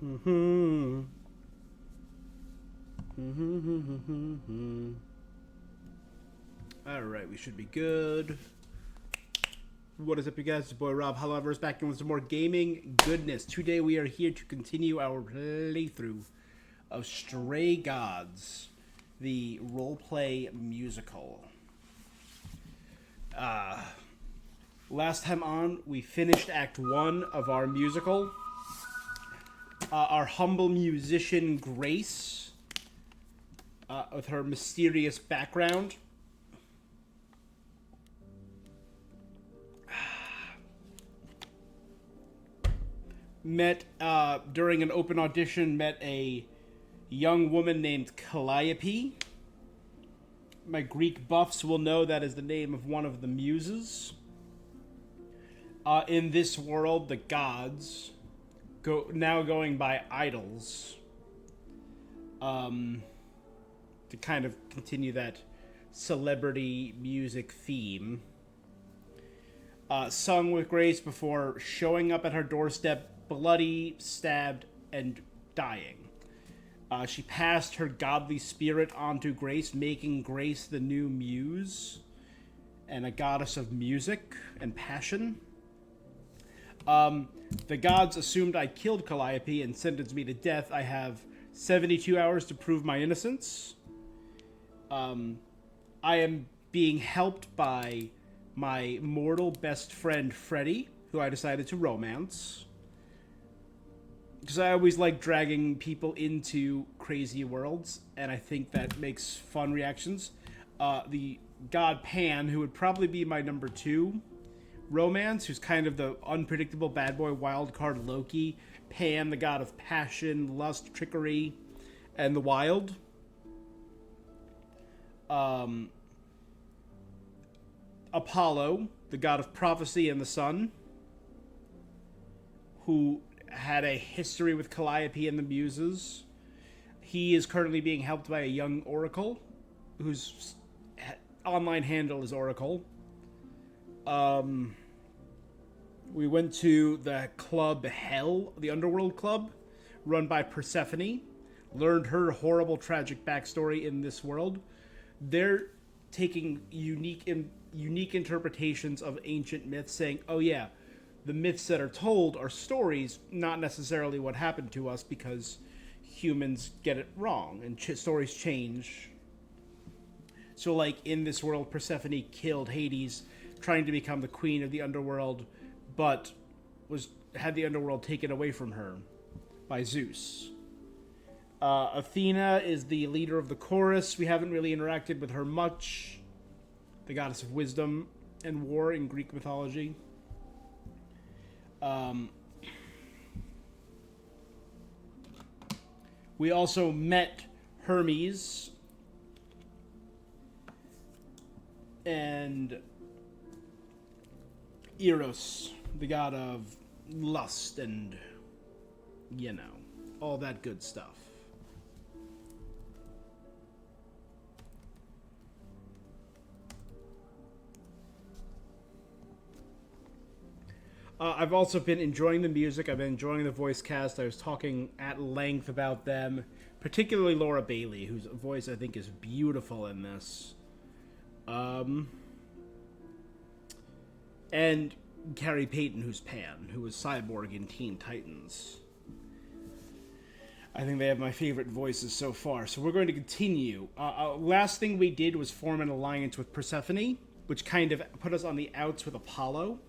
Mm-hmm. All right, we should be good. What is up, you guys? It's your boy Rob Holloverse back in with some more gaming goodness. Today we are here to continue our playthrough of Stray Gods, the roleplay musical. Last time on, we finished Act 1 of our musical. Our humble musician Grace, with her mysterious background, met, during an open audition, met a young woman named Calliope. My Greek buffs will know that is the name of one of the muses. In this world, the gods, now going by idols, to kind of continue that celebrity music theme. Sung with Grace before showing up at her doorstep, bloody, stabbed, and dying. She passed her godly spirit onto Grace, making Grace the new muse and a goddess of music and passion. The gods assumed I killed Calliope and sentenced me to death. I have 72 hours to prove my innocence. I am being helped by my mortal best friend Freddy, who I decided to romance. Because I always like dragging people into crazy worlds, and I think that makes fun reactions. The god Pan, who would probably be my number 2 romance, who's kind of the unpredictable bad boy wildcard Loki. Pan, the god of passion, lust, trickery, and the wild. Apollo, the god of prophecy and the sun, who had a history with Calliope and the Muses. He is currently being helped by a young oracle, whose online handle is Oracle. We went to the club Hell, the Underworld Club, run by Persephone. Learned her horrible, tragic backstory in this world. They're taking unique interpretations of ancient myths, saying, oh yeah, the myths that are told are stories, not necessarily what happened to us, because humans get it wrong, and stories change. So, like, in this world, Persephone killed Hades, trying to become the queen of the underworld, but had the underworld taken away from her by Zeus. Athena is the leader of the chorus. We haven't really interacted with her much. The goddess of wisdom and war in Greek mythology. We also met Hermes and Eros, the god of lust and, all that good stuff. I've also been enjoying the music. I've been enjoying the voice cast. I was talking at length about them, particularly Laura Bailey, whose voice I think is beautiful in this. And Carrie Payton, who's Pan, who was Cyborg in Teen Titans. I think they have my favorite voices so far. So we're going to continue. Last thing we did was form an alliance with Persephone, which kind of put us on the outs with Apollo.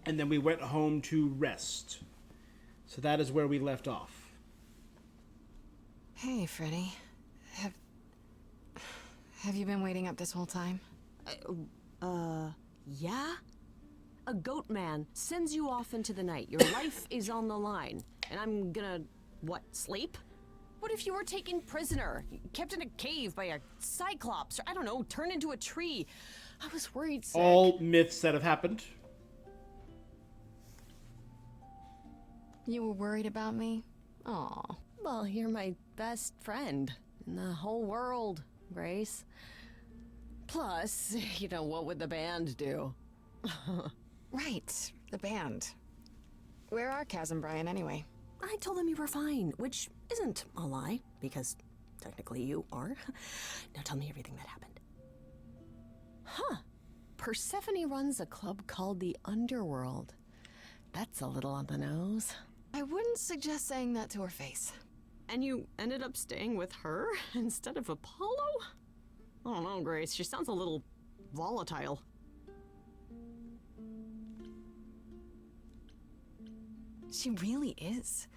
And then we went home to rest. So that is where we left off. Hey, Freddy. Have you been waiting up this whole time? Yeah? A goat man sends you off into the night. Your life is on the line. And I'm gonna, sleep? What if you were taken prisoner, kept in a cave by a cyclops, or I don't know, turned into a tree? I was worried sick. All myths that have happened. You were worried about me? Aw. Well, you're my best friend in the whole world, Grace. Plus, what would the band do? Right, the band. Where are Kaz and Brian, anyway? I told them you were fine, which isn't a lie, because technically you are. Now tell me everything that happened. Huh. Persephone runs a club called the Underworld. That's a little on the nose. I wouldn't suggest saying that to her face. And you ended up staying with her instead of Apollo? I don't know, Grace. She sounds a little volatile. She really is.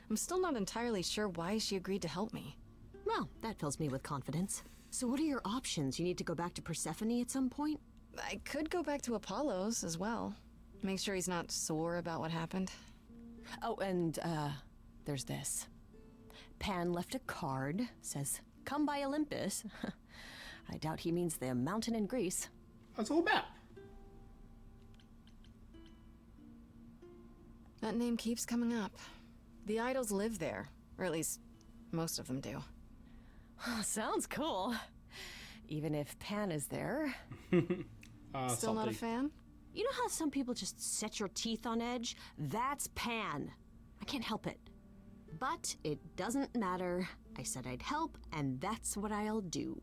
I'm still not entirely sure why she agreed to help me. Well, that fills me with confidence. So what are your options? You need to go back to Persephone at some point? I could go back to Apollo's as well. Make sure he's not sore about what happened. Oh, and, there's this. Pan left a card, says, "Come by Olympus." I doubt he means the mountain in Greece. That's a little map. That name keeps coming up. The idols live there, or at least most of them do. Sounds cool. Even if Pan is there. Still not a salty. fan? You know how some people just set your teeth on edge? That's Pan. I can't help it. But it doesn't matter. I said I'd help, and that's what I'll do.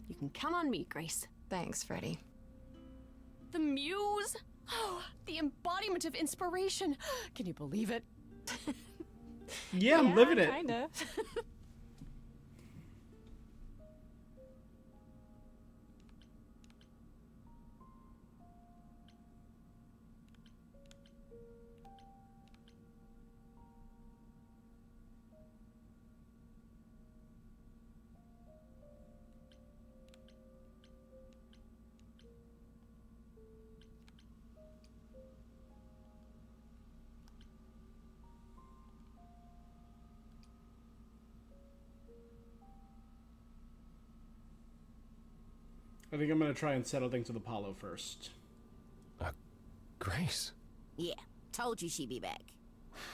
You can count on me, Grace. Thanks, Freddy. The muse? Oh, the embodiment of inspiration. Can you believe it? Yeah, I'm living it. Kinda. I think I'm gonna try and settle things with Apollo first. Grace, Yeah, told you she'd be back.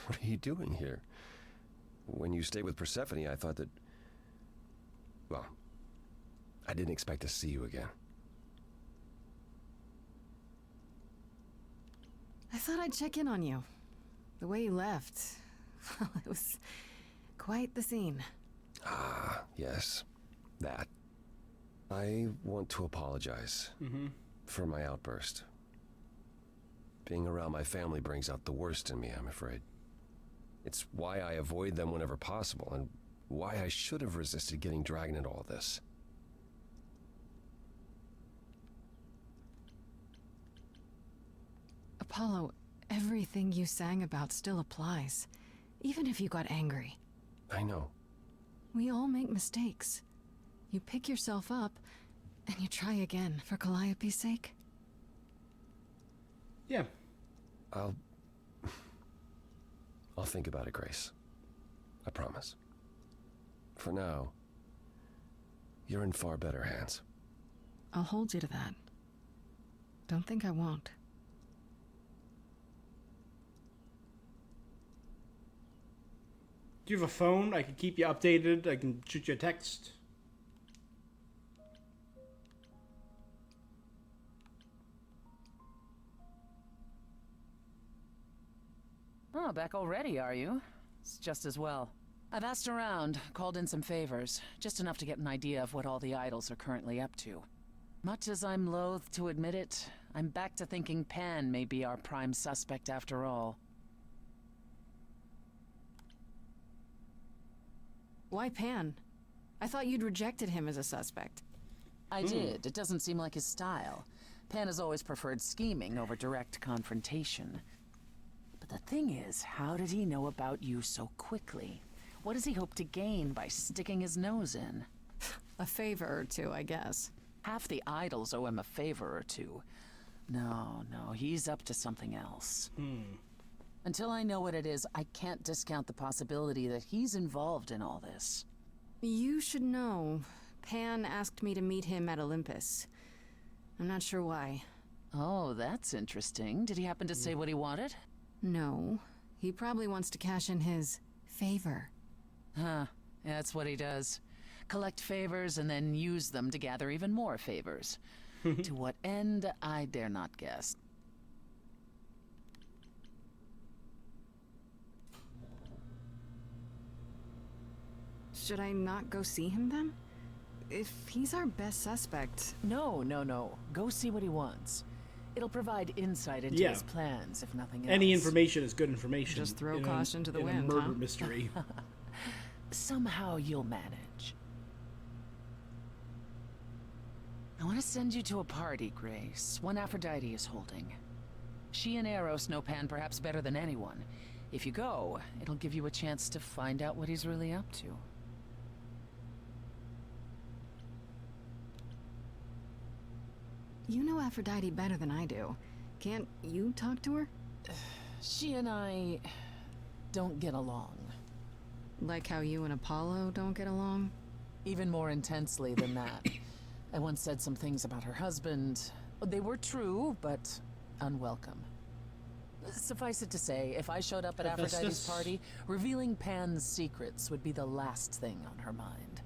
what are you doing here? When you stayed with Persephone, I thought that... Well, I didn't expect to see you again. I thought I'd check in on you. The way you left, well, it was quite the scene. Ah, yes. That. I want to apologize for my outburst. Being around my family brings out the worst in me, I'm afraid. It's why I avoid them whenever possible, and why I should have resisted getting dragged into all this. Apollo, everything you sang about still applies, even if you got angry. I know. We all make mistakes. You pick yourself up, and you try again for Calliope's sake. Yeah. I'll think about it, Grace. I promise. For now, you're in far better hands. I'll hold you to that. Don't think I won't. Do you have a phone? I can keep you updated. I can shoot you a text. Oh, back already, are you? It's just as well. I've asked around, called in some favors, just enough to get an idea of what all the idols are currently up to. Much as I'm loath to admit it, I'm back to thinking Pan may be our prime suspect after all. Why Pan? I thought you'd rejected him as a suspect. I did. It doesn't seem like his style. Pan has always preferred scheming over direct confrontation. But the thing is, how did he know about you so quickly? What does he hope to gain by sticking his nose in? A favor or two, I guess. Half the idols owe him a favor or two. No, he's up to something else. Until I know what it is, I can't discount the possibility that he's involved in all this. You should know. Pan asked me to meet him at Olympus. I'm not sure why. Oh, that's interesting. Did he happen to say what he wanted? No. He probably wants to cash in his favor. Huh. That's what he does. Collect favors and then use them to gather even more favors. To what end, I dare not guess. Should I not go see him then? If he's our best suspect... No, no, no. Go see what he wants. It'll provide insight into Yeah. his plans, if nothing else. Any information is good information. Just throw in caution to the in wind, a murder huh? mystery. Somehow you'll manage. I want to send you to a party, Grace. One Aphrodite is holding. She and Eros know Pan perhaps better than anyone. If you go, it'll give you a chance to find out what he's really up to. You know Aphrodite better than I do. Can't you talk to her? She and I don't get along. Like how you and Apollo don't get along? Even more intensely than that. I once said some things about her husband. They were true, but unwelcome. Suffice it to say, if I showed up at Aphrodite's Hephaestus? party, revealing Pan's secrets would be the last thing on her mind.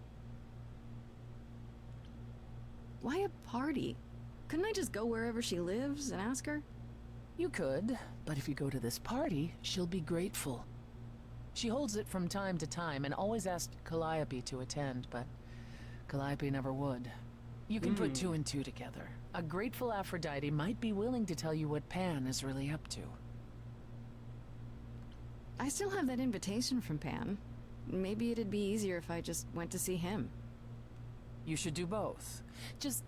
Why a party? Couldn't I just go wherever she lives and ask her? You could, but if you go to this party, she'll be grateful. She holds it from time to time and always asked Calliope to attend, but Calliope never would. You can put two and two together. A grateful Aphrodite might be willing to tell you what Pan is really up to. I still have that invitation from Pan. Maybe it'd be easier if I just went to see him. You should do both. Just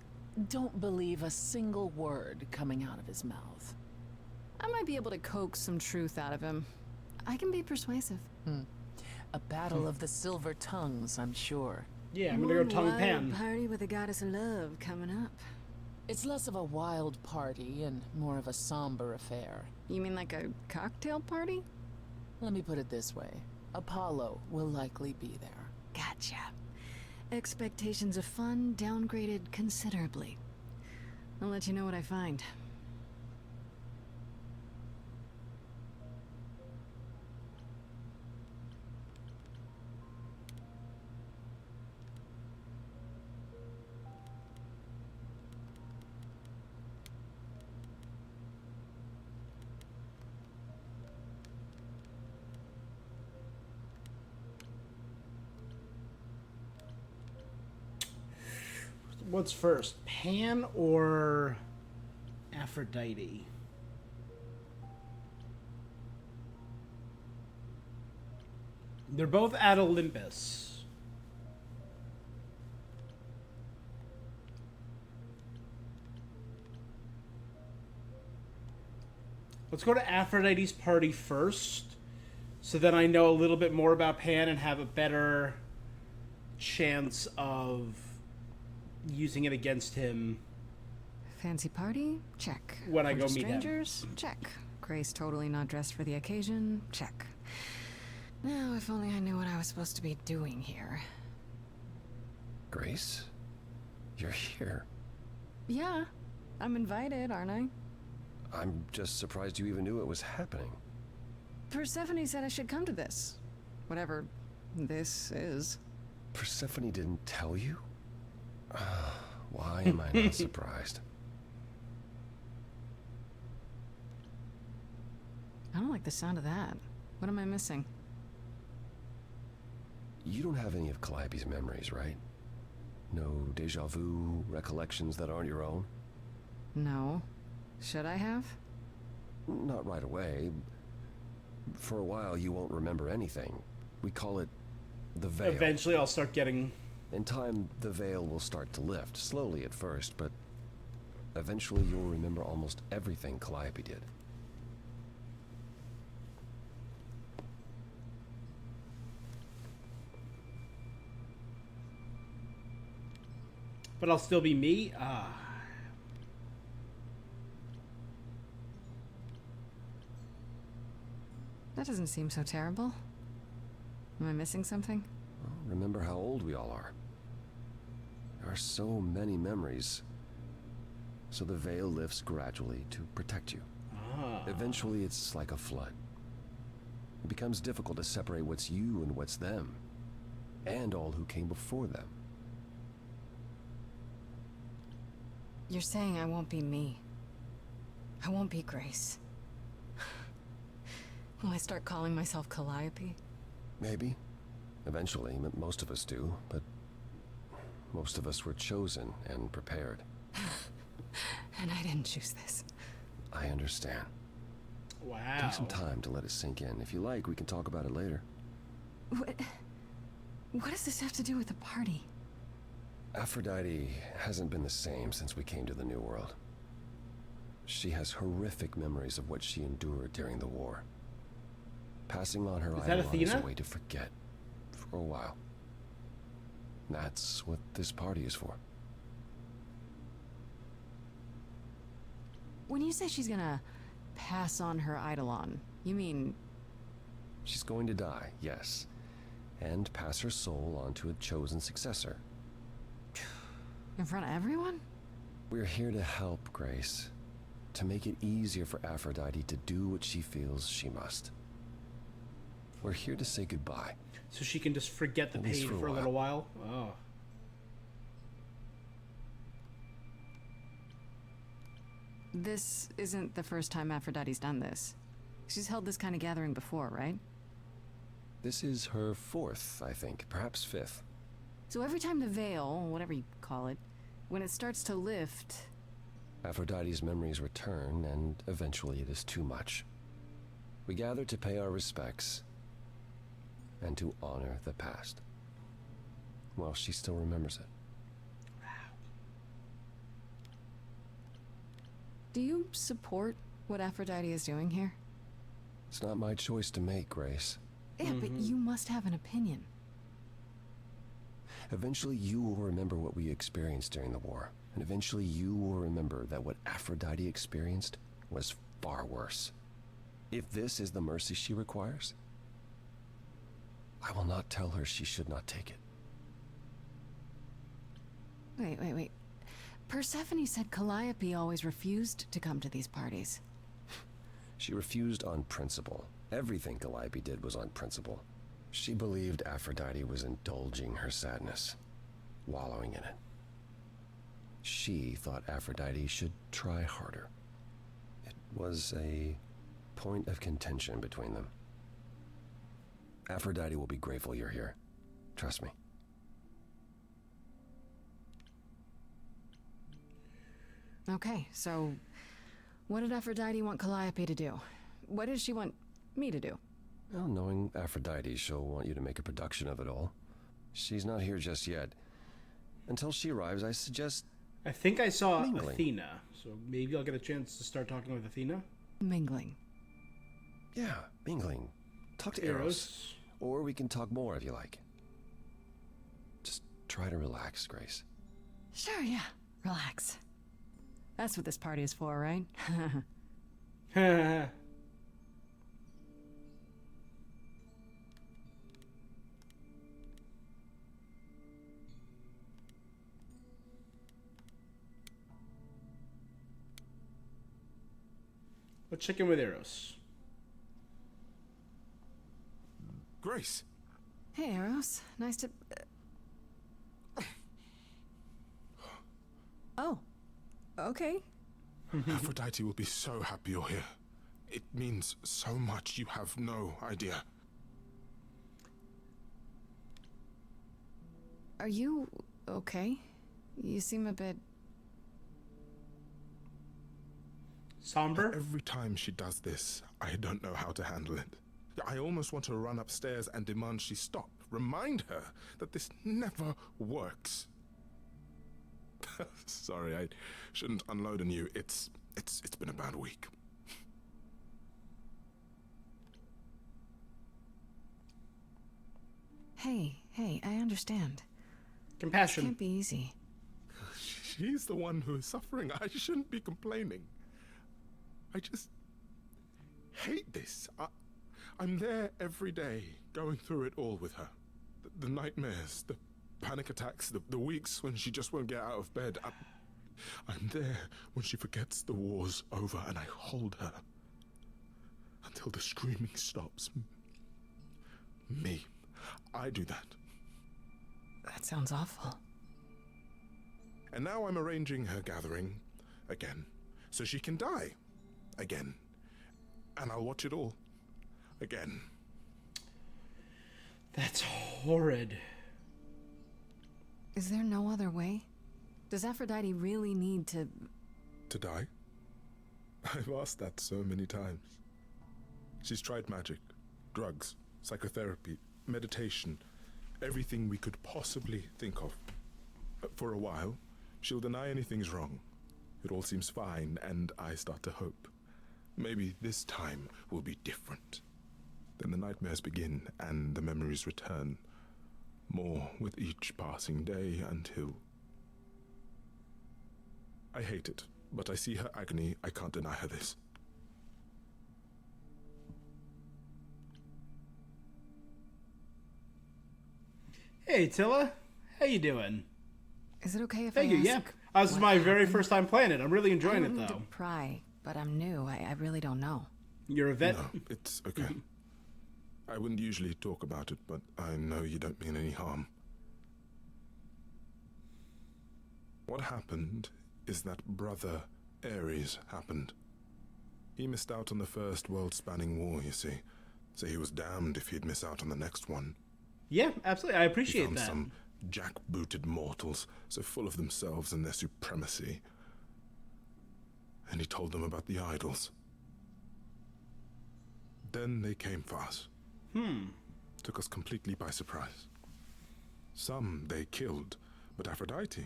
don't believe a single word coming out of his mouth. I might be able to coax some truth out of him. I can be persuasive. A battle of the silver tongues, I'm sure. Yeah, I'm gonna go tongue Wild Pan. party with the goddess of love coming up. It's less of a wild party and more of a somber affair. You mean like a cocktail party? Let me put it this way. Apollo will likely be there. Gotcha. Expectations of fun downgraded considerably. I'll let you know what I find. What's first, Pan or Aphrodite? They're both at Olympus. Let's go to Aphrodite's party first, so then I know a little bit more about Pan and have a better chance of using it against him. Fancy party? Check. When I Bunch go of meet him. strangers? Check. Grace totally not dressed for the occasion? Check. Now, if only I knew what I was supposed to be doing here. Grace? You're here. Yeah, I'm invited, aren't I? I'm just surprised you even knew it was happening. Persephone said I should come to this. Whatever this is. Persephone didn't tell you? Why am I not surprised? I don't like the sound of that. What am I missing? You don't have any of Calliope's memories, right? No deja vu, recollections that aren't your own? No. Should I have? Not right away. For a while, you won't remember anything. We call it the veil. Eventually, I'll start getting... In time, the veil will start to lift, slowly at first, but eventually you'll remember almost everything Calliope did. But I'll still be me? That doesn't seem so terrible. Am I missing something? Well, remember how old we all are. There are so many memories. So the veil lifts gradually to protect you. Eventually, it's like a flood. It becomes difficult to separate what's you and what's them, and all who came before them. You're saying I won't be me. I won't be Grace. Will I start calling myself Calliope? Maybe. Eventually, most of us do, but most of us were chosen and prepared. And I didn't choose this. I understand. Wow. Take some time to let it sink in. If you like, we can talk about it later. What does this have to do with the party? Aphrodite hasn't been the same since we came to the New World. She has horrific memories of what she endured during the war. Passing on her Is that Eidolon is a Athena? way to forget for a while. That's what this party is for. When you say she's gonna pass on her Eidolon, you mean... She's going to die, yes, and pass her soul on to a chosen successor. in front of everyone? We're here to help, Grace. To make it easier for Aphrodite to do what she feels she must. We're here to say goodbye. So she can just forget the At least pain for a little while? Oh. This isn't the first time Aphrodite's done this. She's held this kind of gathering before, right? This is her fourth, I think, perhaps fifth. So every time the veil, whatever you call it, when it starts to lift... Aphrodite's memories return, and eventually it is too much. We gather to pay our respects and to honor the past. While she still remembers it. Do you support what Aphrodite is doing here? It's not my choice to make, Grace. Yeah, but you must have an opinion. Eventually you will remember what we experienced during the war. And eventually you will remember that what Aphrodite experienced was far worse. If this is the mercy she requires, I will not tell her she should not take it. Wait. Persephone said Calliope always refused to come to these parties. She refused on principle. Everything Calliope did was on principle. She believed Aphrodite was indulging her sadness, wallowing in it. She thought Aphrodite should try harder. It was a point of contention between them. Aphrodite will be grateful you're here. Trust me. Okay, so what did Aphrodite want Calliope to do? What did she want me to do? Well, knowing Aphrodite, she'll want you to make a production of it all. She's not here just yet. Until she arrives, I suggest... I think I saw Mingling. Athena, so maybe I'll get a chance to start talking with Athena. Mingling. Yeah, mingling. Talk to Eros. Or we can talk more if you like. Just try to relax, Grace. Sure, yeah. Relax. That's what this party is for, right? Let's check in with Eros. Grace, Hey, Eros. Nice to... Oh. Okay. Aphrodite will be so happy you're here. It means so much you have no idea. Are you okay? You seem a bit... Somber? Every time she does this, I don't know how to handle it. I almost want to run upstairs and demand she stop. Remind her that this never works. Sorry, I shouldn't unload on you. It's been a bad week. Hey, I understand. Compassion. Can't be easy. She's the one who is suffering. I shouldn't be complaining. I just hate this. I'm there every day, going through it all with her. The nightmares, the panic attacks, the weeks when she just won't get out of bed. I'm there when she forgets the war's over, and I hold her until the screaming stops. Me. I do that. That sounds awful. And now I'm arranging her gathering again, so she can die again. And I'll watch it all again. That's horrid. Is there no other way? Does Aphrodite really need to... To die? I've asked that so many times. She's tried magic, drugs, psychotherapy, meditation, everything we could possibly think of. For a while, she'll deny anything's wrong. It all seems fine, and I start to hope. Maybe this time will be different. Then the nightmares begin, and the memories return. More with each passing day until... I hate it, but I see her agony. I can't deny her this. Hey, Tilla. How you doing? Is it okay if Thank I you, ask? yeah. This is what my very happened? first time playing it. I'm really I enjoying don't it, mean though. to pry, but I'm new. I really don't know. You're a vet? No, it's okay. I wouldn't usually talk about it, but I know you don't mean any harm. What happened is that Brother Ares happened. He missed out on the first world-spanning war, you see. So he was damned if he'd miss out on the next one. Yeah, absolutely. I He appreciate found that. some jackbooted mortals, so full of themselves and their supremacy. And he told them about the idols. Then they came for us. Took us completely by surprise. Some they killed, but Aphrodite,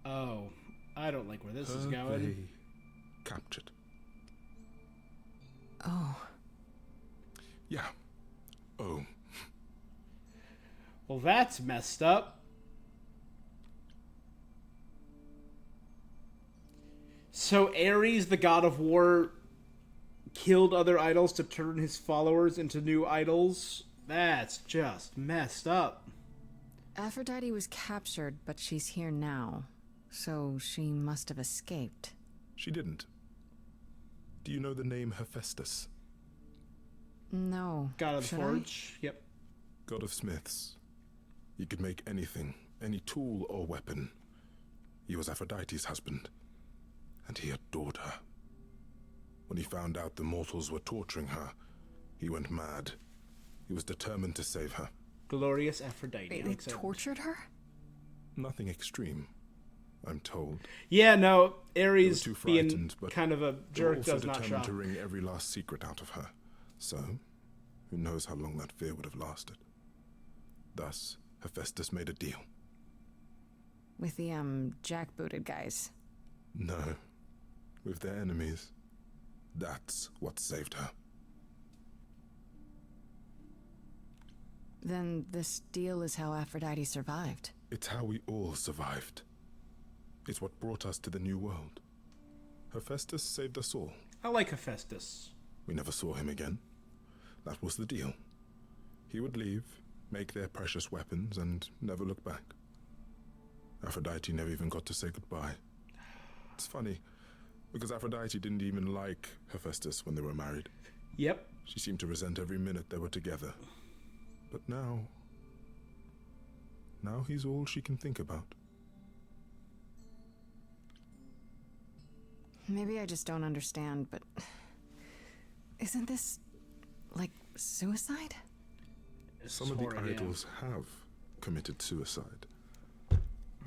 Oh, I don't like where this is her going. they captured. Oh, Yeah. Oh, Well, that's messed up. So Ares, the god of war, killed other idols to turn his followers into new idols? That's just messed up. Aphrodite was captured, but she's here now. So she must have escaped. she didn't. Do you know the name Hephaestus, No. God of the Should I? Forge. Yep. god of smiths? He could make anything, any tool or weapon. He was Aphrodite's husband, and he adored her. When he found out the mortals were torturing her, he went mad. He was determined to save her. Glorious Aphrodite. Wait, I'm they excited. tortured her? Nothing extreme, I'm told. Yeah, no, They were Ares too being frightened, but kind of a they were jerk also does not determined shock. to wring every last secret out of her. So, who knows how long that fear would have lasted. Thus, Hephaestus made a deal. With the, jackbooted guys. No, with their enemies. That's what saved her. Then this deal is how Aphrodite survived. It's how we all survived. It's what brought us to the new world. Hephaestus saved us all. I like Hephaestus. We never saw him again. That was the deal. He would leave, make their precious weapons, and never look back. Aphrodite never even got to say goodbye. It's funny, because Aphrodite didn't even like Hephaestus when they were married. Yep. She seemed to resent every minute they were together. But now he's all she can think about. Maybe I just don't understand, but... Isn't this... like, suicide? This Some is of the horrid, yeah. idols have committed suicide.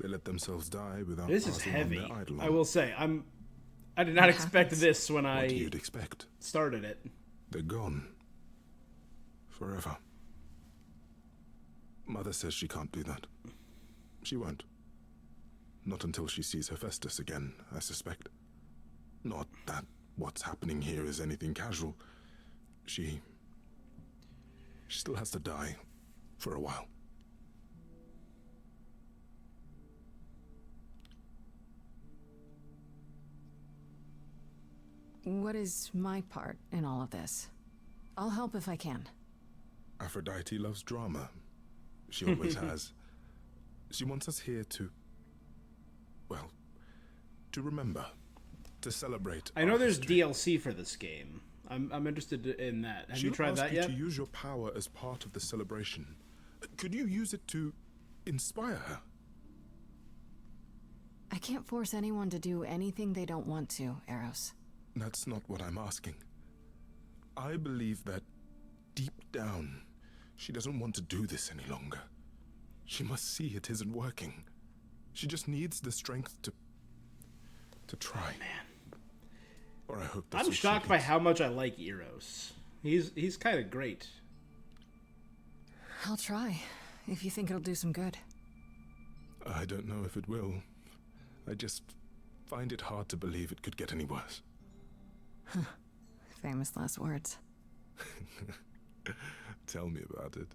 They let themselves die without This is passing on heavy. their idol I on. will say, I did not What expect happens? this when What I you'd expect. started it. They're gone. Forever. Mother says she can't do that. She won't. Not until she sees Hephaestus again, I suspect. Not that what's happening here is anything casual. She still has to die. For a while. What is my part in all of this? I'll help if I can. Aphrodite loves drama. She always has. She wants us here to... well, to remember. To celebrate. I know our there's history. DLC for this game. I'm interested in that. Have you She'll tried ask that you yet? to use your power as part of the celebration. Could you use it to inspire her? I can't force anyone to do anything they don't want to, Eros. That's not what I'm asking. I believe that deep down, She doesn't want to do this any longer. She must see it isn't working. She just needs the strength to try. Man. Or I hope that's I'm what she shocked by needs. how much I like Eros. He's kind of great. I'll try, if you think it'll do some good. I don't know if it will. I just find it hard to believe it could get any worse. Famous last words. Tell me about it.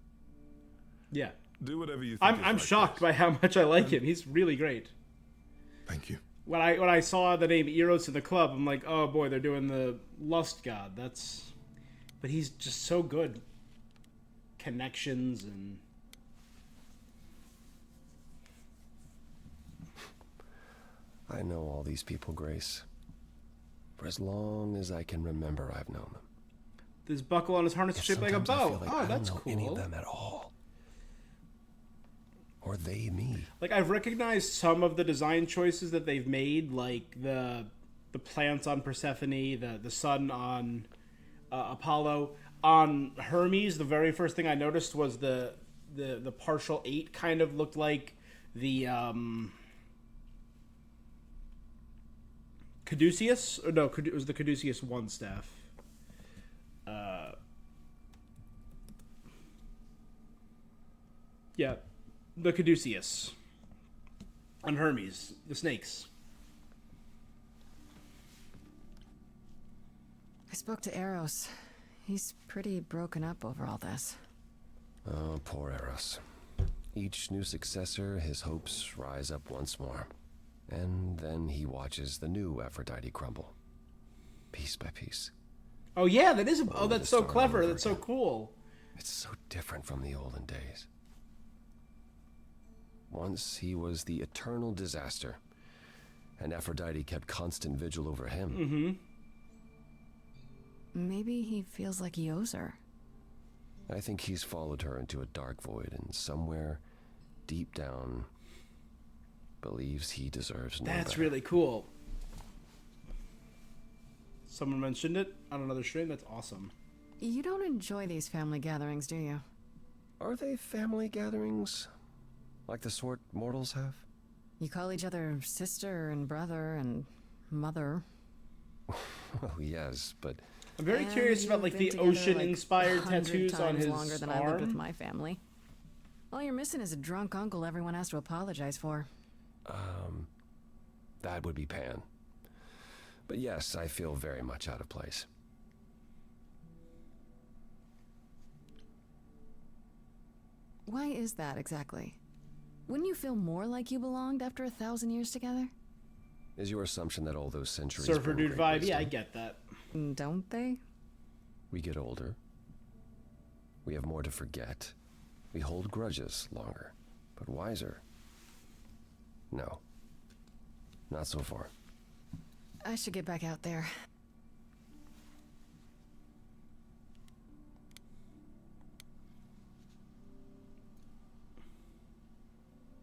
Yeah. Do whatever you think. I'm shocked by how much I like him. He's really great. Thank you. When I saw the name Eros in the club, I'm like, oh boy, they're doing the lust god. But he's just so good. Connections and I know all these people, Grace. For as long as I can remember, I've known them. this buckle on his harness is shaped like a Sometimes I bow. feel like Oh, I that's don't know any of cool. them at all. Or they me. Like I've recognized some of the design choices that they've made, like the plants on Persephone, the sun on Apollo. On Hermes, the very first thing I noticed was the partial 8 kind of looked like the Caduceus, or no, it was the Caduceus 1 staff. Yeah, the Caduceus on Hermes, the snakes. I spoke to Eros. He's pretty broken up over all this. Oh, poor Eros. Each new successor, his hopes rise up once more. And then he watches the new Aphrodite crumble. Piece by piece. Oh yeah, that is. Oh, That's the so start clever. over That's so again. cool. It's so different from the olden days. Once he was the eternal disaster, and Aphrodite kept constant vigil over him. Mm-hmm. Maybe he feels like he owes her. I think he's followed her into a dark void, and somewhere deep down believes he deserves no That's better. really cool. Someone mentioned it on another stream. That's awesome. You don't enjoy these family gatherings, do you? Are they family gatherings? Like the sort mortals have? You call each other sister and brother and mother. Oh, yes, but I'm very And curious about you've like been the together, ocean-inspired 100 tattoos on times his longer than I lived with arm. my family. All you're missing is a drunk uncle everyone has to apologize for. that would be Pan. But yes, I feel very much out of place. Why is that exactly? Wouldn't you feel more like you belonged after 1,000 years together? Is your assumption that all those centuries Surfer bring dude great vibe. Yeah, I wisdom? get that. Don't they? We get older. We have more to forget. We hold grudges longer, but wiser. No. Not so far. I should get back out there.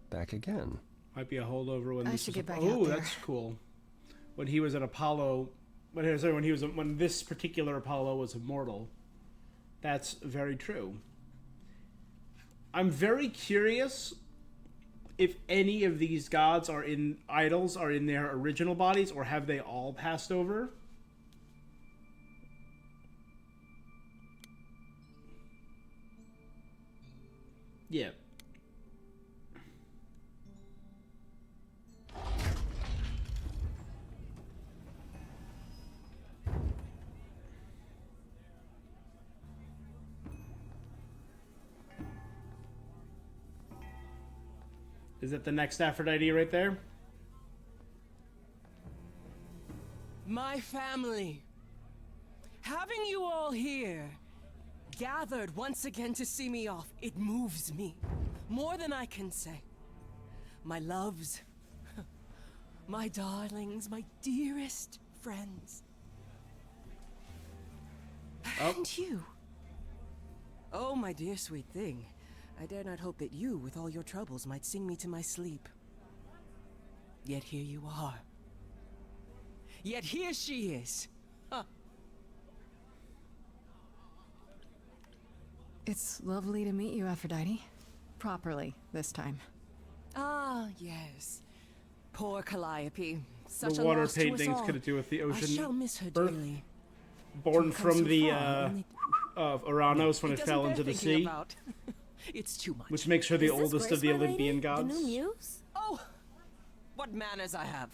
Back again. Might be a holdover when I this should was get back oh, out there. that's cool. When he was at Apollo, when this particular Apollo was immortal. That's very true. I'm very curious if any of these gods idols are in their original bodies, or have they all passed over? Yeah. Is that the next Aphrodite right there? My family. Having you all here, gathered once again to see me off, it moves me. More than I can say. My loves, my darlings, my dearest friends. Oh. And you. Oh, my dear sweet thing. I dare not hope that you, with all your troubles, might sing me to my sleep. Yet here you are. Yet here she is. Huh. It's lovely to meet you, Aphrodite. Properly, this time. Ah, yes. Poor Calliope. Such The a water loss to us paintings all. could have to do with the I shall ocean miss her birth. dearly. Born To come from so the far, only- of Uranus when it doesn't fell bear into the thinking sea, about. It's too much. which makes her the Is this oldest of Grace, the my lady? Olympian gods. The new muse? Oh, what manners I have.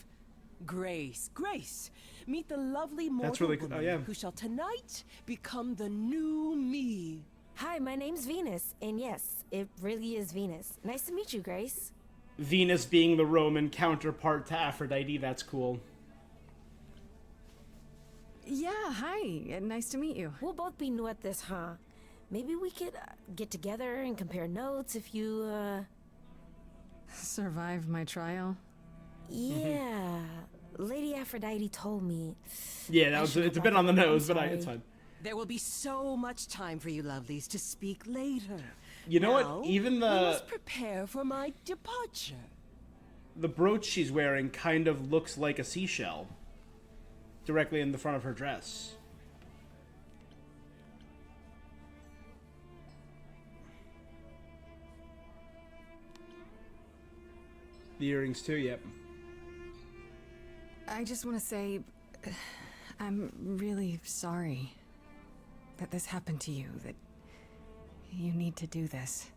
Grace, Grace, meet the lovely mortal That's really- woman oh, yeah. who shall tonight become the new me. Hi, my name's Venus, and yes, it really is Venus. Nice to meet you, Grace. Venus being the Roman counterpart to Aphrodite, that's cool. Yeah, hi. Nice to meet you. We'll both be new at this, huh? Maybe we could get together and compare notes if you, Survived my trial. Yeah. Lady Aphrodite told me. Yeah, that I was should it's a go bit back on the and- I'm nose, but it's sorry. fine. There will be so much time for you lovelies to speak later. You know Now, what? Even we the must prepare for my departure. brooch she's wearing kind of looks like a seashell, directly in the front of her dress. The earrings too. Yep. I just want to say, I'm really sorry that this happened to you, that you need to do this.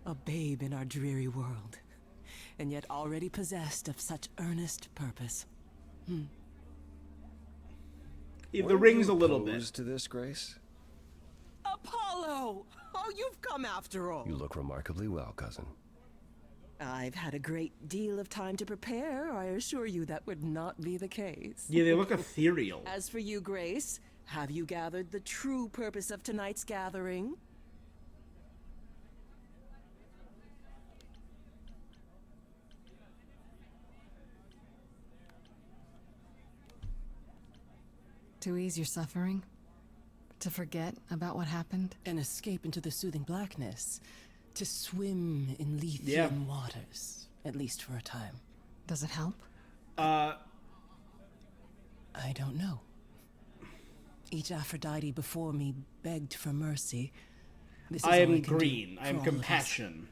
A babe in our dreary world, and yet already possessed of such earnest purpose. The Were rings you a little opposed bit. to this, Grace? Apollo! Oh, you've come after all. You look remarkably well, cousin. I've had a great deal of time to prepare. I assure you that would not be the case. Yeah, they look ethereal. As for you, Grace, have you gathered the true purpose of tonight's gathering? To ease your suffering? To forget about what happened? An escape into the soothing blackness. To swim in Lethean Yeah. waters. At least for a time. Does it help? I don't know. Each Aphrodite before me begged for mercy. This is I all am can do green. I for am all of us. compassion.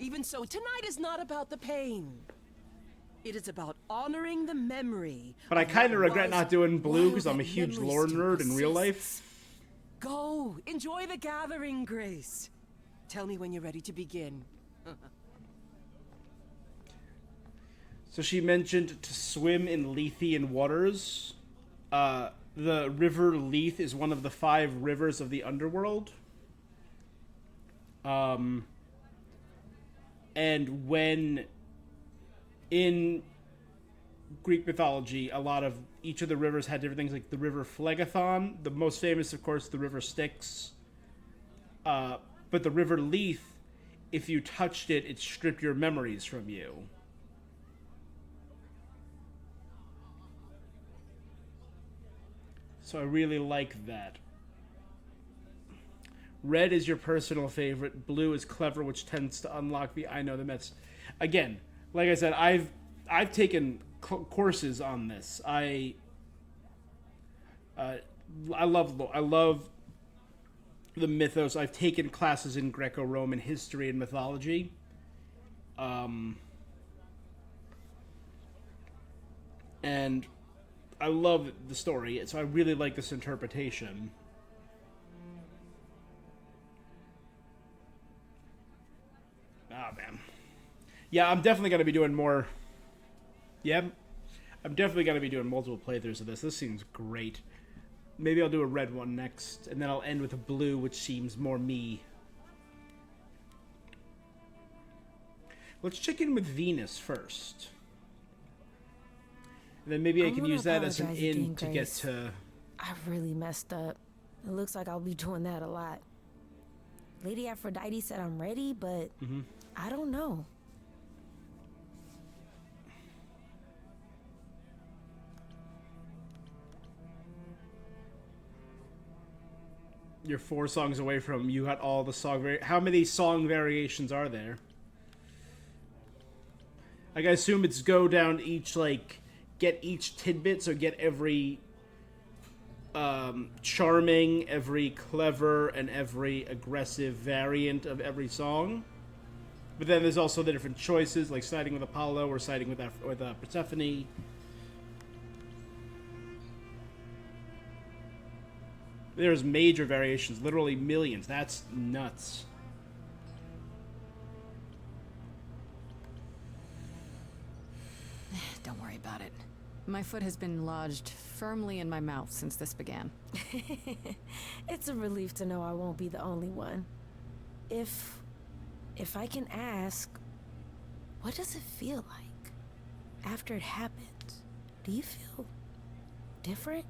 Even so, tonight is not about the pain. It is about honoring the memory. But I of kind of what regret was not doing blue while because I'm a that huge memory lore still nerd in real persists. life. Go, enjoy the gathering, Grace. Tell me when you're ready to begin. So she mentioned to swim in Lethean waters. The river Lethe is one of the 5 rivers of the underworld. And when in Greek mythology, a lot of each of the rivers had different things, like the river Phlegathon. The most famous, of course, the river Styx. But the river Lethe, if you touched it, it stripped your memories from you. So I really like that. Red is your personal favorite. Blue is clever, which tends to unlock the I know the Mets. Again, like I said, I've taken courses on this. I love the mythos. I've taken classes in Greco-Roman history and mythology. And I love the story, so I really like this interpretation. Ah, man. Yeah, I'm definitely going to be doing more. Yeah, I'm definitely going to be doing multiple playthroughs of this. This seems great. Maybe I'll do a red one next, and then I'll end with a blue, which seems more me. Let's check in with Venus first. And then maybe I I'm can gonna use that as an apologize in again, to get Grace. to... I really messed up. It looks like I'll be doing that a lot. Lady Aphrodite said I'm ready, but I don't know. You're 4 songs away from you got all the song how many song variations are there? Like, I assume it's go down each like get each tidbit, so get every charming, every clever, and every aggressive variant of every song. But then there's also the different choices, like siding with Apollo or siding with Persephone. There's major variations, literally millions. That's nuts. Don't worry about it. My foot has been lodged firmly in my mouth since this began. It's a relief to know I won't be the only one. If I can ask, what does it feel like after it happens? Do you feel different?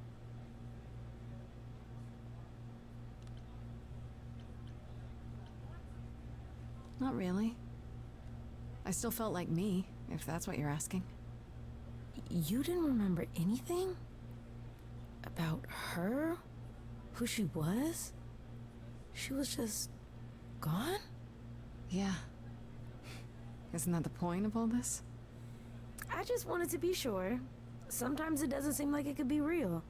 Not really. I still felt like me, if that's what you're asking. You didn't remember anything? About her? Who she was? She was just gone? Yeah. Isn't that the point of all this? I just wanted to be sure. Sometimes it doesn't seem like it could be real.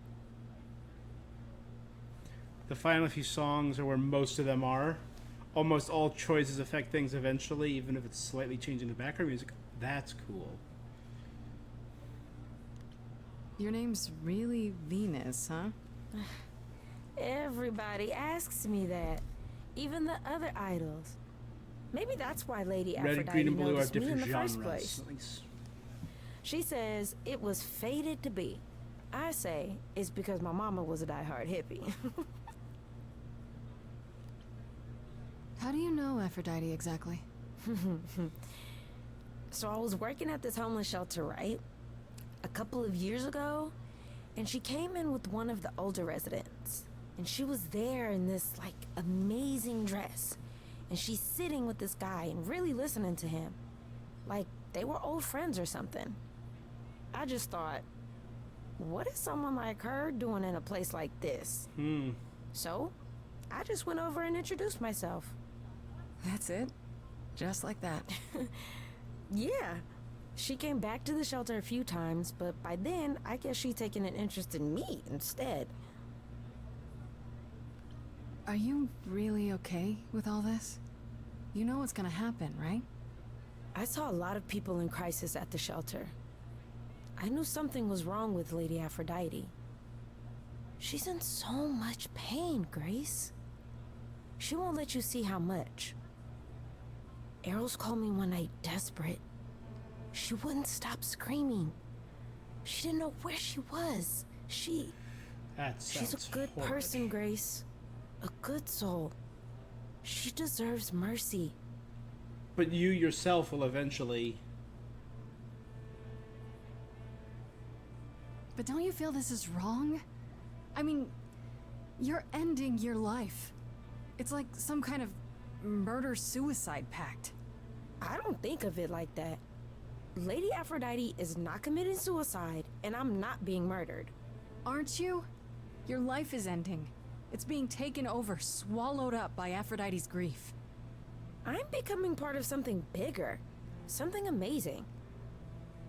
The final few songs are where most of them are. Almost all choices affect things eventually, even if it's slightly changing the background music. That's cool. Your name's really Venus, huh? Everybody asks me that. Even the other idols. Maybe that's why Lady Red, Aphrodite green, and blue have noticed me in different the genres. first place. Nice. She says it was fated to be. I say it's because my mama was a diehard hippie. How do you know Aphrodite exactly? So I was working at this homeless shelter, right? A couple of years ago, and she came in with one of the older residents. And she was there in this, like, amazing dress. And she's sitting with this guy and really listening to him. Like, they were old friends or something. I just thought, what is someone like her doing in a place like this? So, I just went over and introduced myself. That's it? Just like that. Yeah. She came back to the shelter a few times, but by then, I guess she'd taken an interest in me instead. Are you really okay with all this? You know what's gonna happen, right? I saw a lot of people in crisis at the shelter. I knew something was wrong with Lady Aphrodite. She's in so much pain, Grace. She won't let you see how much. Eros called me one night desperate. She wouldn't stop screaming. She didn't know where she was. She's a good person, Grace. A good soul. She deserves mercy. But you yourself will eventually... But don't you feel this is wrong? I mean, you're ending your life. It's like some kind of murder-suicide pact. I don't think of it like that. Lady Aphrodite is not committing suicide, and I'm not being murdered. Aren't you? Your life is ending. It's being taken over, swallowed up by Aphrodite's grief. I'm becoming part of something bigger. Something amazing.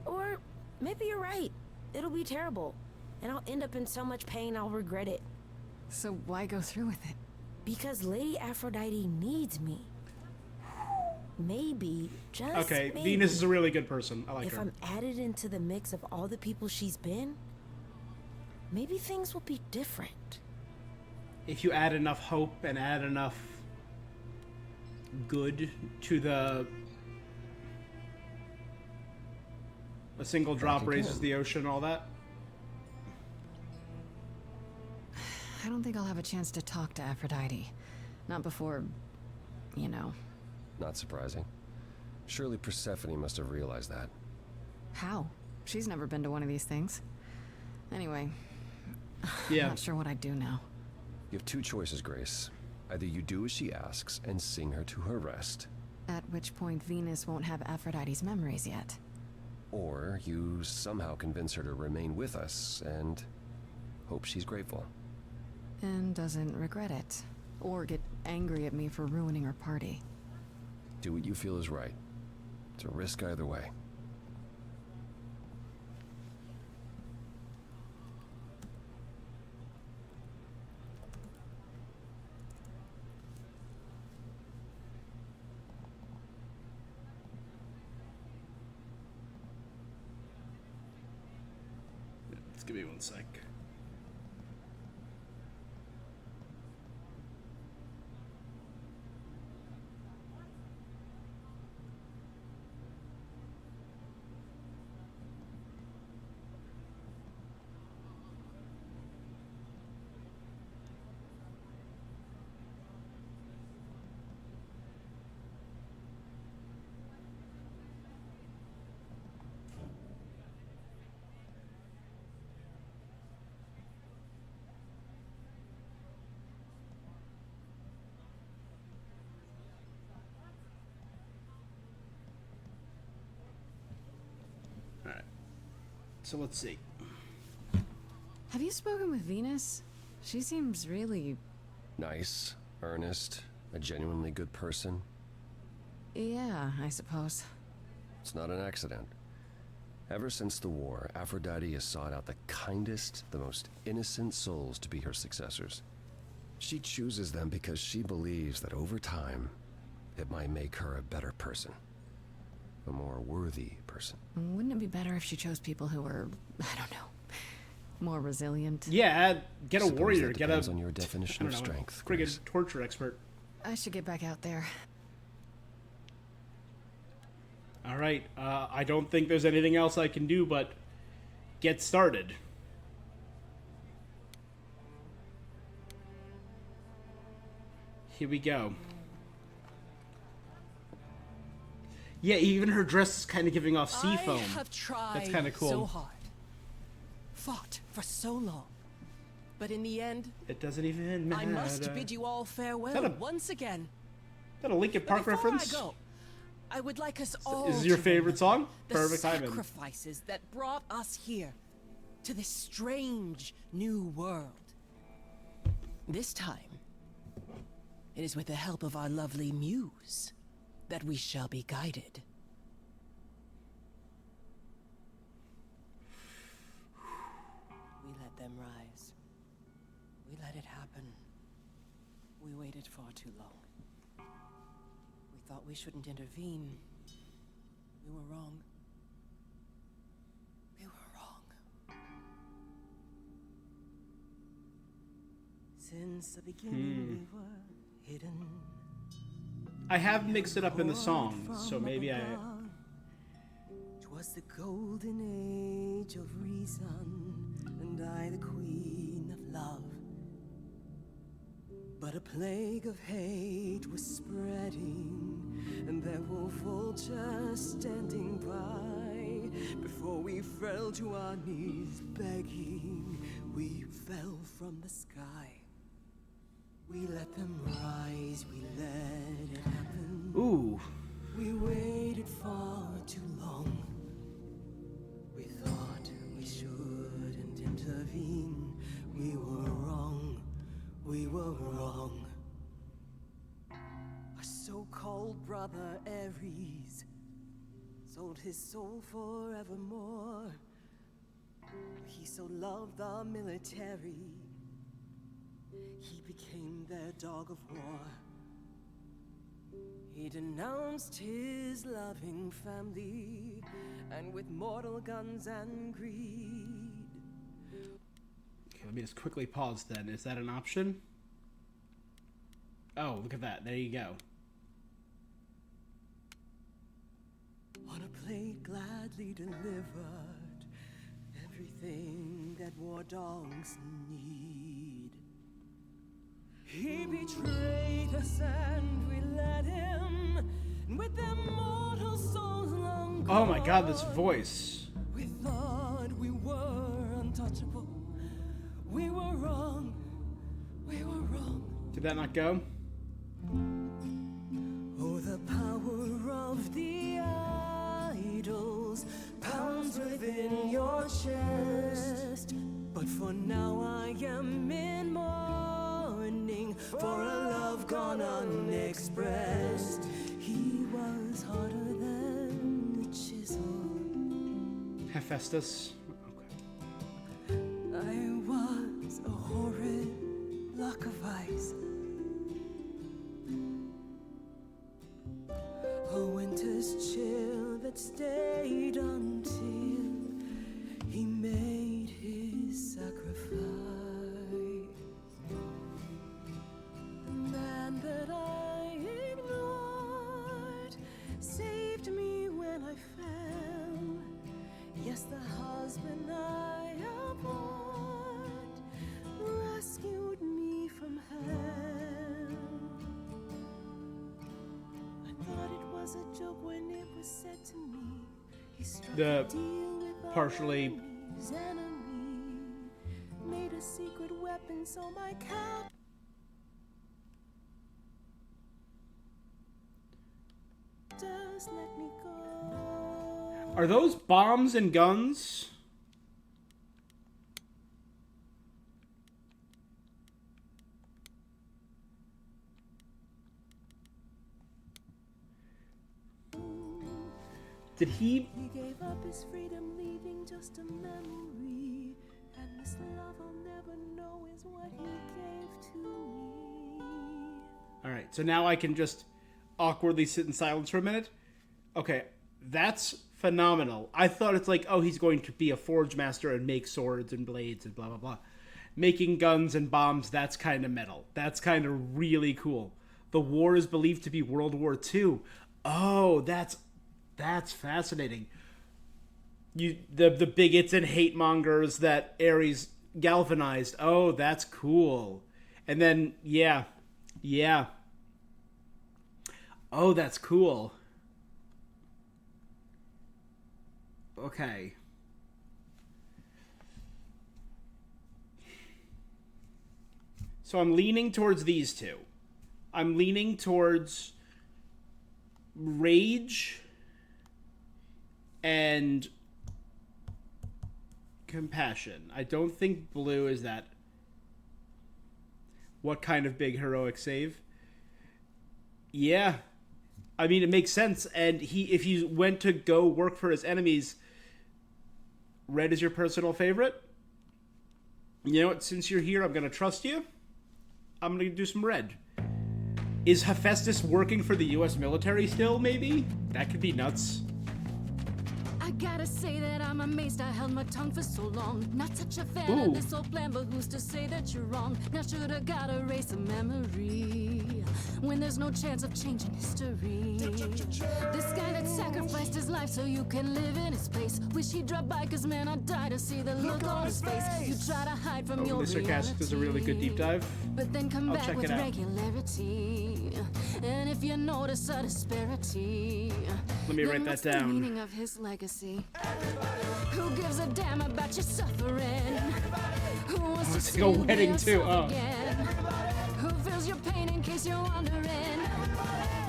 Or maybe you're right. It'll be terrible. And I'll end up in so much pain I'll regret it. So why go through with it? Because Lady Aphrodite needs me. Maybe, just Okay, maybe, Venus is a really good person. I like if her. I'm added into the mix of all the people she's been, maybe things will be different. If you add enough hope and add enough good to the... A single drop raises the ocean, all that. I don't think I'll have a chance to talk to Aphrodite. Not before, you know. Not surprising. Surely Persephone must have realized that. How? She's never been to one of these things. Anyway, Yeah. I'm not sure what I'd do now. You have two choices, Grace. Either you do as she asks and sing her to her rest, At which point Venus won't have Aphrodite's memories yet. or you somehow convince her to remain with us and hope she's grateful. And doesn't regret it. Or get angry at me for ruining her party. Do what you feel is right. It's a risk either way. Give me one sec. So let's see. Have you spoken with Venus? She seems really... Nice, earnest, a genuinely good person. Yeah, I suppose. It's not an accident. Ever since the war, Aphrodite has sought out the kindest, the most innocent souls to be her successors. She chooses them because she believes that over time, it might make her a better person. A more worthy person. Wouldn't it be better if she chose people who were, I don't know, more resilient? Yeah, get a Suppose warrior, that get a... depends on your definition of I don't know, strength, friggin' Grace. torture expert. I should get back out there. Alright, I don't think there's anything else I can do but get started. Here we go. Yeah, even her dress is kind of giving off sea foam. I have tried That's kind of cool. so hard. Fought for so long. But in the end, It doesn't even matter. I must bid you all farewell that a- once again. Is that a Linkin But Park before reference? I go, I would like us all Is this your to favorite remember song? the Perfect timing. sacrifices that brought us here to this strange new world. This time, it is with the help of our lovely muse that we shall be guided. We let them rise. We let it happen. We waited far too long. We thought we shouldn't intervene. We were wrong. We were wrong. Since the beginning we were hidden. I have mixed it up in the song, so maybe I... 'Twas the golden age of reason, and I the queen of love. But a plague of hate was spreading, and there were vultures standing by. Before we fell to our knees begging, we fell from the sky. We let them rise, we let it happen. Ooh. We waited far too long. We thought we shouldn't intervene. We were wrong. We were wrong. Our so-called brother Ares sold his soul forevermore. He so loved our military. He became their dog of war. He denounced his loving family, and with mortal guns and greed. Okay, let me just quickly pause then. Is that an option? Oh, look at that. There you go. On a plate gladly delivered everything that war dogs need. He betrayed us and we let him, and with their mortal souls long Oh my god, gone, this voice. we thought we were untouchable. We were wrong. We were wrong. Did that not go? Oh, the power of the idols pounds within your chest. But for now I am in mourning for a love gone unexpressed. He was harder than a chisel. Hephaestus. Okay. I was a horrid block of ice. A winter's chill that stayed until he made his was a joke when it was said to me. He struck The a deal with our partially- enemy's enemy. Made a secret weapon so my cow. Just let me go. Are those bombs and guns? Did he? He gave up his freedom, leaving just a memory. And this love I'll never know is what he gave to me. All right, so now I can just awkwardly sit in silence for a minute. Okay, that's phenomenal. I thought it's like, oh, he's going to be a forge master and make swords and blades and blah, blah, blah. Making guns and bombs, that's kind of metal. That's kind of really cool. The war is believed to be World War II. Oh, that's fascinating. The bigots and hate mongers that Ares galvanized. Oh, that's cool. And then, yeah. Oh, that's cool. Okay. So I'm leaning towards these two. I'm leaning towards rage and compassion. I don't think blue is that. What kind of big heroic save? Yeah. I mean, it makes sense. And if he went to go work for his enemies, red is your personal favorite. You know what? Since you're here, I'm going to trust you. I'm going to do some red. Is Hephaestus working for the U.S. military still, maybe? That could be nuts. I gotta say that I'm amazed I held my tongue for so long. Not such a fan Ooh. of this old plan, but who's to say that you're wrong? Now shoulda gotta erase a memory when there's no chance of changing history. This guy that sacrificed his life so you can live in his place. Wish he'd drop by, cause man, I'd die to see the look on his face. You try to hide from your Mr. Sarcastic does a really good deep dive. but then come I'll back check with it out. regularity. And if you notice a disparity, Let me then write that what's the down. meaning of his legacy? Who gives a damn about your suffering? Who wants to it's see like a you be wedding, too. yourself Oh. again? Who feels your pain in case you're wondering?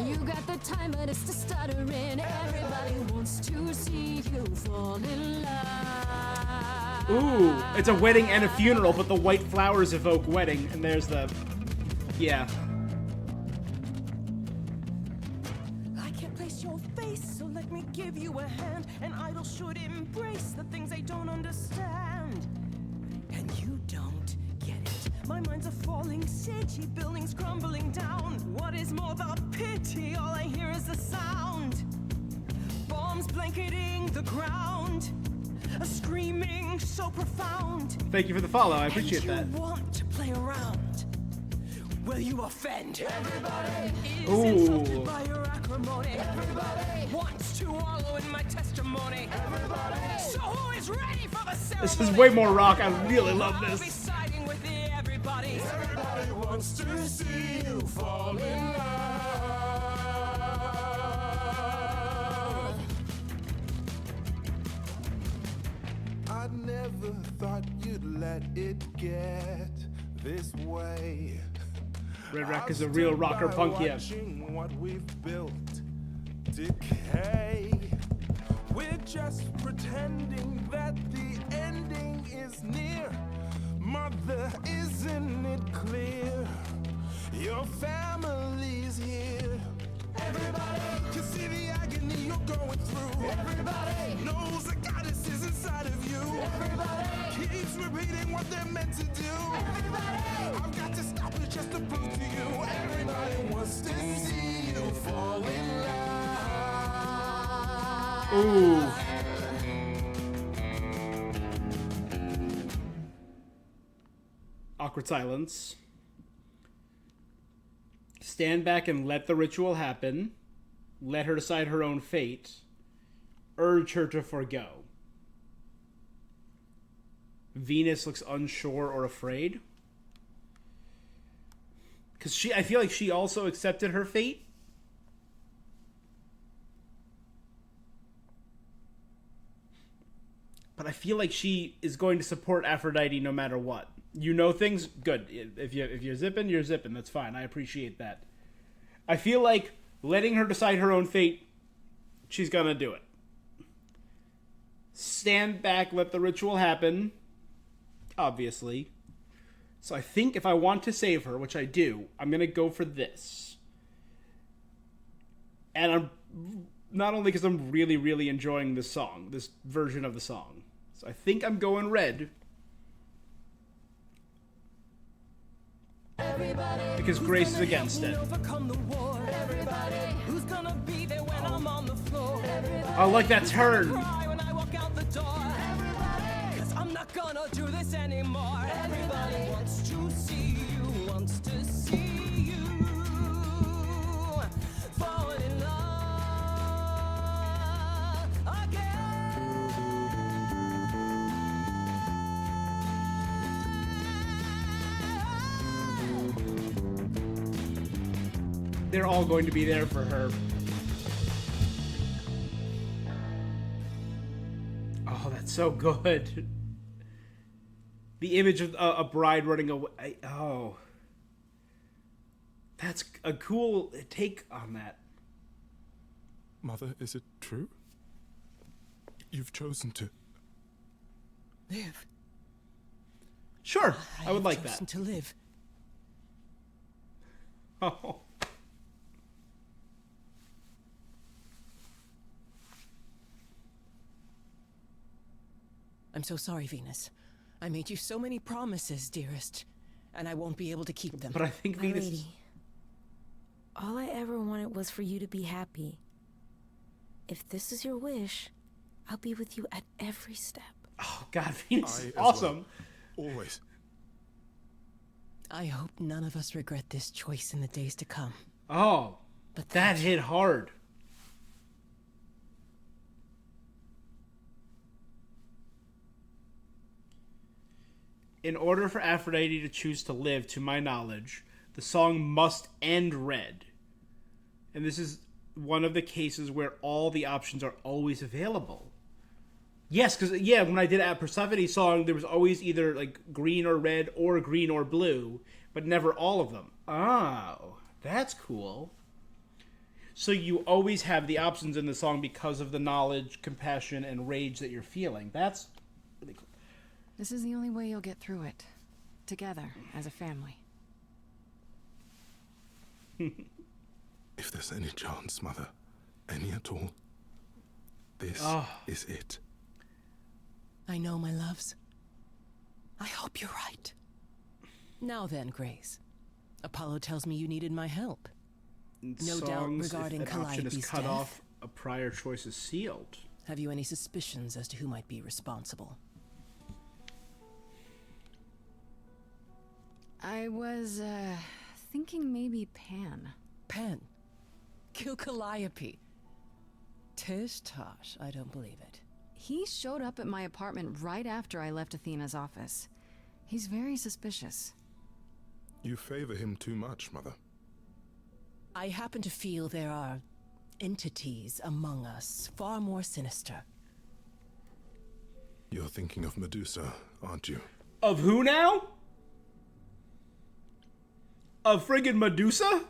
You got the time, but it's the stuttering. Everybody wants to see you fall in love. Ooh, it's a wedding and a funeral, but the white flowers evoke wedding, and there's the... Yeah. I can't place your face, so let me give you a hand. An idol should embrace the things they don't understand. And you don't get it. My mind's a falling city, buildings crumbling down. What is more, the pity, all I hear is the sound. Bombs blanketing the ground. A screaming so profound. Thank you for the follow. I appreciate that. And you want to play around. Will you offend? Everybody is Ooh. insulted by your acrimony. Everybody wants to wallow in my testimony. Everybody. So who is ready for the ceremony? This is way more rock. I really love I'll be this. siding with the everybody. Everybody wants to see you fall in love. I never thought you'd let it get this way. Red Rock is a real rocker punk, yeah. Watching what we've built decay. We're just pretending that the ending is near. Mother, isn't it clear? Your family's here. Everybody can see the agony you're going through. Everybody knows the goddess is inside of you. Everybody keeps repeating what they're meant to do. Everybody, I've got to stop it just to prove to you. Everybody wants to see you fall in love. Ooh. Awkward silence. Stand back and let the ritual happen. Let her decide her own fate. Urge her to forgo. Venus looks unsure or afraid. Because I feel like she also accepted her fate. but I feel like she is going to support Aphrodite no matter what. You know things? Good. If you're zipping, you're zipping. That's fine. I appreciate that. I feel like letting her decide her own fate, she's gonna do it. Stand back, let the ritual happen. Obviously. So I think if I want to save her, which I do, I'm gonna go for this. And I'm not only because I'm really, really enjoying this song, this version of the song. So I think I'm going red. Because Grace is against it. I like that turn. I'm not gonna do this anymore. Everybody wants to see you, wants to see you fall in love again. They're all going to be there for her. Oh, that's so good. The image of a bride running away. Oh. That's a cool take on that. Mother, is it true? You've chosen to... Live. Sure, I would like have that. chosen to live. Oh. I'm so sorry, Venus. I made you so many promises, dearest, and I won't be able to keep them. But I think My Venus... lady, all I ever wanted was for you to be happy. If this is your wish, I'll be with you at every step. Oh, God, Venus is I as awesome. well. Always. I hope none of us regret this choice in the days to come. Oh, But that hit hard. In order for Aphrodite to choose to live, to my knowledge, the song must end red. And this is one of the cases where all the options are always available. Yes, because, yeah, when I did a Persephone song, there was always either, like, green or red or green or blue, but never all of them. Oh, that's cool. So you always have the options in the song because of the knowledge, compassion, and rage that you're feeling. That's really cool. This is the only way you'll get through it. Together, as a family. If there's any chance, Mother, any at all, this is it. I know, my loves. I hope you're right. Now then, Grace. Apollo tells me you needed my help. In No doubt songs, regarding if an option is Calliope's cut death. off, a prior choice is sealed. Have you any suspicions as to who might be responsible? I was, thinking maybe Pan. Pan. Kill Calliope. Tish tosh, I don't believe it. He showed up at my apartment right after I left Athena's office. He's very suspicious. You favor him too much, Mother. I happen to feel there are entities among us far more sinister. You're thinking of Medusa, aren't you? Of who now? Of friggin' Medusa?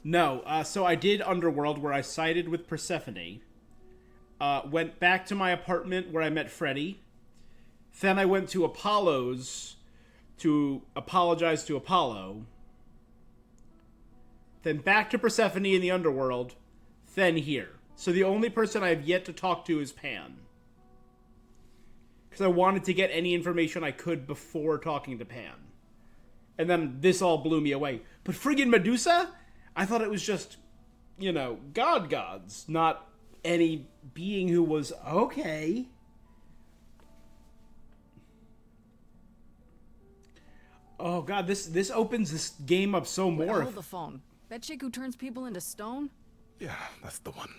No, so I did Underworld, where I sided with Persephone. Went back to my apartment where I met Freddy. Then I went to Apollo's to apologize to Apollo. Then back to Persephone in the Underworld. Then here. So the only person I have yet to talk to is Pan. Because I wanted to get any information I could before talking to Pan. And then this all blew me away. But friggin' Medusa? I thought it was just, you know, gods, not any being who was okay. Oh god, this opens this game up so Wait, more. hold the phone. That chick who turns people into stone? Yeah, that's the one.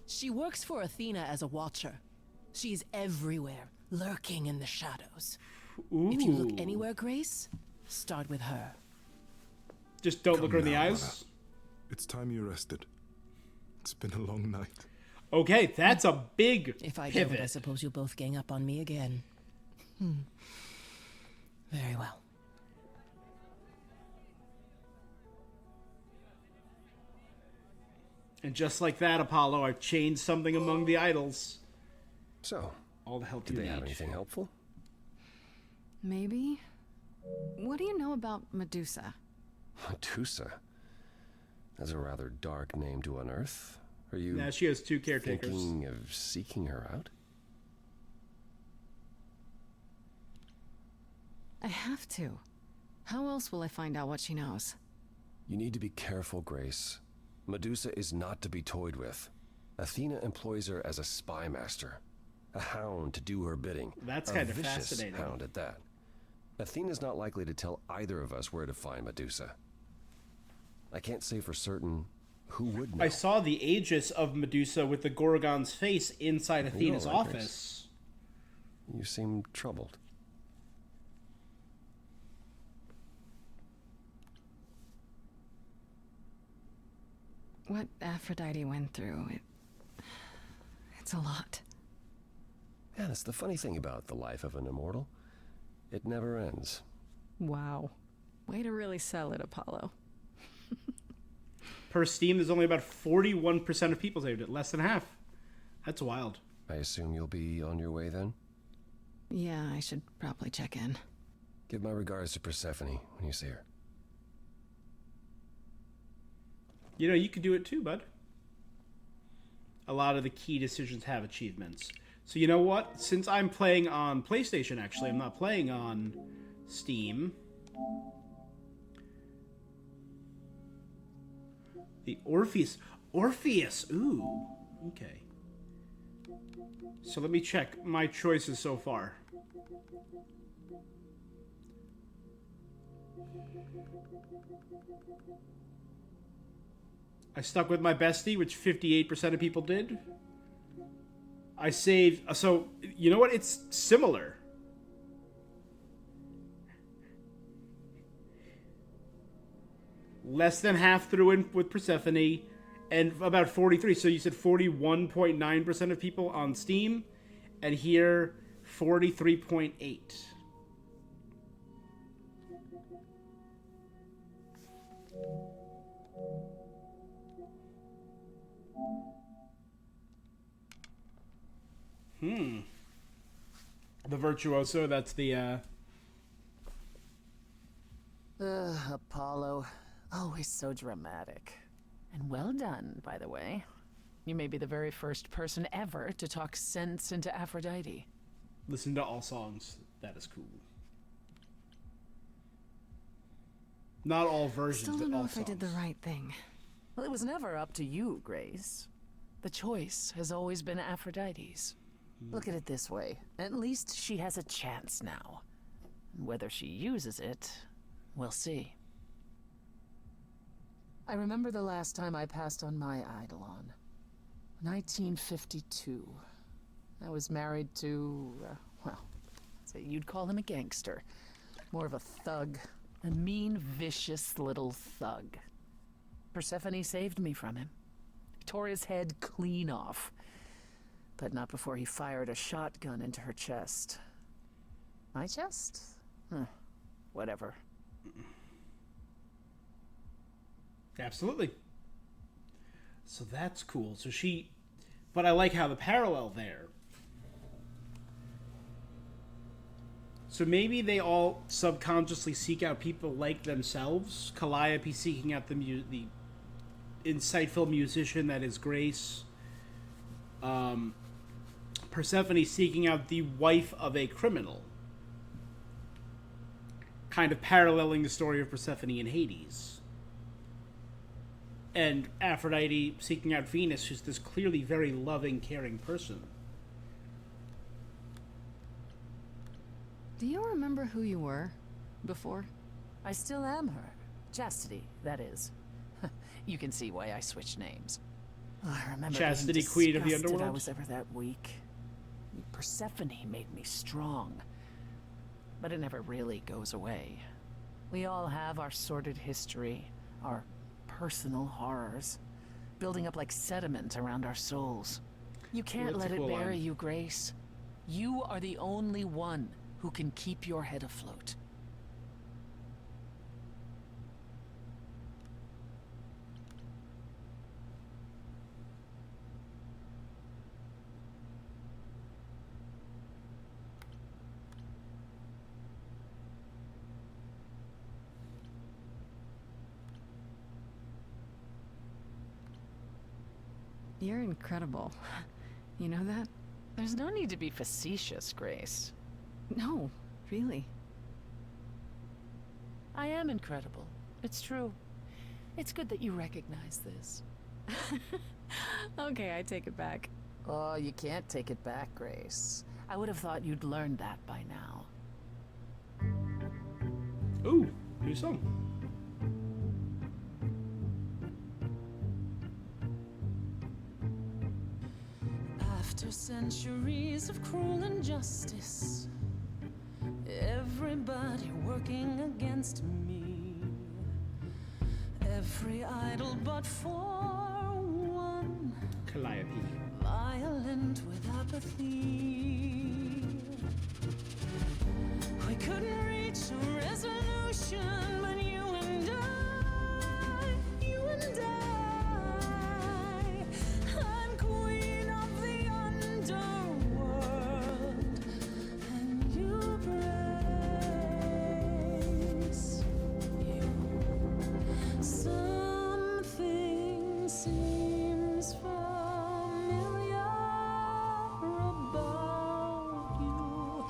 She works for Athena as a watcher. She's everywhere, lurking in the shadows. Ooh. If you look anywhere, Grace, start with her. Just don't Come look her in the now, eyes. Mother. It's time you rested. It's been a long night. Okay, that's a big If I don't, I pivot. suppose you'll both gang up on me again. Very well. And just like that, Apollo, I've changed something among the idols. So, All the help did you they have need. anything helpful? Maybe? What do you know about Medusa? Medusa. That's a rather dark name to unearth. Are you Now she has 2 caretakers. thinking of seeking her out? I have to. How else will I find out what she knows? You need to be careful, Grace. Medusa is not to be toyed with. Athena employs her as a spy master, a hound to do her bidding. That's a kind of vicious fascinating. hound at that. Athena's not likely to tell either of us where to find Medusa. I can't say for certain who would know. I saw the Aegis of Medusa with the Gorgon's face inside Athena's all right, office. You seem troubled. What Aphrodite went through, it's a lot. Yeah, that's the funny thing about the life of an immortal. It never ends. Wow. Way to really sell it, Apollo. Per Steam, there's only about 41% of people saved it. Less than half. That's wild. I assume you'll be on your way then? Yeah, I should probably check in. Give my regards to Persephone when you see her. You know, you could do it too, bud. A lot of the key decisions have achievements. So you know what? Since I'm playing on PlayStation, actually, I'm not playing on Steam. The Orpheus. Orpheus! Ooh. Okay. So let me check my choices so far. I stuck with my bestie, which 58% of people did. I saved... So, you know what? It's similar. Less than half threw in with Persephone, and about 43. So you said 41.9% of people on Steam, and here 43.8. The Virtuoso, that's the, Apollo. Always so dramatic. And well done, by the way. You may be the very first person ever to talk sense into Aphrodite. listen to all songs. That is cool. Not all versions, Still but don't know all if I did the songs. right thing. Well, it was never up to you, Grace. The choice has always been Aphrodite's. Look at it this way. At least she has a chance now. Whether she uses it, we'll see. I remember the last time I passed on my Eidolon. 1952. I was married to, well, say you'd call him a gangster. More of a thug. A mean, vicious little thug. Persephone saved me from him. Tore his head clean off. But not before he fired a shotgun into her chest. My chest? Whatever. Absolutely. So that's cool. So she... But I like how the parallel there. So maybe they all subconsciously seek out people like themselves. Calliope seeking out the insightful musician that is Grace. Persephone seeking out the wife of a criminal. Kind of paralleling the story of Persephone in Hades. And Aphrodite seeking out Venus, who's this clearly very loving, caring person. Do you remember who you were before? I still am her. Chastity, that is. You can see why I switched names. I remember Chastity, being Queen of the disgusted Underworld? I was ever that weak. Persephone made me strong. But it never really goes away. We all have our sordid history, our personal horrors, building up like sediment around our souls. You can't let it Cool bury line. you, Grace. You are the only one who can keep your head afloat. You're incredible. You know that? There's no need to be facetious, Grace. No, really. I am incredible. It's true. It's good that you recognize this. Okay, I take it back. Oh, you can't take it back, Grace. I would have thought you'd learned that by now. Ooh, new song. After centuries of cruel injustice, everybody working against me, every idol but for one, Calliope. violent with apathy. We couldn't reach a resolution, but you and I, I'm queen of the underworld, and you, Grace, you. Something seems familiar about you.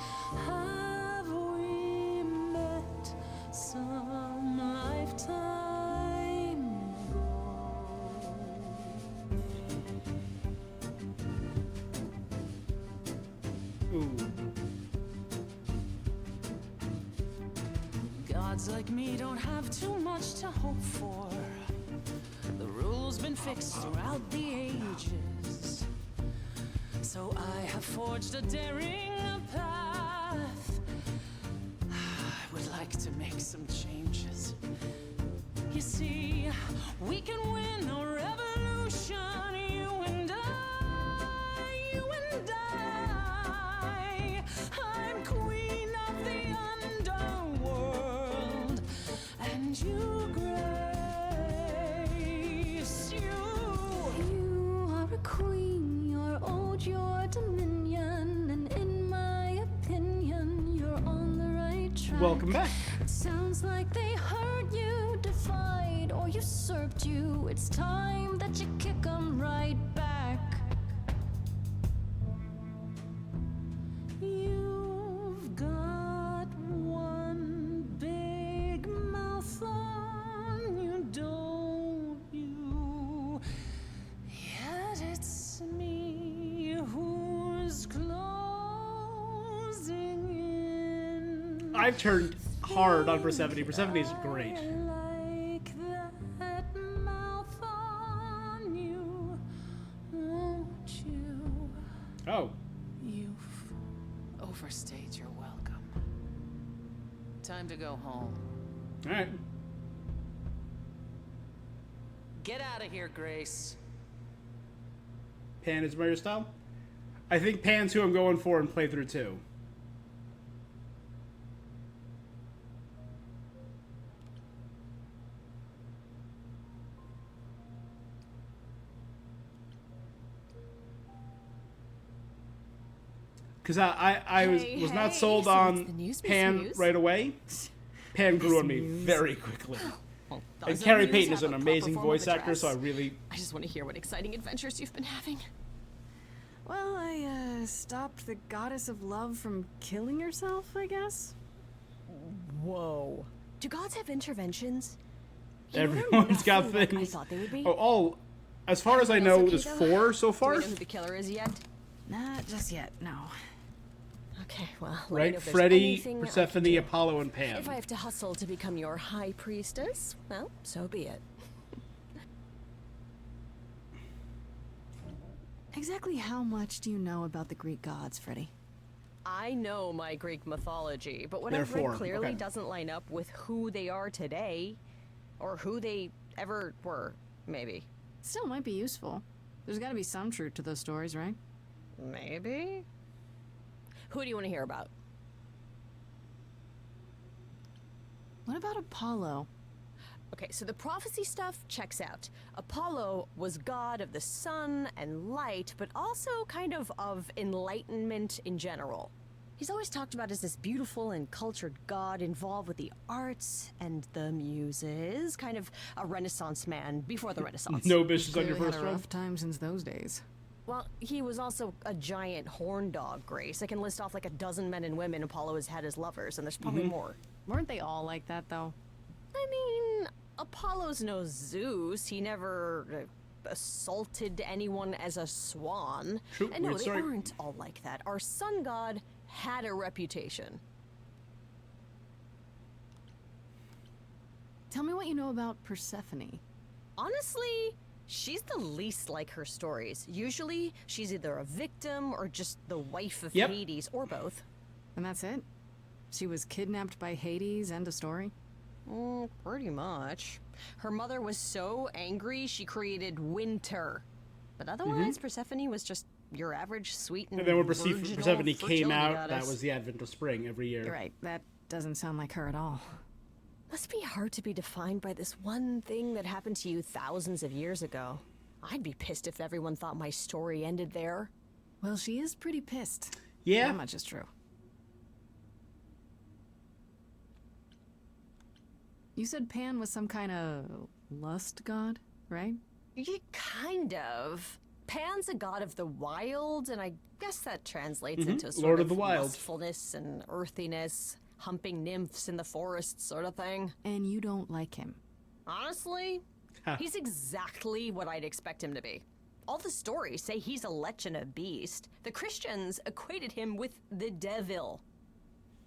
Have we met some lifetime ago? Ooh. Gods like me don't have too much to hope for. The rules been fixed throughout the ages. So I have forged a daring path. I would like to make some changes. You see, we can win a revolution, you and I. I'm queen of the underworld, and you, Grace, you are a queen, you're old, your dominion, and in my opinion, you're on the right track. Welcome back. It sounds like they hurt you, defied, or usurped you. It's time that you kick them right back. You've got one big mouth on you, don't you? Yet it's me who's closing in. I've turned hard on Persephone. Persephone's great. Like that mouth on you, won't you? Oh, You've overstayed your welcome. Time to go home. all right. Get out of here, Grace. Pan is Mario style. I think Pan's who I'm going for in playthrough 2. Because I was not sold so on what's the news, Miss Pan News? right away. Pan grew on me very quickly. Well, And doesn't Carrie news Payton is have an a proper amazing form of voice actor, so I address? really... I just want to hear what exciting adventures you've been having. Well, I stopped the goddess of love from killing herself, I guess. Whoa. Do gods have interventions? You know, they're Everyone's got nothing like things. I thought they would be. Oh, as far as I Everything know, else there's okay, though? 4 so Do far. we know who the killer is yet? Not just yet, no. Okay, well, let me Right? know if there's Freddy, anything I can Persephone, do. Apollo, and Pan. If I have to hustle to become your high priestess, well, so be it. Exactly how much do you know about the Greek gods, Freddy? I know my Greek mythology, but what There are I've read 4, clearly okay. doesn't line up with who they are today, or who they ever were, maybe. Still might be useful. There's gotta be some truth to those stories, right? Maybe? Who do you want to hear about? What about Apollo? Okay, so the prophecy stuff checks out. Apollo was god of the sun and light, but also kind of enlightenment in general. He's always talked about as this beautiful and cultured god involved with the arts and the muses, kind of a Renaissance man before the Renaissance. No bitches on your Clearly first had a run. rough time since those days. Well, he was also a giant horn dog, Grace. I can list off like a dozen men and women Apollo has had as lovers, and there's probably more. Weren't they all like that, though? I mean, Apollo's no Zeus. He never assaulted anyone as a swan. True. And no, Weird they story. aren't all like that. Our sun god had a reputation. Tell me what you know about Persephone. Honestly, she's the least like her stories. Usually, she's either a victim or just the wife of Yep. Hades, or both. And that's it? She was kidnapped by Hades, end of story? Pretty much. Her mother was so angry, she created winter. But otherwise, Persephone was just your average sweet and And then when virginal Persephone came fertility out, goddess. that was the advent of spring every year. You're right, that doesn't sound like her at all. Must be hard to be defined by this one thing that happened to you thousands of years ago. I'd be pissed if everyone thought my story ended there. Well, she is pretty pissed. Yeah. That much is true. You said Pan was some kind of lust god, right? Yeah, kind of. Pan's a god of the wild, and I guess that translates into a sort Lord of the Wild. lustfulness and earthiness, humping nymphs in the forest sort of thing. And you don't like him. Honestly, he's exactly what I'd expect him to be. All the stories say he's a lech and a beast. The Christians equated him with the devil.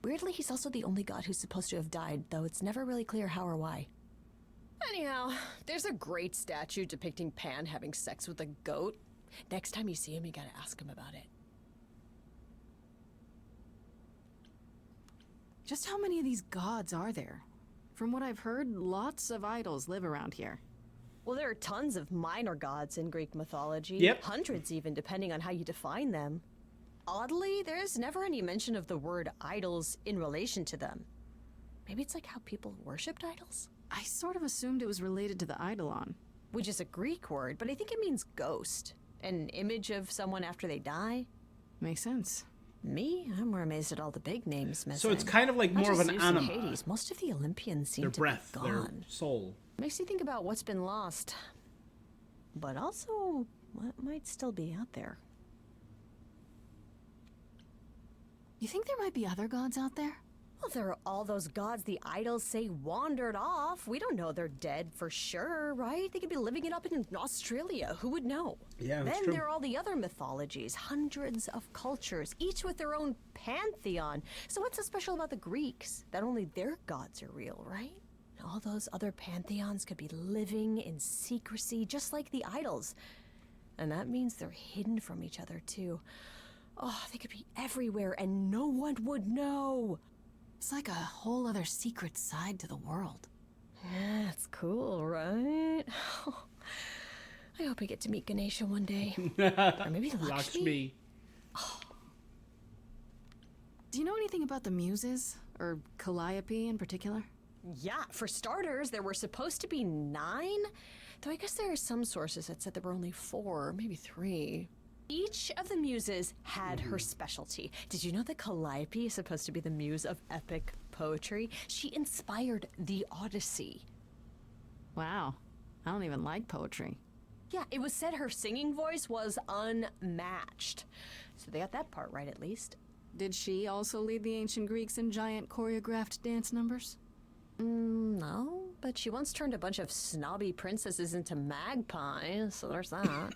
Weirdly, he's also the only god who's supposed to have died, though it's never really clear how or why. Anyhow, there's a great statue depicting Pan having sex with a goat. Next time you see him, you gotta ask him about it. Just how many of these gods are there? From what I've heard, lots of idols live around here. Well, there are tons of minor gods in Greek mythology. Yep. Hundreds even, depending on how you define them. Oddly, there's never any mention of the word idols in relation to them. Maybe it's like how people worshipped idols? I sort of assumed it was related to the Eidolon. Which is a Greek word, but I think it means ghost. An image of someone after they die. Makes sense. Me? I'm more amazed at all the big names missing. So it's kind of like Not more of just an Zeus and anima. Hades. Most of the Olympians seem Their to breath, be their gone. soul. Makes you think about what's been lost. But also, what might still be out there. You think there might be other gods out there? Well, there are all those gods the idols say wandered off. We don't know they're dead for sure, right? They could be living it up in Australia. Who would know? Yeah, that's Then true. there are all the other mythologies, hundreds of cultures, each with their own pantheon. So what's so special about the Greeks? That only their gods are real, right? All those other pantheons could be living in secrecy, just like the idols. And that means they're hidden from each other, too. Oh, they could be everywhere and no one would know. It's like a whole other secret side to the world. Yeah, that's cool, right? I hope I get to meet Ganesha one day. Or maybe Lakshmi. Lakshmi. Do you know anything about the Muses? Or Calliope in particular? Yeah, for starters, there were supposed to be 9. Though I guess there are some sources that said there were only 4, maybe 3. Each of the muses had her specialty. Did you know that Calliope is supposed to be the muse of epic poetry? She inspired the Odyssey. Wow. I don't even like poetry. Yeah, it was said her singing voice was unmatched. So they got that part right, at least. Did she also lead the ancient Greeks in giant choreographed dance numbers? No, but she once turned a bunch of snobby princesses into magpies, so there's that.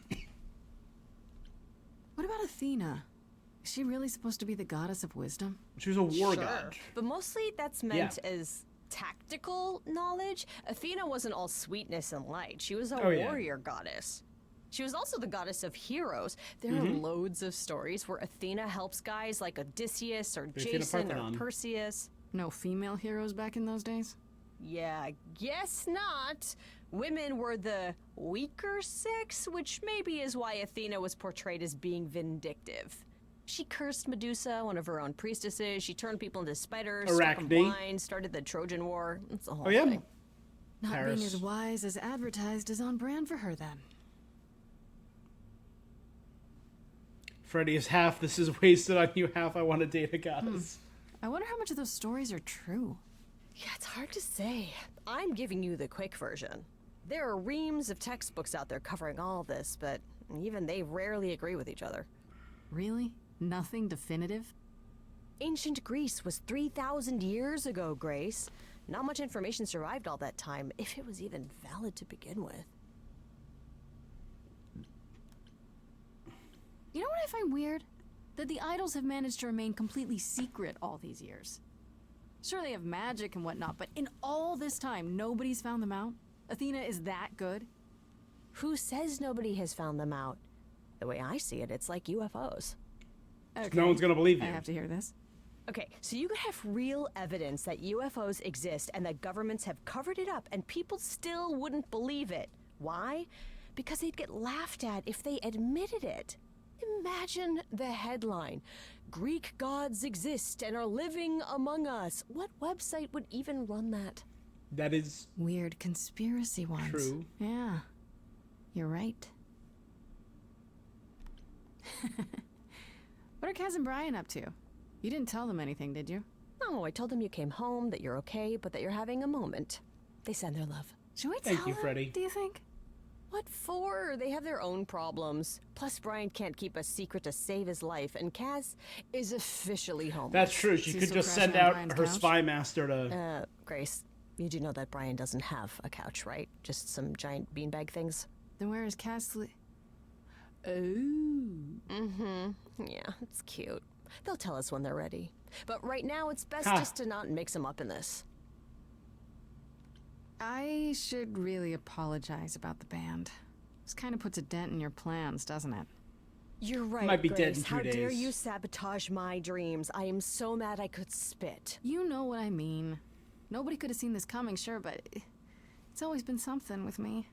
What about Athena? Is she really supposed to be the goddess of wisdom? She was a war god. But mostly that's meant as tactical knowledge. Athena wasn't all sweetness and light. She was a warrior goddess. She was also the goddess of heroes. There are loads of stories where Athena helps guys like Odysseus or Jason or Perseus. No female heroes back in those days? Yeah, I guess not. Women were the weaker sex, which maybe is why Athena was portrayed as being vindictive. She cursed Medusa, one of her own priestesses. She turned people into spiders, struck them Arachne. blind, started the Trojan War. It's the whole Oh, yeah. thing. Not Paris. being as wise as advertised is on brand for her then. Freddy is half, this is wasted on you, half, I want to date a goddess. I wonder how much of those stories are true. Yeah, it's hard to say. I'm giving you the quick version. There are reams of textbooks out there covering all this, but even they rarely agree with each other. Really? Nothing definitive? Ancient Greece was 3,000 years ago, Grace. Not much information survived all that time, if it was even valid to begin with. You know what I find weird? That the idols have managed to remain completely secret all these years. Sure, they have magic and whatnot, but in all this time, nobody's found them out? Athena is that good? Who says nobody has found them out? The way I see it, it's like UFOs. Okay. No one's gonna believe I you. have to hear this. Okay, so you could have real evidence that UFOs exist and that governments have covered it up and people still wouldn't believe it. Why? Because they'd get laughed at if they admitted it. Imagine the headline. Greek gods exist and are living among us. What website would even run that? That is Weird conspiracy ones. true. Yeah. You're right. What are Kaz and Brian up to? You didn't tell them anything, did you? No, I told them you came home, that you're okay, but that you're having a moment. They send their love. Should we tell Thank you, them, Freddie. do you think? What for? They have their own problems. Plus, Brian can't keep a secret to save his life, and Kaz is officially homeless. That's true. She Is he could still just crashing send on out Brian's her couch? spy master to. Grace, you do know that Brian doesn't have a couch, right? Just some giant beanbag things? Then where is Kaz Oh. Mm-hmm. Yeah, it's cute. They'll tell us when they're ready. But right now, it's best Ha. just to not mix them up in this. I should really apologize about the band. This kind of puts a dent in your plans, doesn't it? You're right, Might be Grace. dead in 2 How dare days. you sabotage my dreams? I am so mad I could spit. You know what I mean. Nobody could have seen this coming, sure, but it's always been something with me.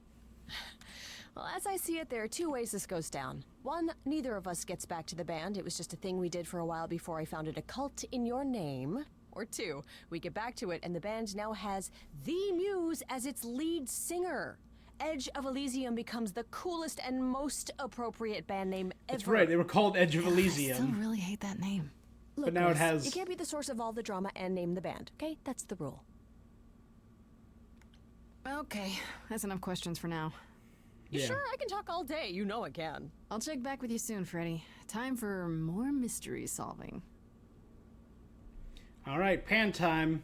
Well, as I see it, there are 2 ways this goes down. One, neither of us gets back to the band. It was just a thing we did for a while before I founded a cult in your name. Or 2, we get back to it and the band now has The Muse as its lead singer. Edge of Elysium becomes the coolest and most appropriate band name ever. That's right. They were called Edge of I still Elysium. really hate that name. Look, But now it Grace, has- You can't be the source of all the drama and name the band, okay? That's the rule. Okay, that's enough questions for now. You Yeah. sure? I can talk all day. You know I can. I'll check back with you soon, Freddy. Time for more mystery solving. All right, pan time.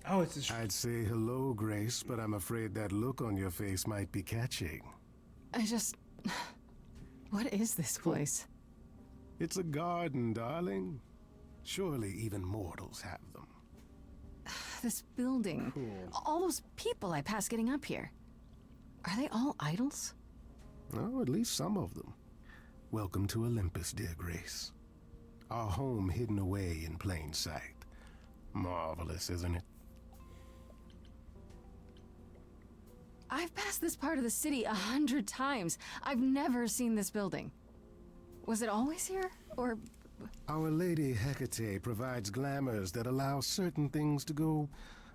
Oh, it's this. I'd say hello, Grace, but I'm afraid that look on your face might be catching. I just... What is this place? It's a garden, darling. Surely even mortals have them. This building. All those people I passed getting up here. Are they all idols? Oh, at least some of them. Welcome to Olympus, dear Grace. Our home hidden away in plain sight. Marvelous, isn't it? I've passed this part of the city 100 times. I've never seen this building. Was it always here? Or... Our Lady Hecate provides glamours that allow certain things to go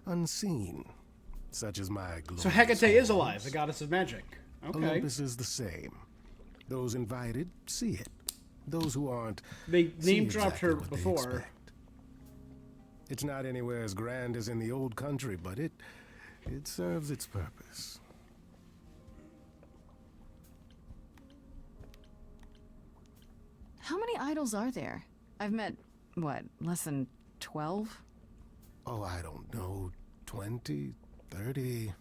unseen, such as my glorious So Hecate is halls. alive, the goddess of magic. Okay. Olympus is the same. Those invited see it. Those who aren't They see name dropped exactly her what they before. expect. It's not anywhere as grand as in the old country, but it serves its purpose. How many idols are there? I've met, what, less than 12? Oh, I don't know, 20, 30.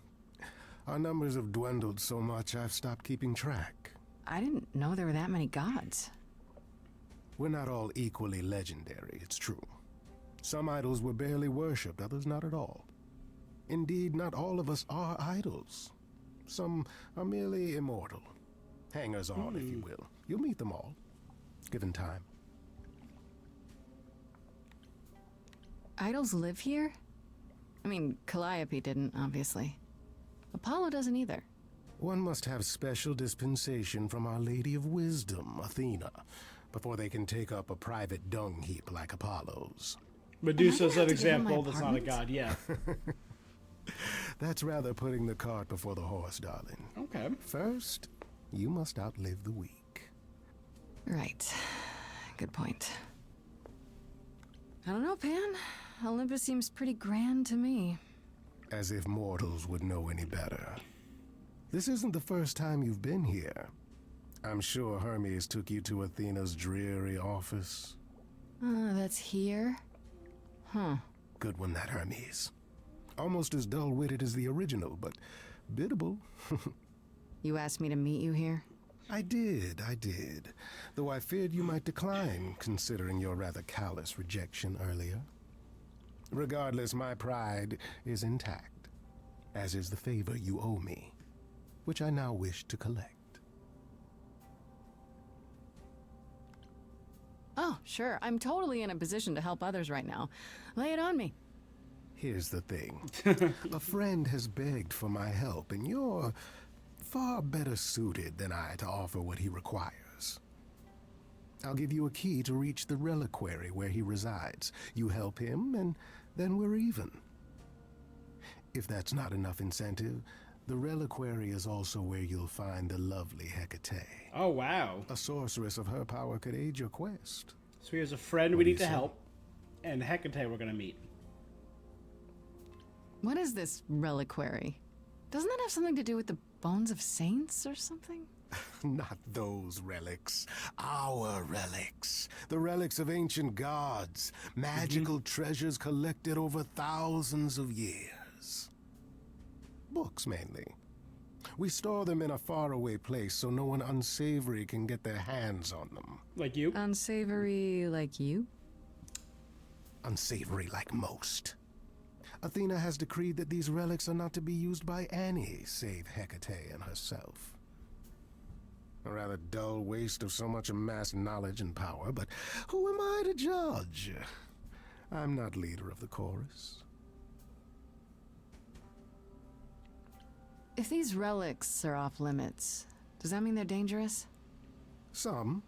Our numbers have dwindled so much I've stopped keeping track. I didn't know there were that many gods. We're not all equally legendary, it's true. Some idols were barely worshipped, others not at all. Indeed, not all of us are idols. Some are merely immortal. Hangers on, if you will. You'll meet them all, given time. Idols live here? I mean, Calliope didn't, obviously. Apollo doesn't either. One must have special dispensation from Our Lady of Wisdom, Athena, before they can take up a private dung heap like Apollo's. Medusa's have an to give him my example that's not a apartment? god, yeah. That's rather putting the cart before the horse, darling. Okay. First, you must outlive the weak. Right. Good point. I don't know, Pan. Olympus seems pretty grand to me. As if mortals would know any better. This isn't the first time you've been here. I'm sure Hermes took you to Athena's dreary office. That's here? Huh. Good one, that Hermes. Almost as dull-witted as the original, but biddable. You asked me to meet you here? I did. Though I feared you might decline, considering your rather callous rejection earlier. Regardless, my pride is intact, as is the favor you owe me, which I now wish to collect. Oh, sure. I'm totally in a position to help others right now. Lay it on me. Here's the thing. A friend has begged for my help, and you're far better suited than I to offer what he requires. I'll give you a key to reach the reliquary where he resides. You help him, and then we're even. If that's not enough incentive, the reliquary is also where you'll find the lovely Hecate. Oh, wow. A sorceress of her power could aid your quest. So here's a friend What we do need you to say? help, and Hecate we're going to meet. What is this reliquary? Doesn't that have something to do with the bones of saints or something? Not those relics. Our relics. The relics of ancient gods. Magical treasures collected over thousands of years. Books, mainly. We store them in a faraway place so no one unsavory can get their hands on them. Like you? Unsavory like you? Unsavory like most. Athena has decreed that these relics are not to be used by any save Hecate and herself. A rather dull waste of so much amassed knowledge and power, but who am I to judge? I'm not leader of the chorus. If these relics are off limits, does that mean they're dangerous? Some,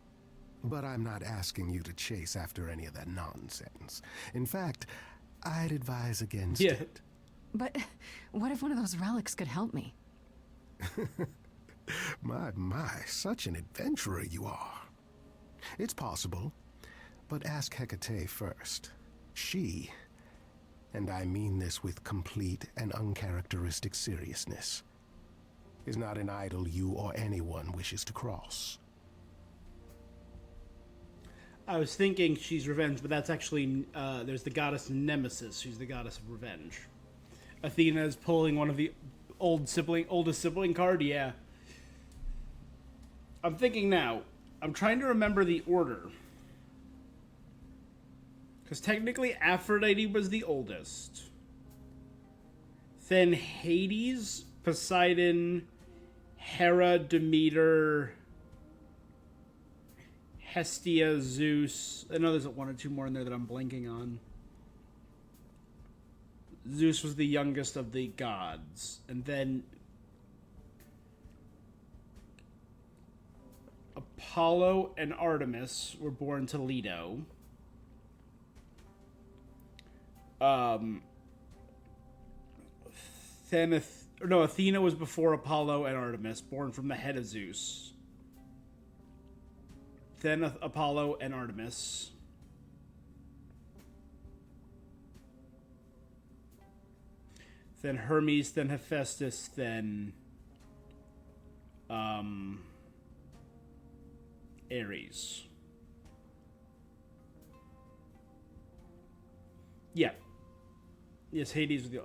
but I'm not asking you to chase after any of that nonsense. In fact, I'd advise against it. But what if one of those relics could help me? My, such an adventurer you are. It's possible, but ask Hecate first. She, and I mean this with complete and uncharacteristic seriousness, is not an idol you or anyone wishes to cross. I was thinking she's revenge, but that's actually, there's the goddess Nemesis, who's the goddess of revenge. Athena is pulling one of the oldest sibling card, yeah. I'm thinking now, I'm trying to remember the order. Because technically Aphrodite was the oldest. Then Hades, Poseidon, Hera, Demeter, Hestia, Zeus. I know there's one or two more in there that I'm blanking on. Zeus was the youngest of the gods. And then Apollo and Artemis were born to Leto. Athena was before Apollo and Artemis, born from the head of Zeus. Then Apollo and Artemis. Then Hermes, then Hephaestus, then Ares. Yeah. Yes, Hades was the...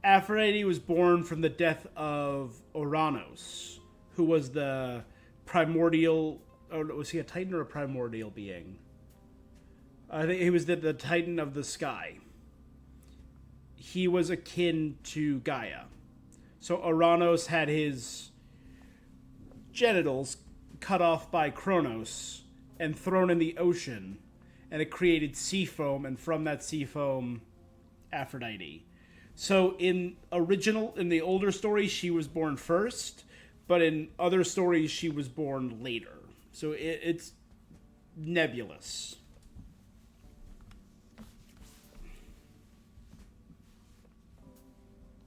Aphrodite was born from the death of Ouranos, who was the primordial... Oh, was he a titan or a primordial being? I think he was the titan of the sky. he was akin to Gaia. So Uranus had his genitals cut off by Kronos and thrown in the ocean, and it created sea foam, and from that sea foam, Aphrodite. So in the older stories, she was born first, but in other stories, she was born later. So it's nebulous.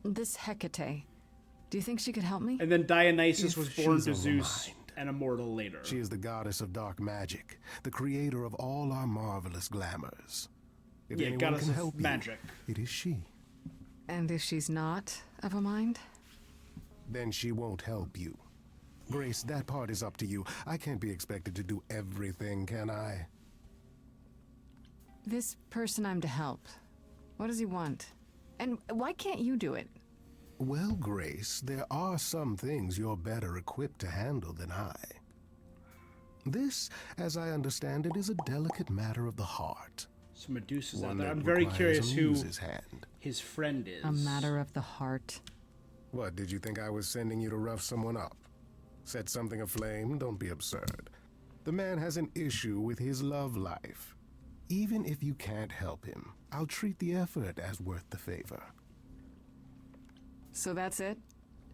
This Hecate, do you think she could help me? And then Dionysus If was born she's to of a Zeus mind. and immortal later. She is the goddess of dark magic, the creator of all our marvelous glamours. If Yeah, anyone goddess can of help magic. you, it is she. And if she's not of a mind? Then she won't help you. Grace, that part is up to you. I can't be expected to do everything, can I? This person I'm to help, what does he want? And why can't you do it? Well, Grace, there are some things you're better equipped to handle than I. This, as I understand it, is a delicate matter of the heart. So Medusa's out One there. that I'm very requires curious a who muse's hand. his friend is. A matter of the heart. What, did you think I was sending you to rough someone up? Set something aflame? Don't be absurd. The man has an issue with his love life. Even if you can't help him, I'll treat the effort as worth the favor. So that's it?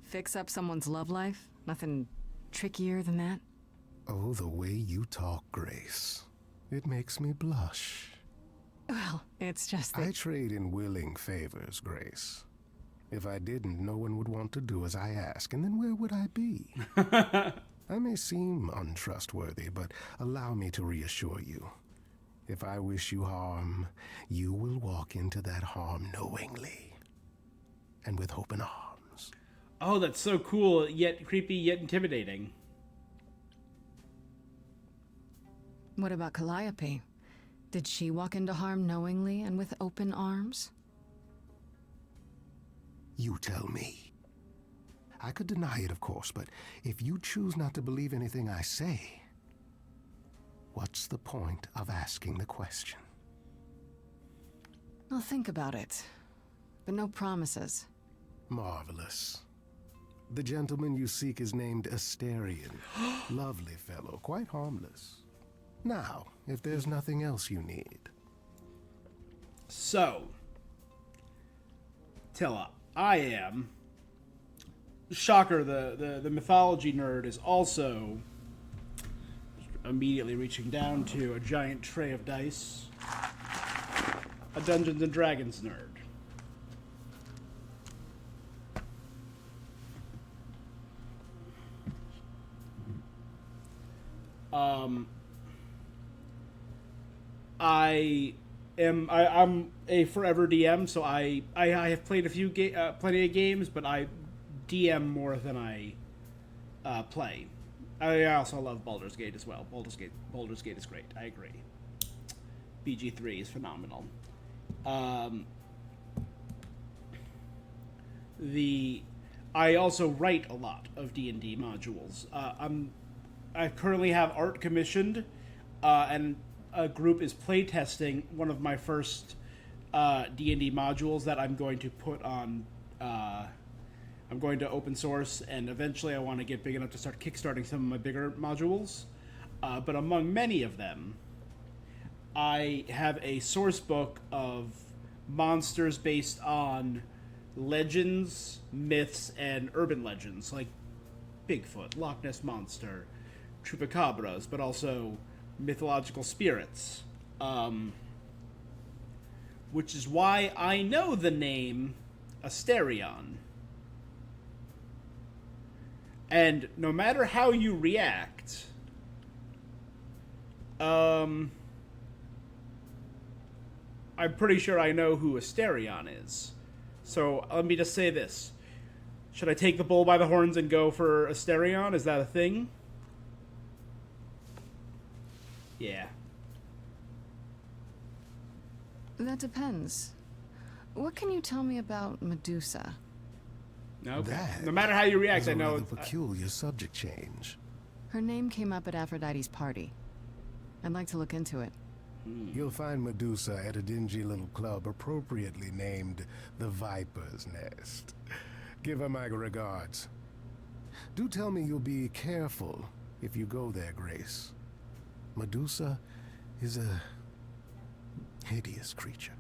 Fix up someone's love life? Nothing trickier than that? Oh, the way you talk, Grace. It makes me blush. Well, it's just that... I trade in willing favors, Grace. If I didn't, no one would want to do as I ask, and then where would I be? I may seem untrustworthy, but allow me to reassure you. If I wish you harm, you will walk into that harm knowingly. And with open arms. Oh, that's so cool, yet creepy, yet intimidating. What about Calliope? Did she walk into harm knowingly and with open arms? You tell me. I could deny it, of course, but if you choose not to believe anything I say, what's the point of asking the question? I'll think about it, but no promises. Marvelous. The gentleman you seek is named Asterion. Lovely fellow, quite harmless. Now, if there's nothing else you need. So, Tilla, I am. Shocker, the mythology nerd is also immediately reaching down to a giant tray of dice. A Dungeons and Dragons nerd. I'm a forever DM, so I have played plenty of games, but I DM more than I play. I also love Baldur's Gate as well. Baldur's Gate is great. I agree. BG3 is phenomenal. I also write a lot of D&D modules. I currently have art commissioned, and a group is playtesting one of my first D&D modules that I'm going to put on. I'm going to open source, and eventually I want to get big enough to start kickstarting some of my bigger modules. But among many of them, I have a source book of monsters based on legends, myths, and urban legends, like Bigfoot, Loch Ness Monster, Chupacabras, but also mythological spirits. Which is why I know the name Asterion. And no matter how you react, I'm pretty sure I know who Asterion is. So let me just say this. Should I take the bull by the horns and go for Asterion? Is that a thing? Yeah. That depends. What can you tell me about Medusa? Okay. That No matter how you react, is I a know. rather peculiar subject change. Her name came up at Aphrodite's party. I'd like to look into it. You'll find Medusa at a dingy little club appropriately named the Viper's Nest. Give her my regards. Do tell me you'll be careful if you go there, Grace. Medusa is a hideous creature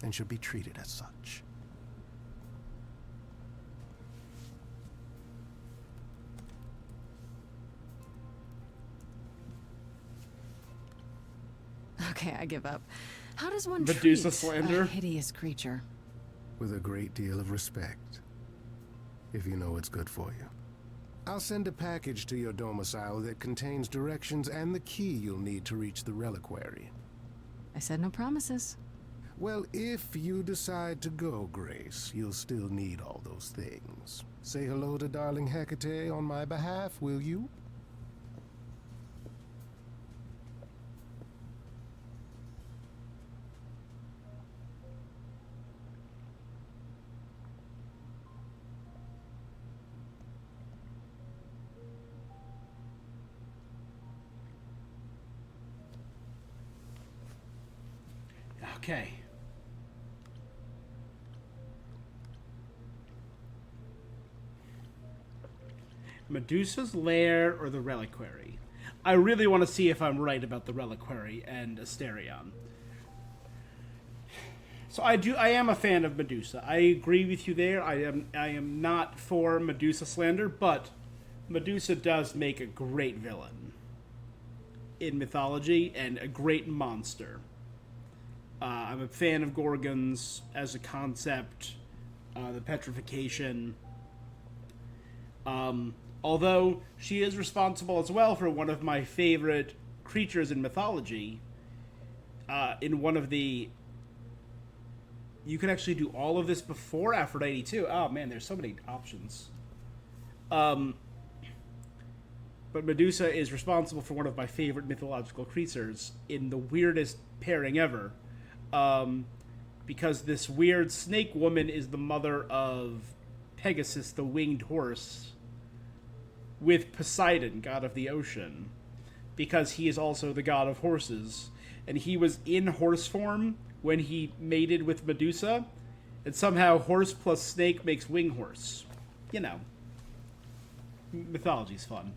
and should be treated as such. Okay, I give up. How does one Medusa treat slander? a hideous creature? With a great deal of respect, if you know what's good for you. I'll send a package to your domicile that contains directions and the key you'll need to reach the reliquary. I said no promises. Well, if you decide to go, Grace, you'll still need all those things. Say hello to darling Hecate on my behalf, will you? Okay. Medusa's lair or the reliquary? I really want to see if I'm right about the reliquary and Asterion. So I am a fan of Medusa. I agree with you there. I am not for Medusa slander, but Medusa does make a great villain in mythology and a great monster. I'm a fan of Gorgons as a concept, the petrification. Although she is responsible as well for one of my favorite creatures in mythology. In one of the... You can actually do all of this before Aphrodite too. Oh man, there's so many options. But Medusa is responsible for one of my favorite mythological creatures in the weirdest pairing ever. Because this weird snake woman is the mother of Pegasus, the winged horse, with Poseidon, god of the ocean, because he is also the god of horses, and he was in horse form when he mated with Medusa, and somehow horse plus snake makes wing horse. You know, mythology's fun.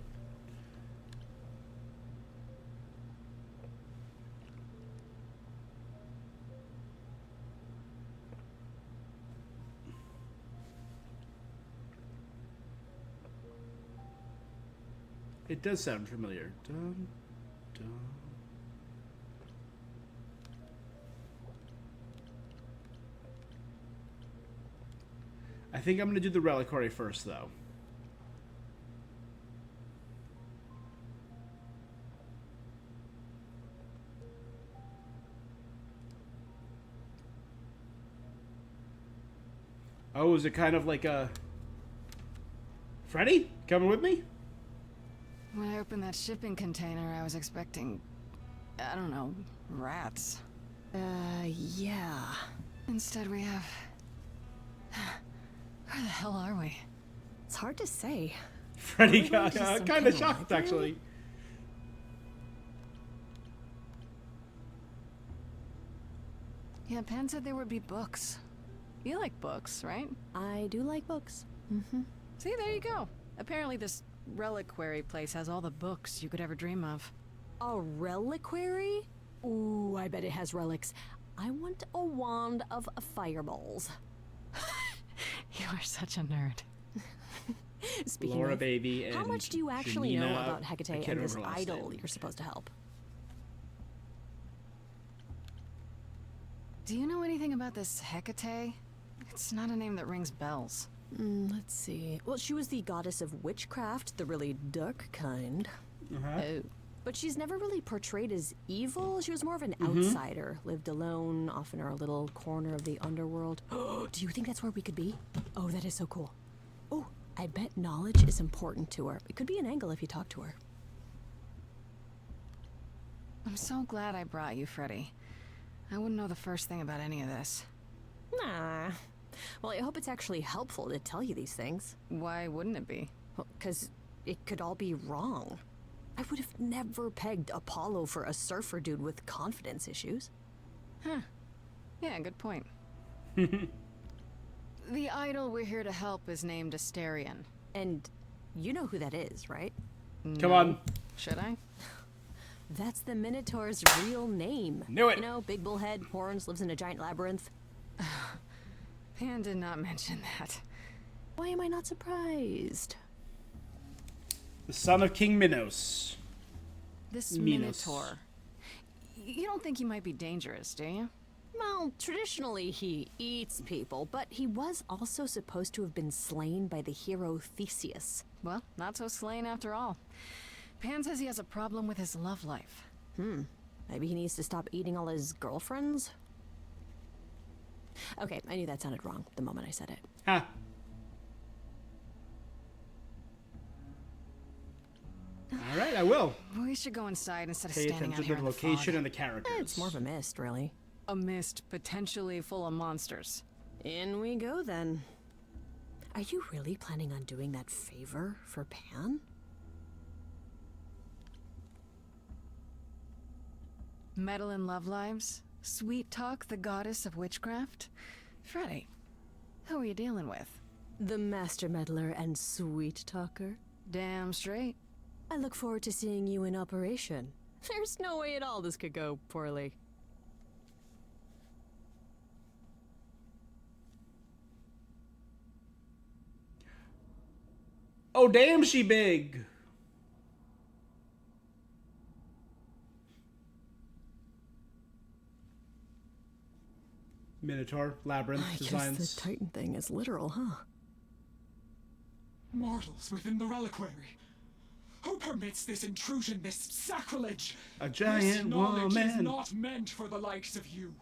It does sound familiar. Dun, dun. I think I'm going to do the reliquary first, though. Oh, is it kind of like a... Freddy? Coming with me? When I opened that shipping container, I was expecting, I don't know, rats. Yeah. Instead we have... Where the hell are we? It's hard to say. Freddy got kind of shocked, actually. Yeah, Pan said there would be books. You like books, right? I do like books. Mm-hmm. See, there you go. Apparently this reliquary place has all the books you could ever dream of. A reliquary? Ooh, I bet it has relics. I want a wand of fireballs. You are such a nerd. Speaking Laura of, Baby and how much do you actually Janina, know about Hecate I can't and this remember her last idol name. you're supposed to help? Do you know anything about this Hecate? It's not a name that rings bells. Let's see. Well, she was the goddess of witchcraft, the really dark kind. Oh. But she's never really portrayed as evil. She was more of an outsider, lived alone, off in her little corner of the underworld. Do you think that's where we could be? Oh, that is so cool. Oh, I bet knowledge is important to her. It could be an angle if you talk to her. I'm so glad I brought you, Freddy. I wouldn't know the first thing about any of this. Nah. Well, I hope it's actually helpful to tell you these things. Why wouldn't it be? Well, 'cause it could all be wrong. I would have never pegged Apollo for a surfer dude with confidence issues. Huh. Yeah, good point. The idol we're here to help is named Asterion. And you know who that is, right? Come on. Should I? That's the Minotaur's real name. Knew it. You know, big bullhead, horns, lives in a giant labyrinth. Pan did not mention that. Why am I not surprised? The son of King Minos. This Minos. Minotaur. You don't think he might be dangerous, do you? Well, traditionally he eats people, but he was also supposed to have been slain by the hero Theseus. Well, not so slain after all. Pan says he has a problem with his love life. Maybe he needs to stop eating all his girlfriends? Okay, I knew that sounded wrong the moment I said it. Huh. All right, I will. We should go inside instead of Pay standing out attention here to in the the location fog. and the characters. It's more of a mist, really. A mist potentially full of monsters. In we go, then. Are you really planning on doing that favor for Pan? Meddle in love lives? Sweet Talk, the goddess of witchcraft? Freddy, who are you dealing with? The master meddler and sweet talker. Damn straight. I look forward to seeing you in operation. There's no way at all this could go poorly. Oh, damn, she big. Minotaur, labyrinth I designs. guess the Titan thing is literal, huh? Mortals within the reliquary. Who permits this intrusion, this sacrilege? A This giant knowledge is woman. not meant for the likes of you.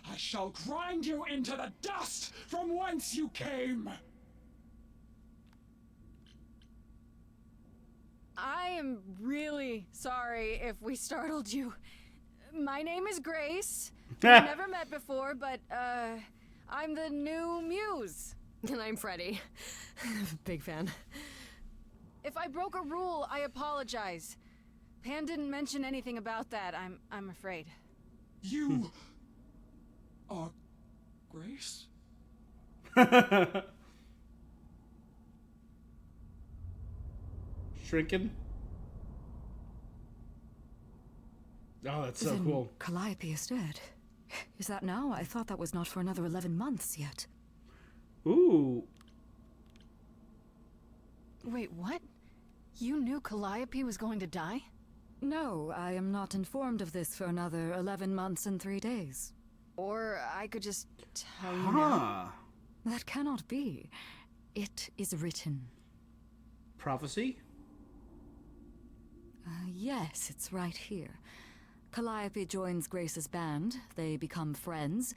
I shall grind you into the dust from whence you came. I am really sorry if we startled you. My name is Grace. We've never met before, but, I'm the new muse. And I'm Freddy. Big fan. If I broke a rule, I apologize. Pan didn't mention anything about that, I'm afraid. You are Grace? Shrinking. Oh, that's so Then cool. Calliope is dead. Is that now? I thought that was not for another 11 months yet. Ooh. Wait, what? You knew Calliope was going to die? No, I am not informed of this for another 11 months and 3 days. Or I could just tell you now. That cannot be. It is written. Prophecy? Yes, it's right here. Calliope joins Grace's band. They become friends.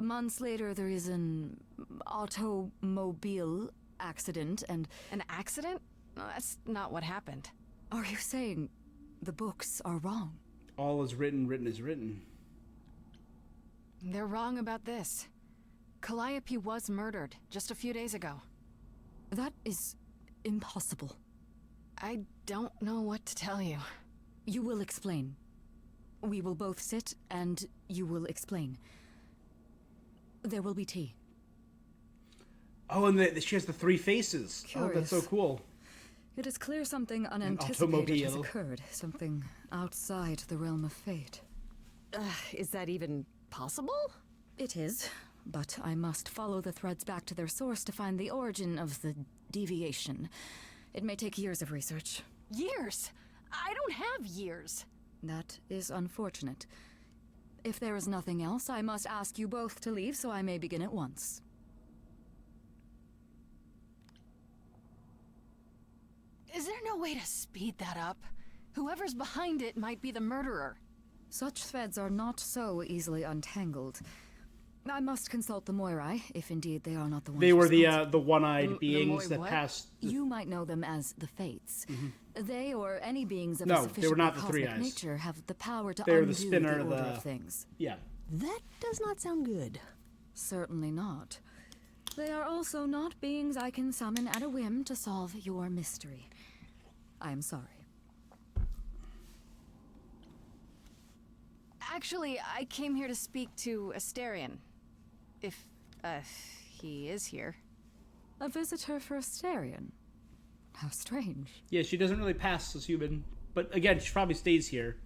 Months later, there is an automobile accident and... An accident? No, that's not what happened. Are you saying the books are wrong? All is written, written is written. They're wrong about this. Calliope was murdered just a few days ago. That is impossible. I don't know what to tell you. You will explain. We will both sit and you will explain. There will be tea. Oh, and she has the 3 faces. Curious. Oh, that's so cool. It is clear something unanticipated has automobile. occurred. Something outside the realm of fate. Is that even possible? It is, but I must follow the threads back to their source to find the origin of the deviation. It may take years of research. Years? I don't have years. That is unfortunate. If there is nothing else, I must ask you both to leave so I may begin at once. Is there no way to speed that up? Whoever's behind it might be the murderer. Such threads are not so easily untangled. I must consult the Moirai, if indeed they are not the ones. They were responsible. the one-eyed beings that what? passed. You might know them as the Fates. They or any beings of No, a they were sufficiently not the Three cosmic Eyes. nature have the power to They were undo the spinner, the order the- of things. Yeah. That does not sound good. Certainly not. They are also not beings I can summon at a whim to solve your mystery. I am sorry. Actually, I came here to speak to Asterion. If, he is here. A visitor for Asterion? How strange. Yeah, she doesn't really pass as human. But again, she probably stays here.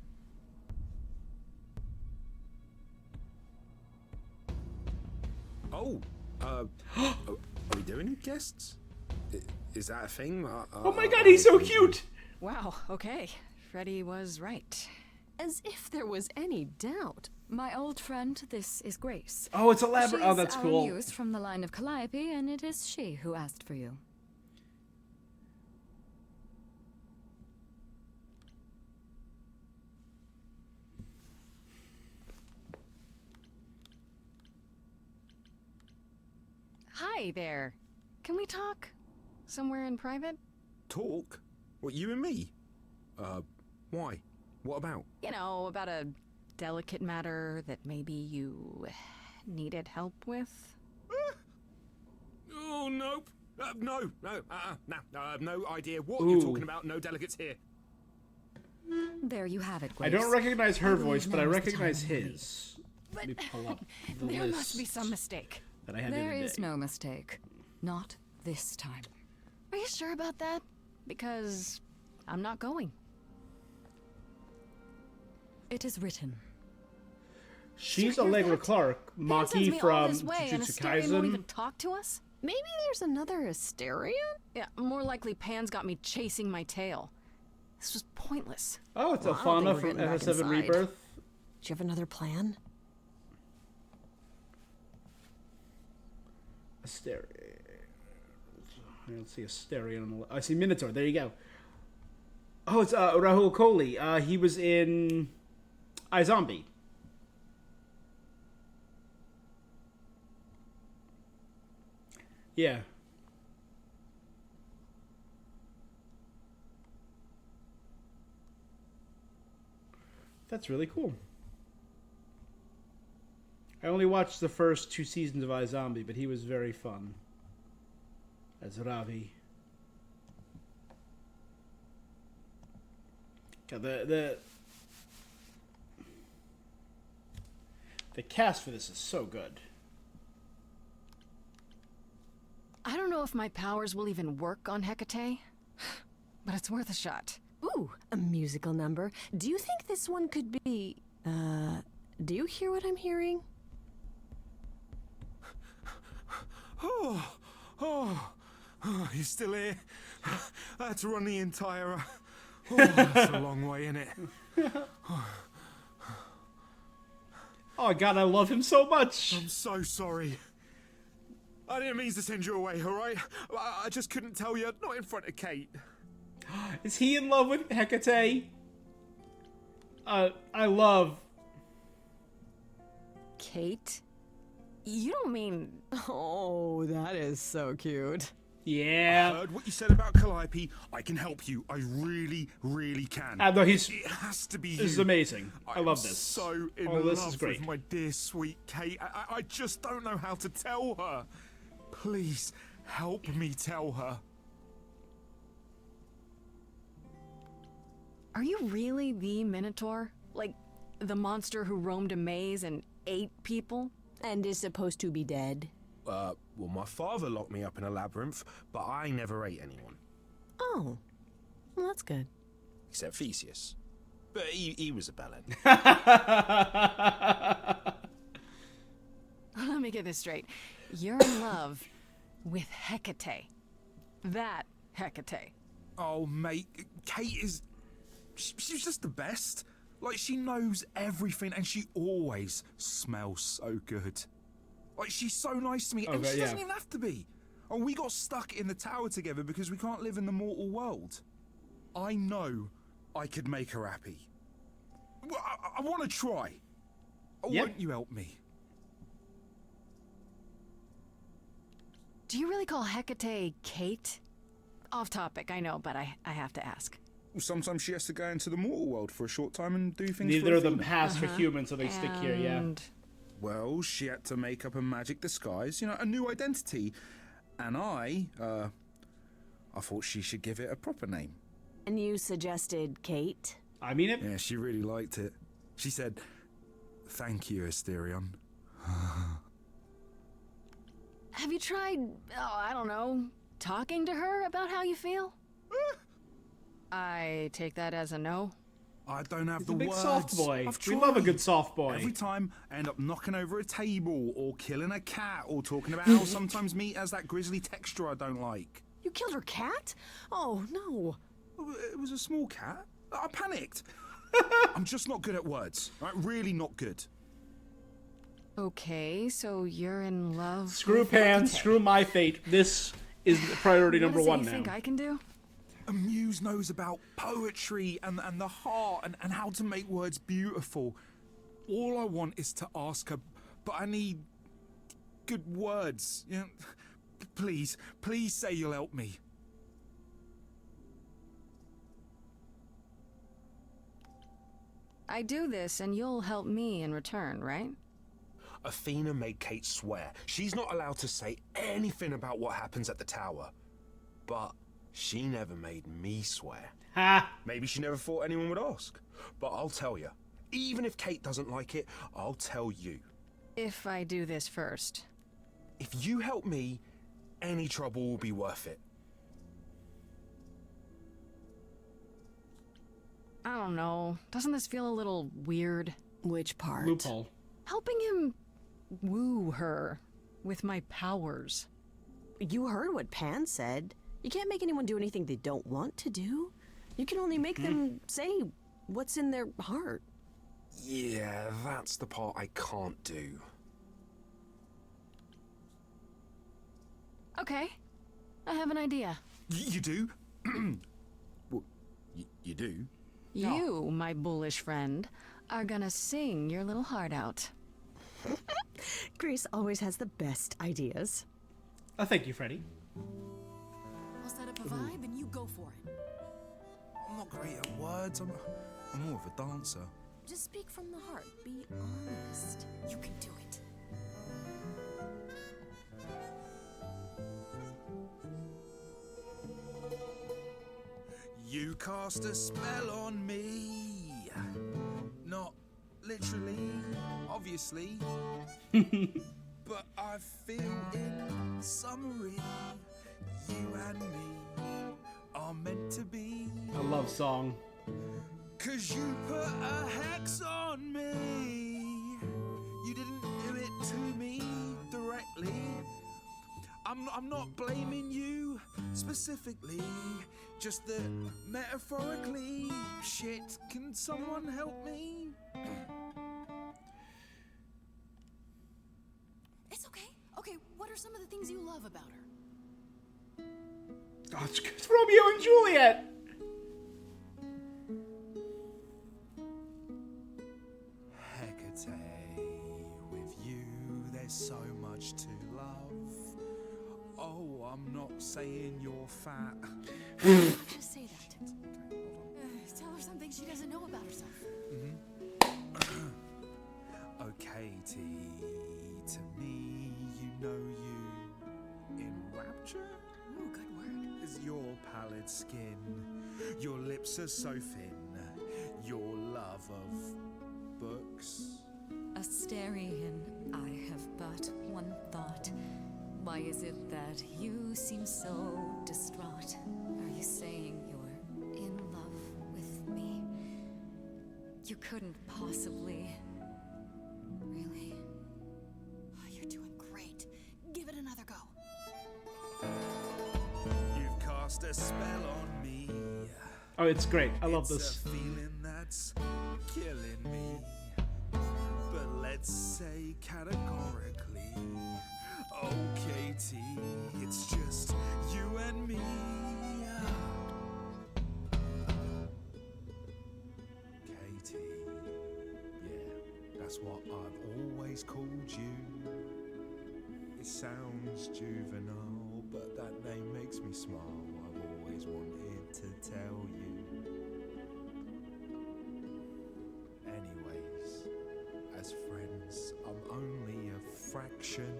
Oh, are we doing guests? Is that a thing? Oh my god, he's so cute! Wow, okay. Freddy was right. As if there was any doubt. My old friend, this is Grace. Oh, it's a labyrinth. Oh, that's She's cool. our muse from the line of Calliope, and it is she who asked for you. Hi there. Can we talk? Somewhere in private? Talk? What, you and me? Why? What about? You know, about a delicate matter that maybe you needed help with? Oh, nope. No, no idea what you're talking about. No delegates here. There you have it, Grace. I don't recognize her voice, but I now is the recognize time to his. Let me pull up the There list must be some mistake. that I had There the other is day. no mistake. Not this time. Are you sure about that? Because I'm not going. It is written. She's Did you hear Allegra that? Clark, Man sends Maki me all from this way, and Jujutsu Asterion won't even Kaisen. talk to us? Maybe there's another Asterion? Yeah, more likely Pan's got me chasing my tail. This was pointless. Oh, it's Well, I don't Alfana think we're from getting back FS7 inside. Rebirth. Do you have another plan? Asterion. I don't see Asterion on the I see Minotaur. There you go. Oh, it's Rahul Kohli. He was in iZombie. Yeah. That's really cool. I only watched the first 2 seasons of iZombie, but he was very fun as Ravi. God, the cast for this is so good. I don't know if my powers will even work on Hecate, but it's worth a shot. Ooh, a musical number. Do you think this one could be... do you hear what I'm hearing? Oh, you're still here? I had to run the entire... Oh, that's a long way, innit? Oh god, I love him so much. I'm so sorry. I didn't mean to send you away, alright? I just couldn't tell you, not in front of Kate. Is he in love with Hecate? I love... Kate? You don't mean... Oh, that is so cute. Yeah. I heard what you said about Calliope. I can help you. I really, really can. No, he's... It has to be you. This is amazing. I love this. So in Oh, this love is great. with my dear sweet Kate. I just don't know how to tell her. Please help me tell her. Are you really the Minotaur? Like, the monster who roamed a maze and ate people? And is supposed to be dead? Well, my father locked me up in a labyrinth, but I never ate anyone. Oh, well, that's good. Except Theseus. But he was a bellend. Let me get this straight. You're in love with Hecate. That Hecate. Oh, mate, Kate is... She's just the best. Like, she knows everything, and she always smells so good. Like, she's so nice to me, and she doesn't even have to be. Oh, we got stuck in the tower together because we can't live in the mortal world. I know I could make her happy. Well, I want to try. Won't you help me? Do you really call Hecate Kate? Off topic, I know, but I have to ask. Well, sometimes she has to go into the mortal world for a short time and do things Neither for of them human. pass for humans, so they stick here, yeah. Well, she had to make up a magic disguise, you know, a new identity. And I thought she should give it a proper name. And you suggested Kate? I mean it. Yeah, she really liked it. She said, Thank you, Asterion. Have you tried, I don't know, talking to her about how you feel? I take that as a no. I don't have He's the a big words. soft boy. I've We love a tried. good soft boy. Every time I end up knocking over a table or killing a cat or talking about how sometimes meat has that grisly texture I don't like. You killed her cat? Oh, no. It was a small cat. I panicked. I'm just not good at words. Right? Really not good. Okay, so you're in love. Screw with Pan, screw my fate. This is priority number What one does he now. think I can do? A muse knows about poetry and the heart and how to make words beautiful. All I want is to ask her, but I need good words. You know, please say you'll help me. I do this and you'll help me in return, right? Athena made Kate swear she's not allowed to say anything about what happens at the tower. But she never made me swear. Ha! Maybe she never thought anyone would ask. But I'll tell you, even if Kate doesn't like it, I'll tell you. If I do this first. If you help me, any trouble will be worth it. I don't know. Doesn't this feel a little weird? Which part? Loophole. Helping him woo her with my powers. You heard what Pan said. You can't make anyone do anything they don't want to do. You can only make them say what's in their heart. Yeah, that's the part I can't do. Okay, I have an idea. You do? Well, you do? You, my bullish friend, are gonna sing your little heart out. Grace always has the best ideas. Thank you, Freddie. I'll set up a vibe and you go for it. I'm not great at words. I'm more of a dancer. Just speak from the heart. Be honest. You can do it. You cast a spell on me. Not literally, obviously. But I feel in summary, you and me are meant to be. A love song. 'Cause you put a hex on me. You didn't do it to me directly. I'm not blaming you specifically, just that metaphorically. Shit, can someone help me? It's okay. Okay, what are some of the things you love about her? Oh, it's Romeo and Juliet. Hecate, with you there's so much to love. Oh, I'm not saying you're fat. Just say that. Tell her something she doesn't know about herself. Oh, Katie, to me, you know you in rapture. Ooh, good word. Is your pallid skin, your lips are so thin, your love of books. Asterion, I have but one thought. Why is it that you seem so distraught? Are you saying you're in love with me? You couldn't possibly. Really? Oh, you're doing great. Give it another go. You've cast a spell on me. Oh, it's great. I love It's this. a feeling that's killing me. But let's say categorically, oh Katie, it's just you and me. Katie, yeah, that's what I've always called you. It sounds juvenile, but that name makes me smile. I've always wanted to tell you. Anyways, as friends, I'm only a fraction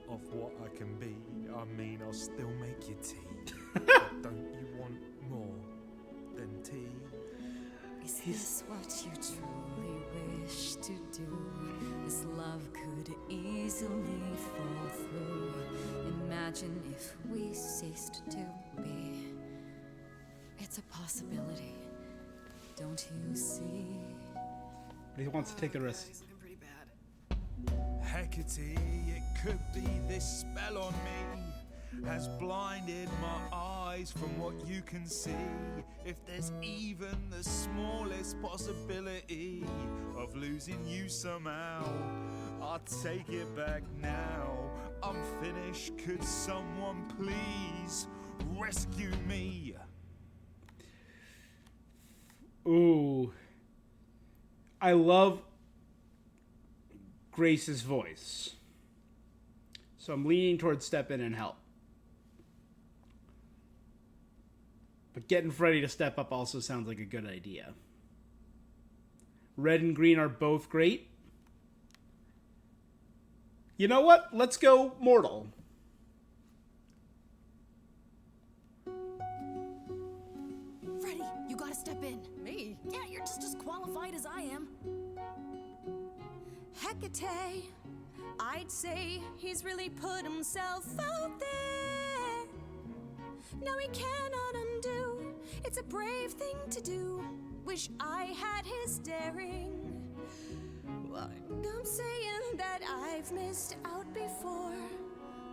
of what I can be. I mean, I'll still make you tea. But don't you want more than tea? Is this what you truly to do. This love could easily fall through. Imagine if we ceased to be. It's a possibility, don't you see? But he wants to take the risk. Hecate, it could be this spell on me has blinded my eyes from what you can see. If there's even the smallest possibility of losing you somehow, I'll take it back now. I'm finished, could someone please rescue me? Ooh. I love Grace's voice. So I'm leaning towards step in and help. But getting Freddy to step up also sounds like a good idea. Red and green are both great. You know what? Let's go mortal. Freddy, you gotta step in. Me? Yeah, you're just as qualified as I am. Hecate, I'd say he's really put himself out there. No, he cannot undo. It's a brave thing to do. Wish I had his daring. I'm saying that I've missed out before.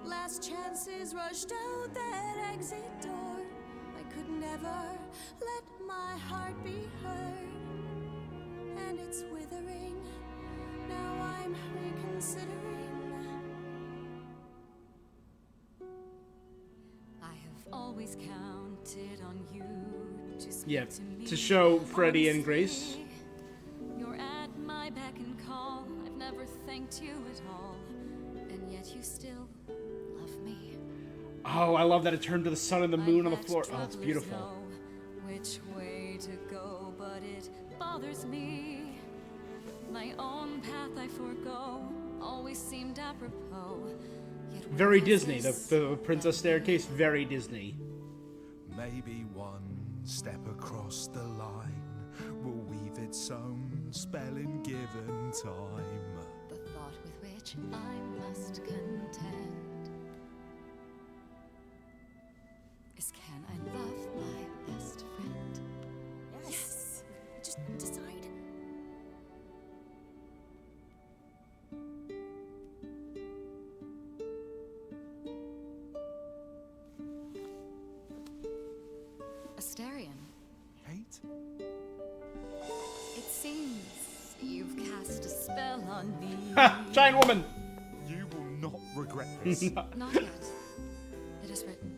Last chances rushed out that exit door. I could never let my heart be heard. And it's withering. Now I'm reconsidering. I have always counted on you to speak Yeah, to me. to show Freddy and Grace. You're at my beck and call. I've never thanked you at all, and yet you still love me. Oh, I love that it turned to the sun and the moon on the I've floor. had Oh, that's travelers beautiful. know which way to go, but it bothers me. My own path I forego always seemed apropos. Yet Very where Disney. has The Princess Staircase, very Disney. Maybe one step across the line will weave its own spell in given time. the thought with which I must contend is, can I love my best friend? Yes. Just decide. Asterion, Kate? it seems you've cast a spell on me. Ha! Giant woman! You will not regret this. Not yet. It is written.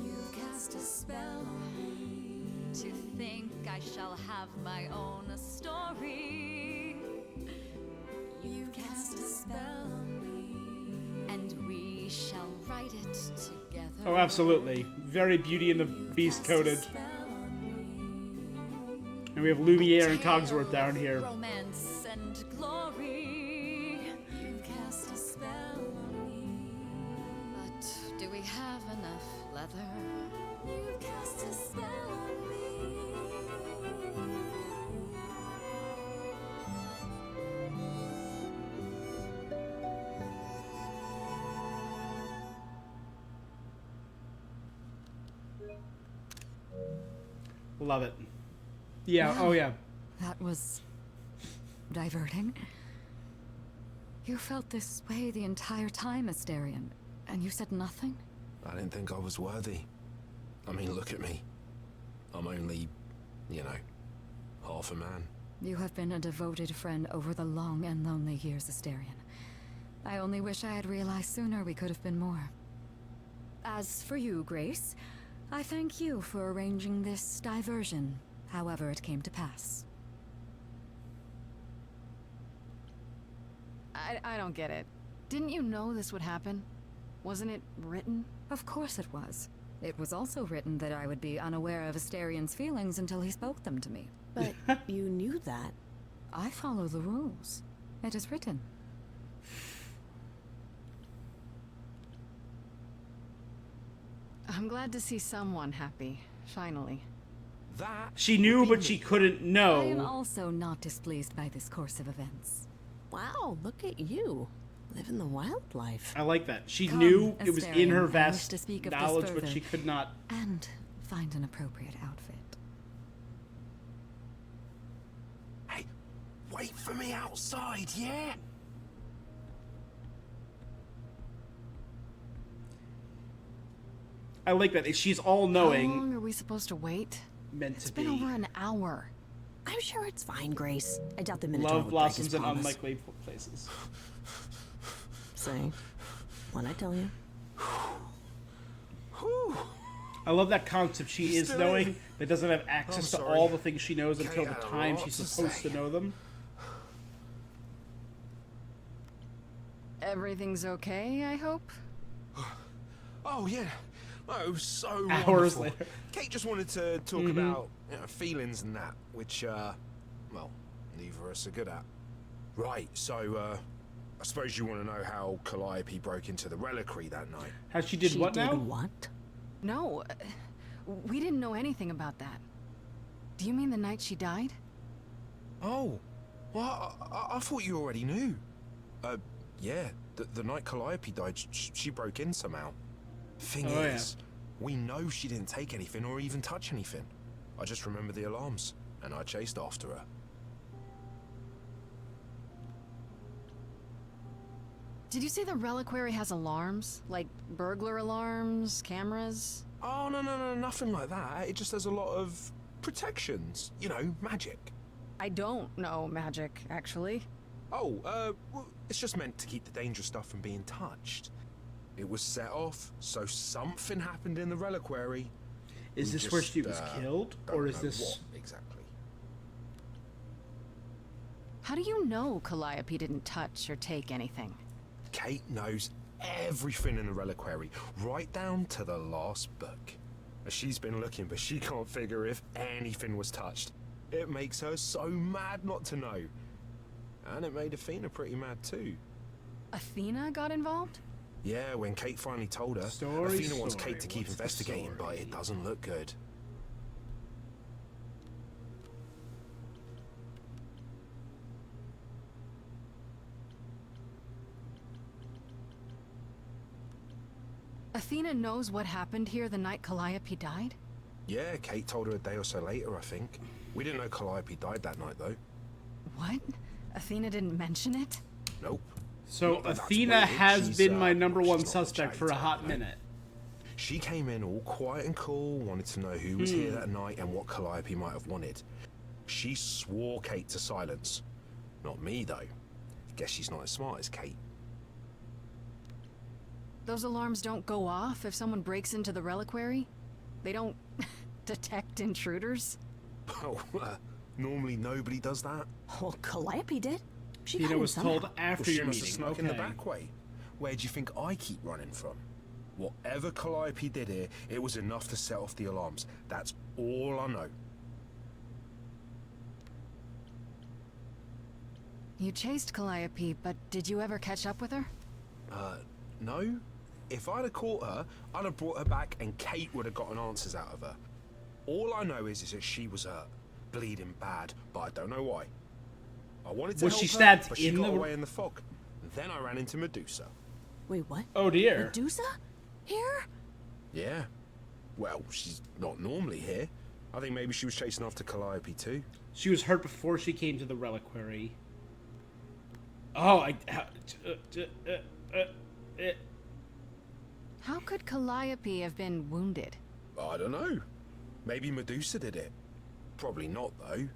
You've cast a spell on me to think I shall have my own story. You've cast a spell on me, and we shall write it together. Oh, absolutely. Very Beauty and the Beast coded. And we have Lumiere and Cogsworth down here. Romance and glory. You cast a spell on me. But do we have enough leather? You cast a spell on me. Love it. Yeah, Wow. oh yeah. That was diverting. You felt this way the entire time, Asterion, and you said nothing? I didn't think I was worthy. I mean, look at me. I'm only, you know, half a man. You have been a devoted friend over the long and lonely years, Asterion. I only wish I had realized sooner we could have been more. As for you, Grace, I thank you for arranging this diversion, however it came to pass. I don't get it. Didn't you know this would happen? Wasn't it written? Of course it was. It was also written that I would be unaware of Asterion's feelings until he spoke them to me. But you knew that. I follow the rules. It is written. I'm glad to see someone happy, finally. That She knew, but she couldn't I am know. also not displeased by this course of events. Wow, look at you. Living the wild life. I like that. She Come, knew it was in Astarion, her I wish vast to speak of this knowledge, but further. she could not. And find an appropriate outfit. Hey, wait for me outside, yeah? I like that. She's all How knowing. long are we supposed to wait? Meant It's to been be. over an hour. I'm sure it's fine, Grace. I doubt the Minotaur Love would break his blossoms in promise. unlikely places. Say, when I tell you. I love that concept. She is Still knowing, in. but doesn't have access to sorry. all the things she knows until Kate the had a time lot she's to supposed say. to know them. Everything's okay, I hope? Oh, yeah. Oh, it was so Hours wonderful. later. Kate just wanted to talk about feelings and that, which, well, neither of us are good at. Right, so, I suppose you want to know how Calliope broke into the reliquary that night. How she did what now? What? No, we didn't know anything about that. Do you mean the night she died? Oh, well, I thought you already knew. Yeah, the night Calliope died, she broke in somehow. Thing Oh, is, we know she didn't take anything or even touch anything. I just remember the alarms, and I chased after her. Did you say the reliquary has alarms? Like burglar alarms, cameras? Oh, no, nothing like that. It just has a lot of protections. You know, magic. I don't know magic, actually. Oh, well, it's just meant to keep the dangerous stuff from being touched. It was set off, so something happened in the reliquary. Is We this where just, she was killed, or don't is know this? what exactly? How do you know Calliope didn't touch or take anything? Kate knows everything in the reliquary, right down to the last book. She's been looking, but she can't figure if anything was touched. It makes her so mad not to know. And it made Athena pretty mad too. Athena got involved? Yeah, when Kate finally told her, Athena wants Kate to keep investigating, but it doesn't look good. Athena knows what happened here the night Calliope died? Yeah, Kate told her a day or so later, I think. We didn't know Calliope died that night, though. What? Athena didn't mention it? Nope. So Not that that's Athena weird. has She's, been my number she's one not suspect for a chatty hot type, you know? minute. She came in all quiet and cool, wanted to know who was here that night and what Calliope might have wanted. She swore Kate to silence. Not me, though. Guess she's not as smart as Kate. Those alarms don't go off if someone breaks into the reliquary? They don't detect intruders? Oh, normally nobody does that. Well, Calliope did. She Athena got him was somehow. told after Well, she your must have meeting. snuck in the Okay. back way. Where do you think I keep running from? Whatever Calliope did here, it was enough to set off the alarms. That's all I know. You chased Calliope, but did you ever catch up with her? No. If I'd have caught her, I'd have brought her back and Kate would have gotten answers out of her. All I know is that she was hurt, bleeding bad, but I don't know why. I wanted to Was help she her, stabbed but she in got the- away in the fog. Then I ran into Medusa. Wait, what? Oh dear. Medusa? Here? Yeah. Well, she's not normally here. I think maybe she was chasing after Calliope too. She was hurt before she came to the reliquary. Oh, How could Calliope have been wounded? I don't know. Maybe Medusa did it. Probably not, though. You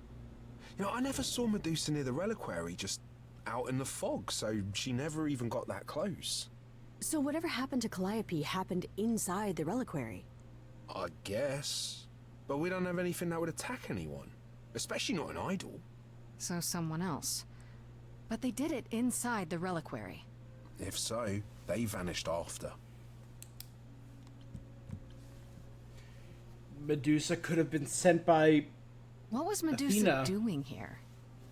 know, I never saw Medusa near the reliquary, just out in the fog, so she never even got that close. So whatever happened to Calliope happened inside the reliquary. I guess. But we don't have anything that would attack anyone. Especially not an idol. So someone else. But they did it inside the reliquary. If so, they vanished after. Medusa could have been sent by What was Medusa Athena. doing here?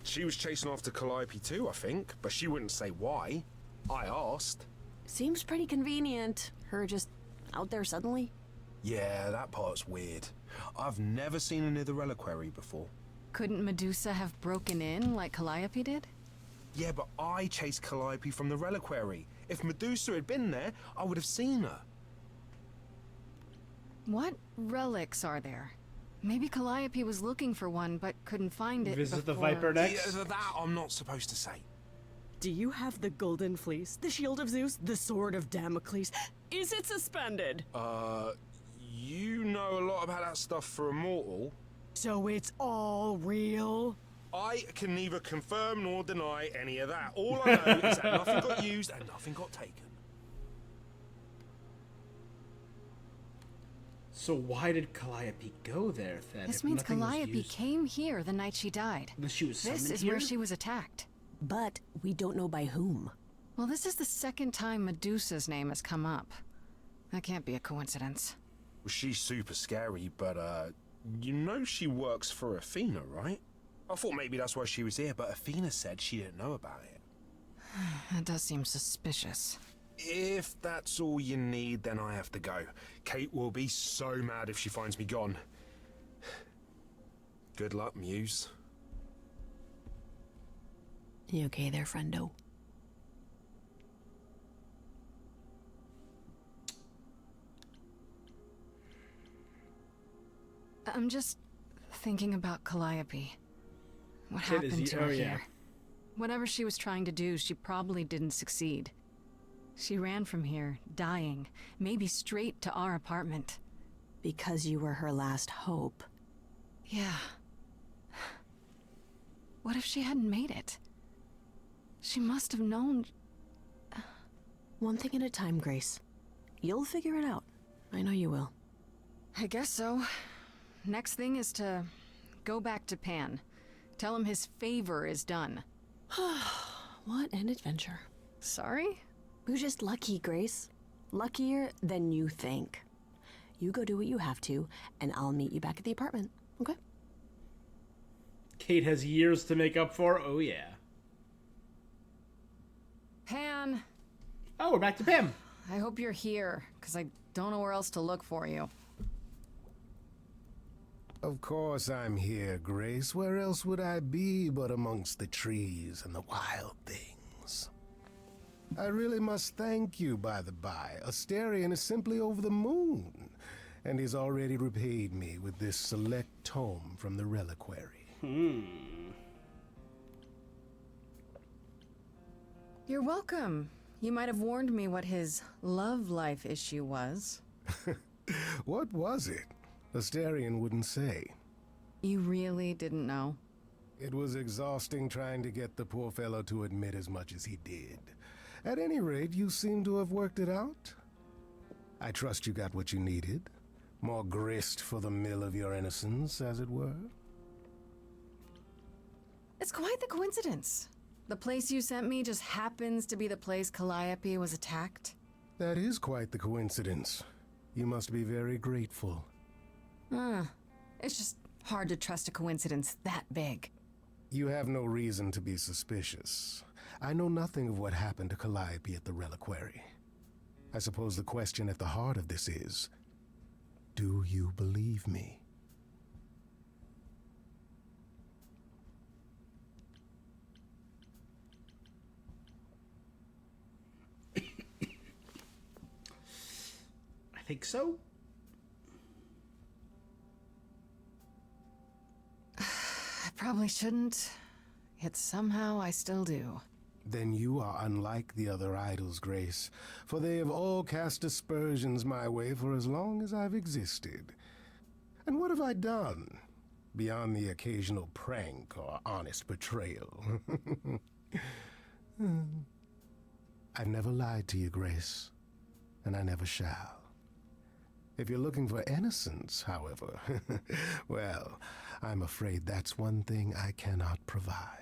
She was chasing after Calliope too, I think, but she wouldn't say why. I asked. Seems pretty convenient. Her just out there suddenly. Yeah, that part's weird. I've never seen her near the reliquary before. Couldn't Medusa have broken in like Calliope did? Yeah, but I chased Calliope from the reliquary. If Medusa had been there, I would have seen her. What relics are there? Maybe Calliope was looking for one but couldn't find it Visit the before. Viper next. Yeah, that I'm not supposed to say. Do you have the Golden Fleece, the Shield of Zeus, the Sword of Damocles? Is it suspended? You know a lot about that stuff for a mortal. So it's all real? I can neither confirm nor deny any of that. All I know is that nothing got used and nothing got taken. So why did Calliope go there then? This if means nothing was Calliope used? came here the night she died. She was This summoned is here? where she was attacked. But we don't know by whom. Well, this is the second time Medusa's name has come up. That can't be a coincidence. Well, she's super scary, but, you know she works for Athena, right? I thought maybe that's why she was here, but Athena said she didn't know about it. That does seem suspicious. If that's all you need, then I have to go. Kate will be so mad if she finds me gone. Good luck, Muse. You okay there, friendo? I'm just thinking about Calliope. What Shit, is happened he- to her oh, yeah. here? Whatever she was trying to do, she probably didn't succeed. She ran from here, dying, maybe straight to our apartment. Because you were her last hope. Yeah. What if she hadn't made it? She must have known. One thing at a time, Grace. You'll figure it out. I know you will. I guess so. Next thing is to go back to Pan. Tell him his favor is done. What an adventure. Sorry? We're just lucky, Grace. Luckier than you think. You go do what you have to, and I'll meet you back at the apartment, okay? Kate has years to make up for. Oh, yeah. Pan! Oh, we're back to Pam. I hope you're here, because I don't know where else to look for you. Of course I'm here, Grace. Where else would I be but amongst the trees and the wild things? I really must thank you, by the by. Asterion is simply over the moon, and he's already repaid me with this select tome from the reliquary. You're welcome. You might have warned me what his love life issue was. What was it? Asterion wouldn't say. You really didn't know? It was exhausting trying to get the poor fellow to admit as much as he did. At any rate, you seem to have worked it out. I trust you got what you needed. More grist for the mill of your innocence, as it were. It's quite the coincidence. The place you sent me just happens to be the place Calliope was attacked. That is quite the coincidence. You must be very grateful. It's just hard to trust a coincidence that big. You have no reason to be suspicious. I know nothing of what happened to Calliope at the reliquary. I suppose the question at the heart of this is, do you believe me? I think so. I probably shouldn't, yet somehow I still do. Then you are unlike the other idols, Grace, for they have all cast aspersions my way for as long as I've existed. And what have I done, beyond the occasional prank or honest betrayal? I've never lied to you, Grace, and I never shall. If you're looking for innocence, however, well, I'm afraid that's one thing I cannot provide.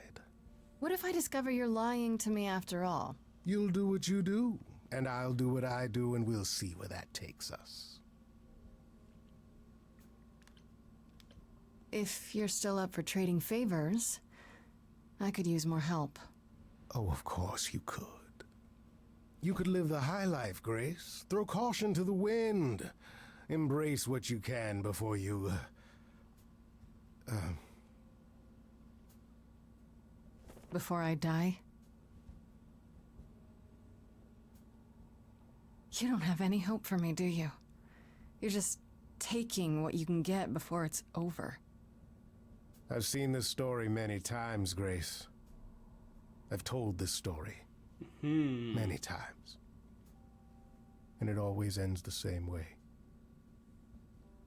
What if I discover you're lying to me after all? You'll do what you do, and I'll do what I do, and we'll see where that takes us. If you're still up for trading favors, I could use more help. Oh, of course you could. You could live the high life, Grace. Throw caution to the wind. Embrace what you can before you... Before I die? You don't have any hope for me, do you? You're just taking what you can get before it's over. I've seen this story many times, Grace. I've told this story many times. And it always ends the same way.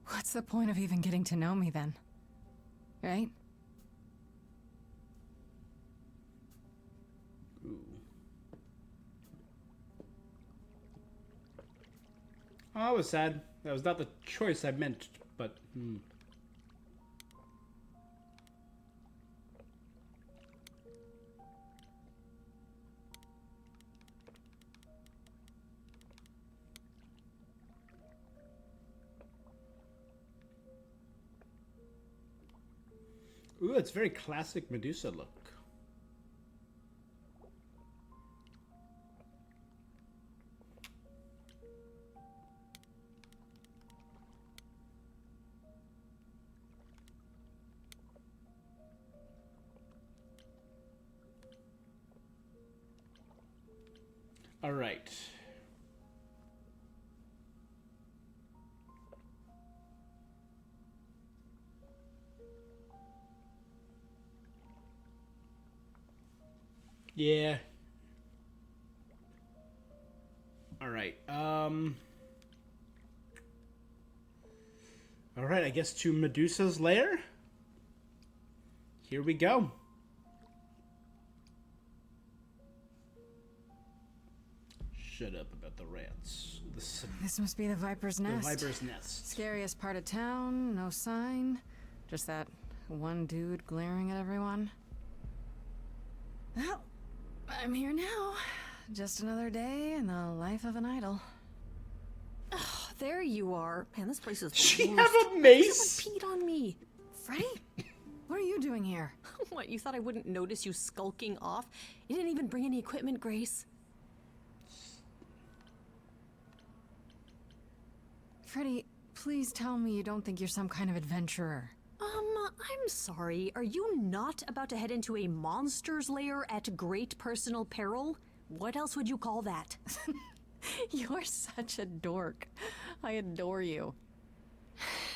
What's the point of even getting to know me then? Right? Oh, I was sad. That was not the choice I meant, but... Ooh, it's very classic Medusa look. All right. Yeah. All right. All right, I guess to Medusa's lair. Here we go. Shut up about the rats. This must be the Viper's Nest. The Viper's Nest. Scariest part of town, no sign. Just that one dude glaring at everyone. Well, I'm here now. Just another day in the life of an idol. Oh, there you are. Man, this place is the She worst. have a mace? Someone peed on me. Freddie? What are you doing here? What, you thought I wouldn't notice you skulking off? You didn't even bring any equipment, Grace. Freddie, please tell me you don't think you're some kind of adventurer. I'm sorry. Are you not about to head into a monster's lair at great personal peril? What else would you call that? You're such a dork. I adore you.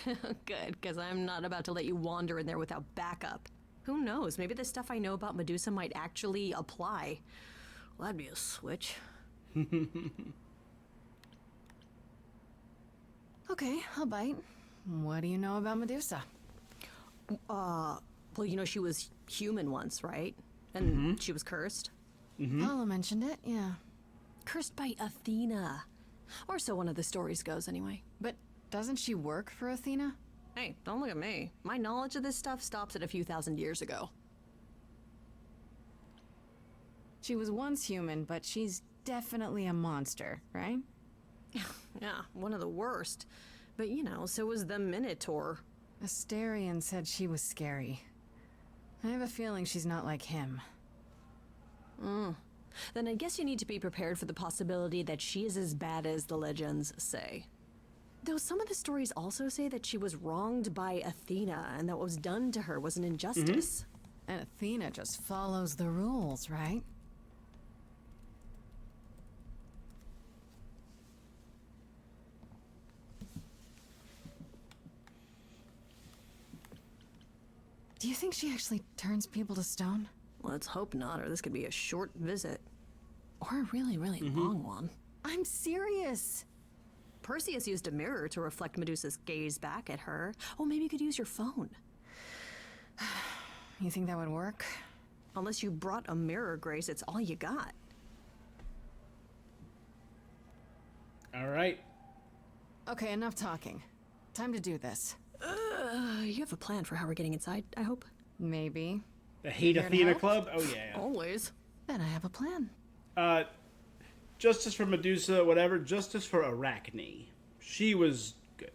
Good, because I'm not about to let you wander in there without backup. Who knows? Maybe the stuff I know about Medusa might actually apply. Well, that'd be a switch. Okay, I'll bite. What do you know about Medusa? Well, you know she was human once, right? And she was cursed. Paula mentioned it, yeah. Cursed by Athena. Or so one of the stories goes, anyway. But doesn't she work for Athena? Hey, don't look at me. My knowledge of this stuff stops at a few thousand years ago. She was once human, but she's definitely a monster, right? Yeah, one of the worst. But you know, so was the Minotaur. Asterion said she was scary. I have a feeling she's not like him. Then I guess you need to be prepared for the possibility that she is as bad as the legends say. Though some of the stories also say that she was wronged by Athena and that what was done to her was an injustice. And Athena just follows the rules, right? Do you think she actually turns people to stone? Let's hope not, or this could be a short visit. Or a really, really long one. I'm serious. Perseus used a mirror to reflect Medusa's gaze back at her. Oh, maybe you could use your phone. You think that would work? Unless you brought a mirror, Grace, it's all you got. All right. Okay, enough talking. Time to do this. You have a plan for how we're getting inside, I hope? Maybe. The Hate Here to Athena help? Club? Oh, yeah. Always. Then I have a plan. Justice for Medusa, whatever. Justice for Arachne. She was good.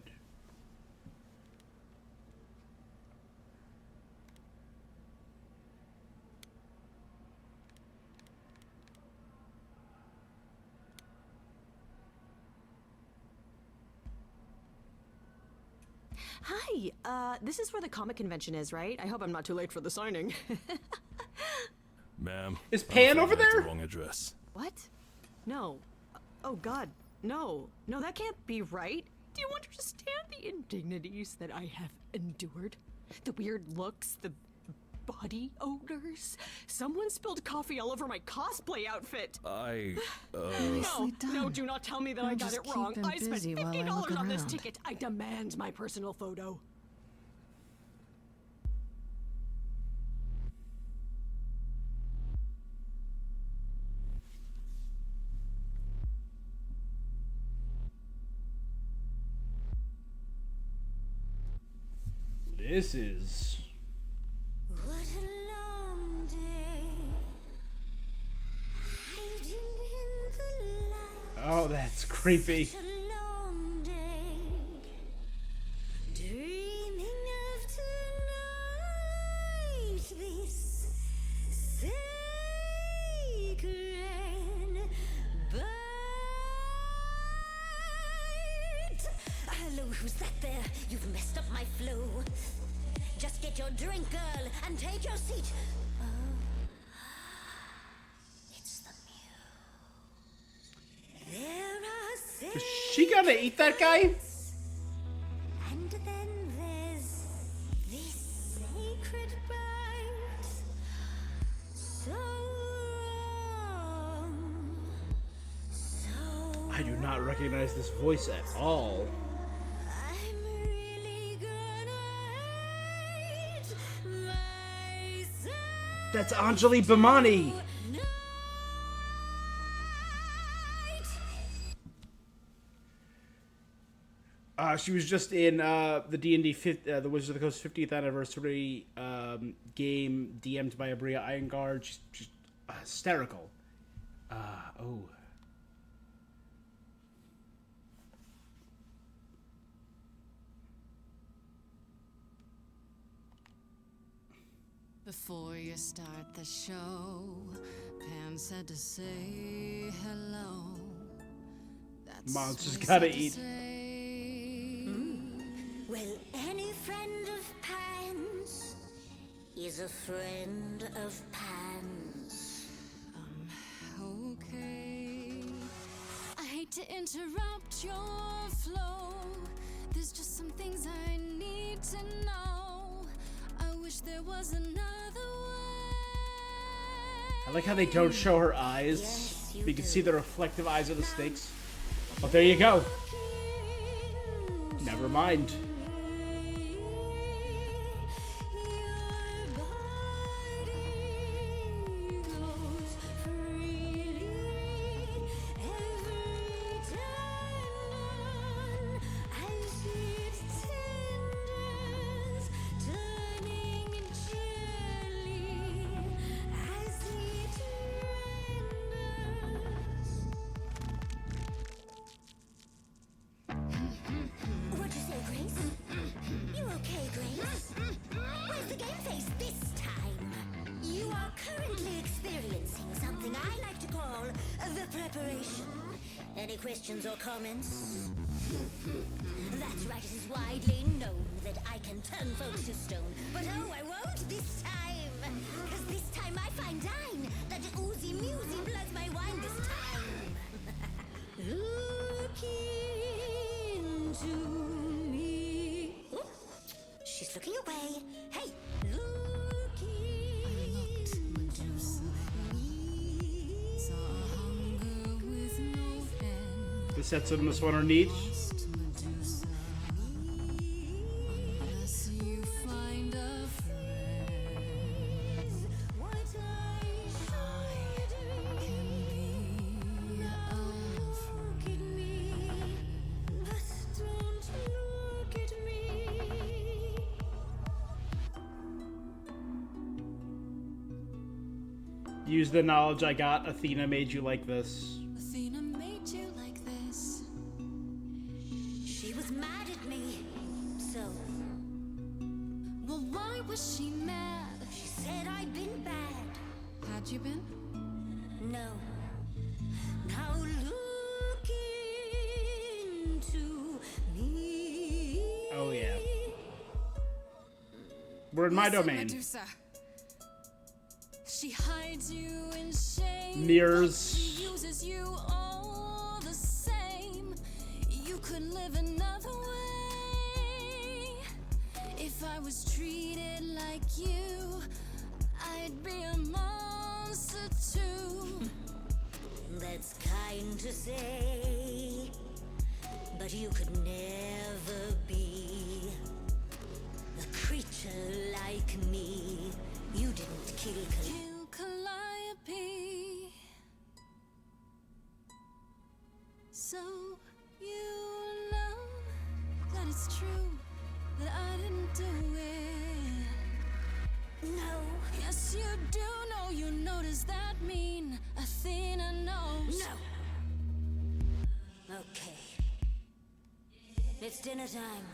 Hi, this is where the comic convention is, right? I hope I'm not too late for the signing. Ma'am. Is Pan over I'm afraid you have there? the wrong address. What? No. Oh God, no. No, that can't be right. Do you understand the indignities that I have endured? The weird looks, the body odors. Someone spilled coffee all over my cosplay outfit. No, do not tell me that I got it wrong. I spent $50 on this ticket. I demand my personal photo. This is... What a long day. Hiding in the light. Oh, that's creepy. Such a long day. Dreaming of tonight. This sacred bite. Hello, who's that there? You've messed up my flow. Just get your drink, girl, and take your seat. Oh, it's the Mew. There are Is she gonna eat that guy? and then there's this sacred bite. So wrong. So I do not recognize this voice at all. I'm really gonna hate myself. That's Anjali Bhimani. She was just in the D&D the Wizards of the Coast 50th anniversary game DM'd by Abria Iyengar. She's hysterical. Oh. Before you start the show, Pan said to say hello. That's Monster's what he gotta said to eat. say. Well, any friend of Pan's is a friend of Pan's. Okay. I hate to interrupt your flow. There's just some things I need to know. I wish there was another way. I like how they don't show her eyes. Yes, You you can do. see the reflective eyes of the snakes. Oh, there you go. Never mind. What'd you say, Grace? You okay, Grace? Where's the game face this time? You are currently experiencing something I like to call the preparation. Any questions or comments? That's right, it is widely known that I can turn folks to stone. But oh, I won't this time. Cause this time I find dine that oozy musy bloods my wine this time. Look into me. Ooh, she's looking away. Hey, look into me. Saw hunger with no end. The sets in this one are neat. Medusa. Unless you find a friend, What I should can be look at me, but don't look at me. Use the knowledge I got. Athena made you like this. Athena made you like this. She was mad at me, so Well, why was she mad? she said I'd been bad. Had you been? No. Now look into me. Oh, yeah. We're in my Listen, domain. Medusa. She hides you in shame. Mirrors. But she uses you all the same. You could live another way. If I was treated like you, I'd be a monster too. That's kind to say, but you could never be a creature like me. You didn't kill Calliope. So you know that it's true that I didn't do it. No. Yes, you do know. You know, does that mean Athena knows? No. Okay. It's dinner time.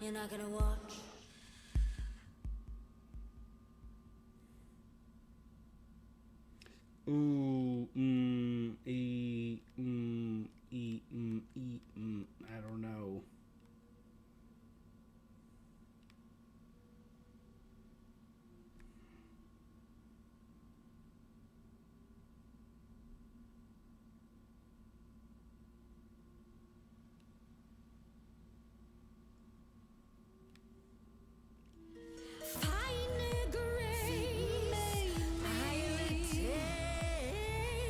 You're not gonna watch? Ooh, I don't know.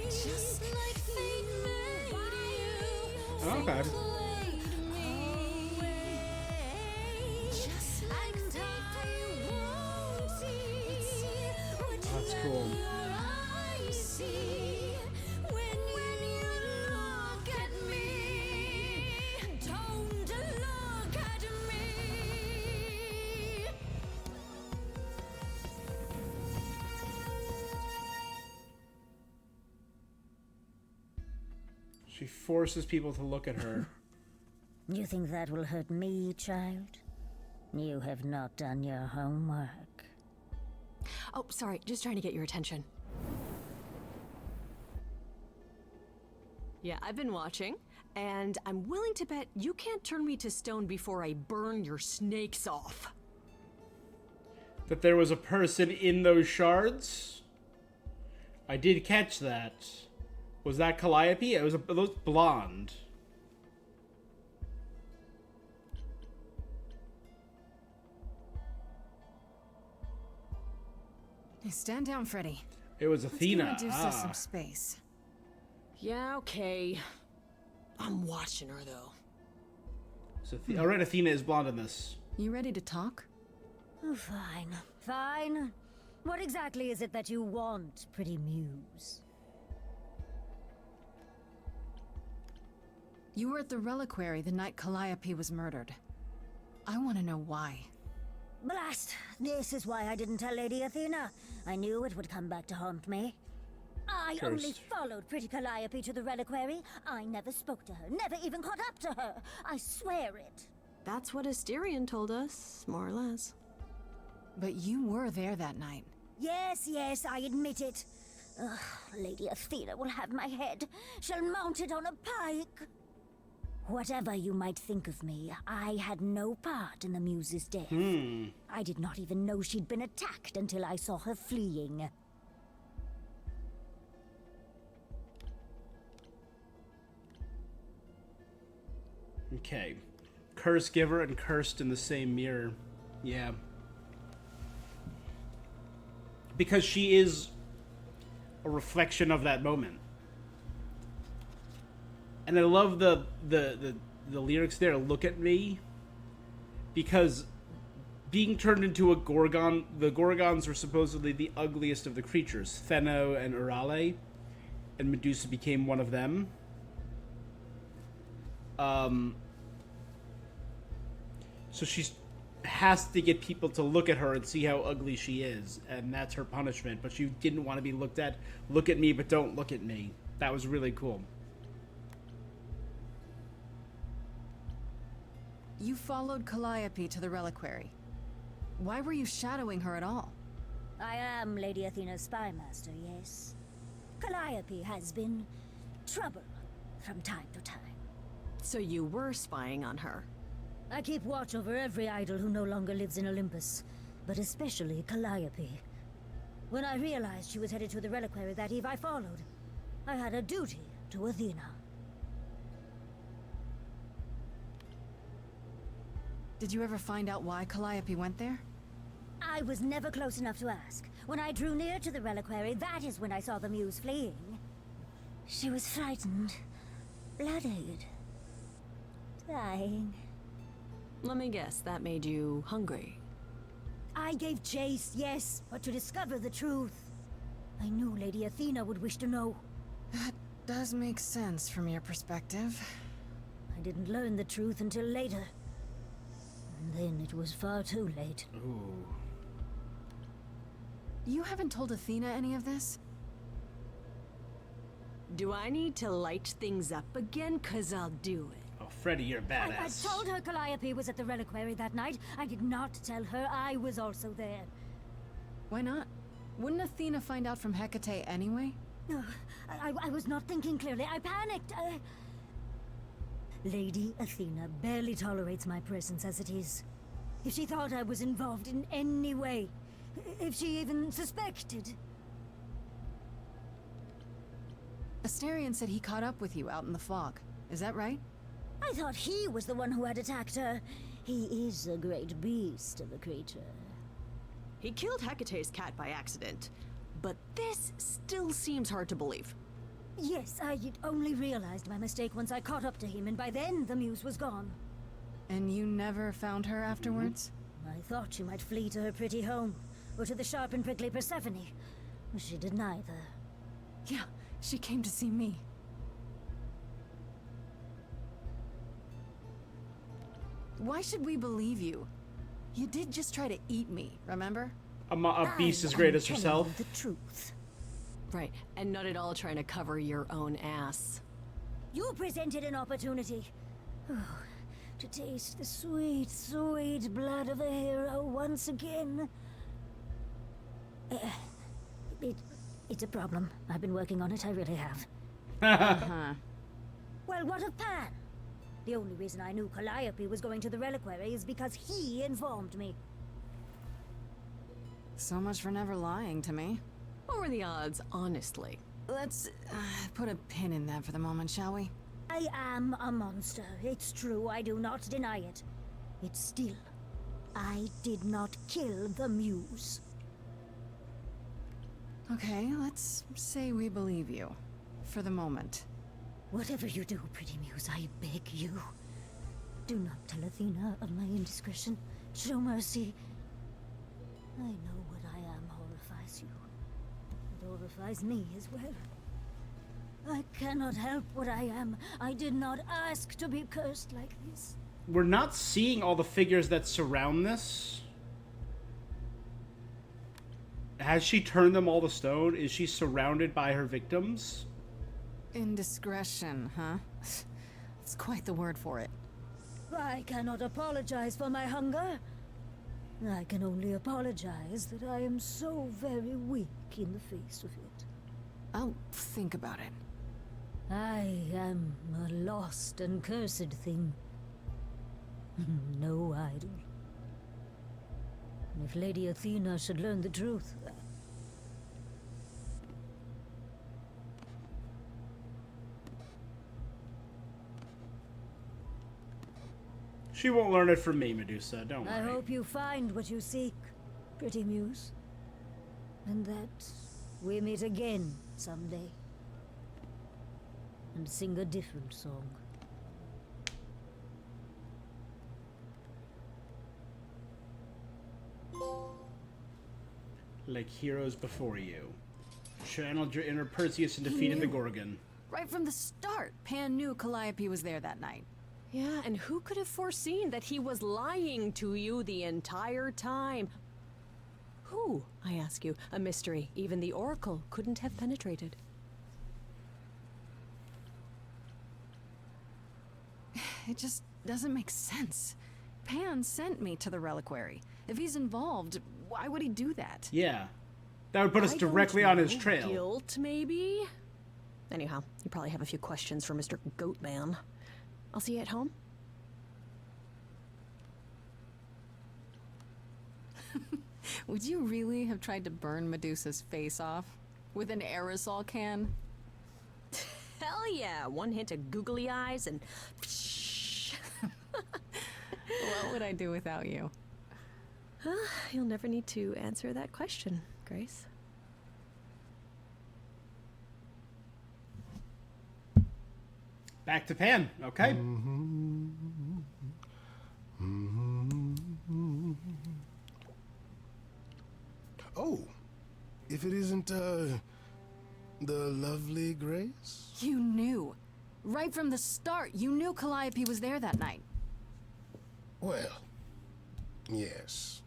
Just like fate made you. Okay. That's cool. She forces people to look at her. You think that will hurt me, child? You have not done your homework. Oh, sorry, just trying to get your attention. Yeah, I've been watching, and I'm willing to bet you can't turn me to stone before I burn your snakes off. That there was a person in those shards? I did catch that. Was that Calliope? It looked blonde. Hey, stand down, Freddy. It was Athena. Let's give Medusa some space. Yeah, okay. I'm watching her, though. So alright, Athena is blonde in this. You ready to talk? Oh, fine. Fine. What exactly is it that you want, pretty muse? You were at the reliquary the night Calliope was murdered. I want to know why. Blast! This is why I didn't tell Lady Athena. I knew it would come back to haunt me. I only followed pretty Calliope to the reliquary. I never spoke to her, never even caught up to her. I swear it. That's what Asterion told us, more or less. But you were there that night. Yes, yes, I admit it. Ugh, Lady Athena will have my head. She'll mount it on a pike. Whatever you might think of me, I had no part in the Muse's death. I did not even know she'd been attacked until I saw her fleeing. Okay. Curse giver and cursed in the same mirror. Yeah. Because she is a reflection of that moment. And I love the lyrics there, look at me. Because being turned into a Gorgon, the Gorgons were supposedly the ugliest of the creatures. Theno and Urale. And Medusa became one of them. So she has to get people to look at her and see how ugly she is. And that's her punishment. But she didn't want to be looked at. Look at me, but don't look at me. That was really cool. You followed Calliope to the reliquary. Why were you shadowing her at all? I am Lady Athena's spy master, yes. Calliope has been trouble from time to time. So you were spying on her? I keep watch over every idol who no longer lives in Olympus, but especially Calliope. When I realized she was headed to the reliquary that eve, I followed. I had a duty to Athena. Did you ever find out why Calliope went there? I was never close enough to ask. When I drew near to the reliquary, that is when I saw the muse fleeing. She was frightened, bloodied, dying. Let me guess, that made you hungry. I gave chase, yes, but to discover the truth. I knew Lady Athena would wish to know. That does make sense from your perspective. I didn't learn the truth until later. And then it was far too late. Ooh. You haven't told Athena any of this? Do I need to light things up again? 'Cause I'll do it. Oh, Freddy, you're badass. I told her Calliope was at the reliquary that night. I did not tell her I was also there. Why not? Wouldn't Athena find out from Hecate anyway? No, I was not thinking clearly. I panicked. Lady Athena barely tolerates my presence as it is. If she thought I was involved in any way, if she even suspected... Astarion said he caught up with you out in the fog. Is that right? I thought he was the one who had attacked her. He is a great beast of a creature. He killed Hecate's cat by accident, but this still seems hard to believe. Yes, I had only realized my mistake once I caught up to him, and by then the muse was gone. And you never found her afterwards? I thought she might flee to her pretty home, or to the sharp and prickly Persephone. She did neither. Yeah, she came to see me. Why should we believe you? You did just try to eat me, remember? A beast as great as herself. The truth. Right, and not at all trying to cover your own ass. You presented an opportunity. To taste the sweet, sweet blood of a hero once again. It's a problem. I've been working on it, I really have. Well, what of Pan? The only reason I knew Calliope was going to the reliquary is because he informed me. So much for never lying to me. What were the odds, honestly? Let's put a pin in that for the moment, shall we? I am a monster. It's true, I do not deny it. It's still, I did not kill the muse. Okay, let's say we believe you. For the moment. Whatever you do, pretty muse, I beg you. Do not tell Athena of my indiscretion. Show mercy. I know what I am horrifies you. It horrifies me as well. I cannot help what I am. I did not ask to be cursed like this. We're not seeing all the figures that surround this. Has she turned them all to stone? Is she surrounded by her victims? Indiscretion, huh? That's quite the word for it. I cannot apologize for my hunger. I can only apologize that I am so very weak in the face of it. I'll think about it. I am a lost and cursed thing. No idol. If Lady Athena should learn the truth... She won't learn it from me, Medusa. Don't worry. I hope you find what you seek, pretty muse. And that we meet again someday. And sing a different song. Like heroes before you. Channeled your inner Perseus and defeated the Gorgon. Right from the start, Pan knew Calliope was there that night. Yeah, and who could have foreseen that he was lying to you the entire time? Who, I ask you, a mystery even the Oracle couldn't have penetrated. It just doesn't make sense. Pan sent me to the reliquary. If he's involved, why would he do that? Yeah. That would put us directly on his trail. Guilt, maybe? Anyhow, you probably have a few questions for Mr. Goatman. I'll see you at home. Would you really have tried to burn Medusa's face off? With an aerosol can? Hell yeah! One hint of googly eyes and... What would I do without you? You'll never need to answer that question, Grace. Back to Pan, okay? Oh, if it isn't, the lovely Grace? You knew. Right from the start, you knew Calliope was there that night. Well, yes.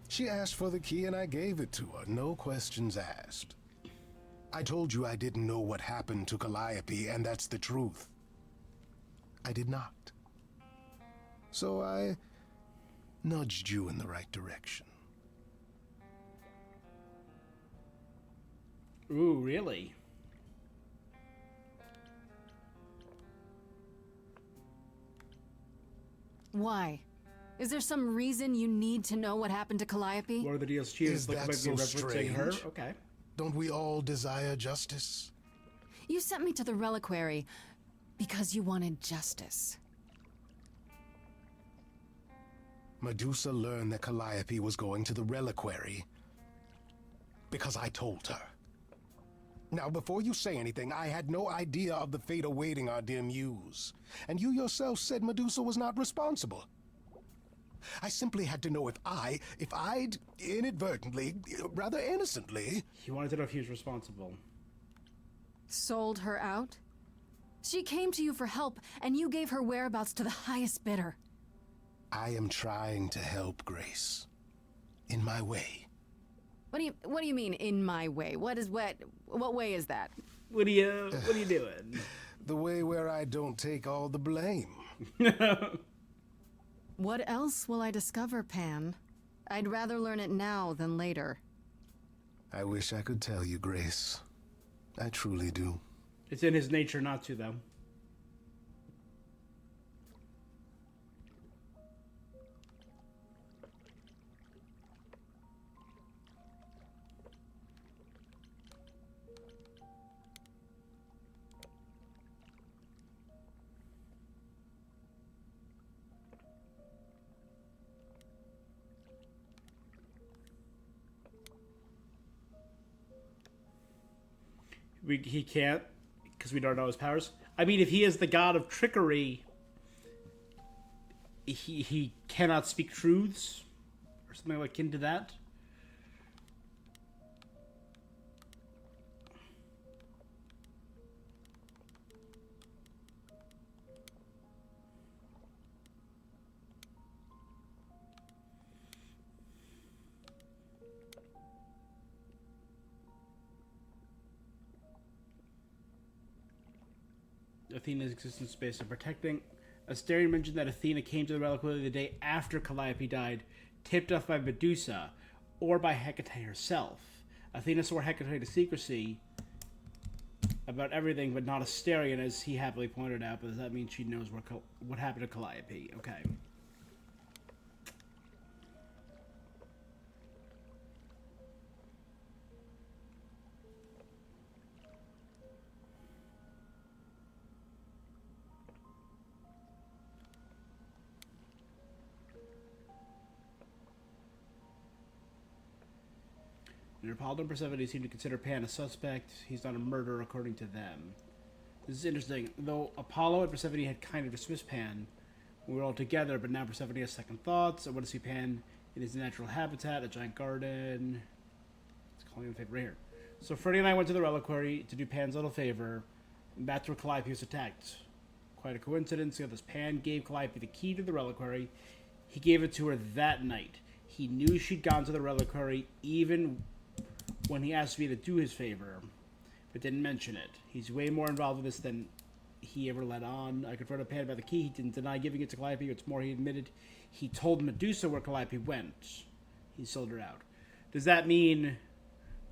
She asked for the key and I gave it to her, no questions asked. I told you I didn't know what happened to Calliope, and that's the truth. I did not. So I nudged you in the right direction. Ooh, really? Why? Is there some reason you need to know what happened to Calliope? What are the deals? She Is like that maybe so referencing her? strange? Okay. Don't we all desire justice? You sent me to the reliquary because you wanted justice. Medusa learned that Calliope was going to the reliquary because I told her. Now, before you say anything, I had no idea of the fate awaiting our dear muse. And you yourself said Medusa was not responsible. I simply had to know if I'd inadvertently, rather innocently... He wanted to know if he was responsible. Sold her out? She came to you for help, and you gave her whereabouts to the highest bidder. I am trying to help, Grace. In my way. What do you mean, in my way? What way is that? What are you doing? The way where I don't take all the blame. What else will I discover, Pan? I'd rather learn it now than later. I wish I could tell you, Grace. I truly do. It's in his nature not to, though. He can't, because we don't know his powers. I mean, if he is the god of trickery, he cannot speak truths, or something akin to that. Athena's existence based on protecting. Astarion mentioned that Athena came to the reliquary the day after Calliope died, tipped off by Medusa, or by Hecate herself. Athena swore Hecate to secrecy about everything, but not Astarion, as he happily pointed out. But does that mean she knows what happened to Calliope? Okay. Apollo and Persephone seem to consider Pan a suspect. He's not a murderer, according to them. This is interesting. Though Apollo and Persephone had kind of dismissed Pan when we were all together, but now Persephone has second thoughts. I want to see Pan in his natural habitat, a giant garden. It's calling him a favor right here. So Freddy and I went to the reliquary to do Pan's little favor, and that's where Calliope was attacked. Quite a coincidence, because Pan gave Calliope the key to the reliquary. He gave it to her that night. He knew she'd gone to the reliquary, even when he asked me to do his favor, but didn't mention it. He's way more involved with this than he ever let on. I confronted Pan about the key. He didn't deny giving it to Calliope. What's more, he admitted he told Medusa where Calliope went. He sold her out. Does that mean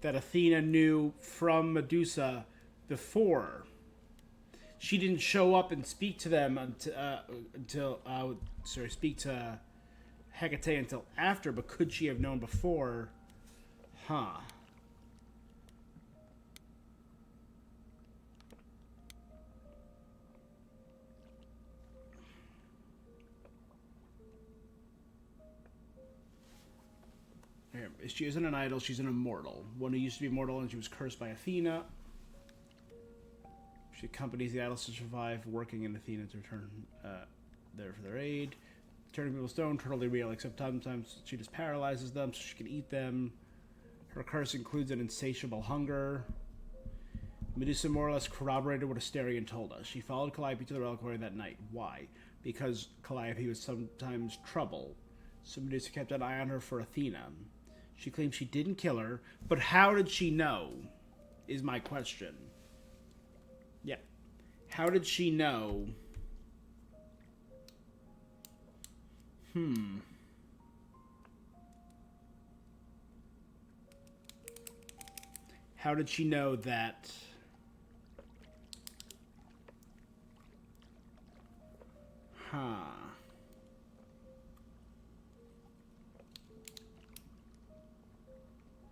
that Athena knew from Medusa before? She didn't show up and speak to them until speak to Hecate until after, but could she have known before? Huh. She isn't an idol, she's an immortal. One who used to be mortal and she was cursed by Athena. She accompanies the idols to survive, working in Athena to return there for their aid. Turning people to stone, totally real, except sometimes she just paralyzes them so she can eat them. Her curse includes an insatiable hunger. Medusa more or less corroborated what Asterion told us. She followed Calliope to the reliquary that night. Why? Because Calliope was sometimes trouble, so Medusa kept an eye on her for Athena. She claims she didn't kill her, but how did she know, is my question. Yeah. How did she know? How did she know that...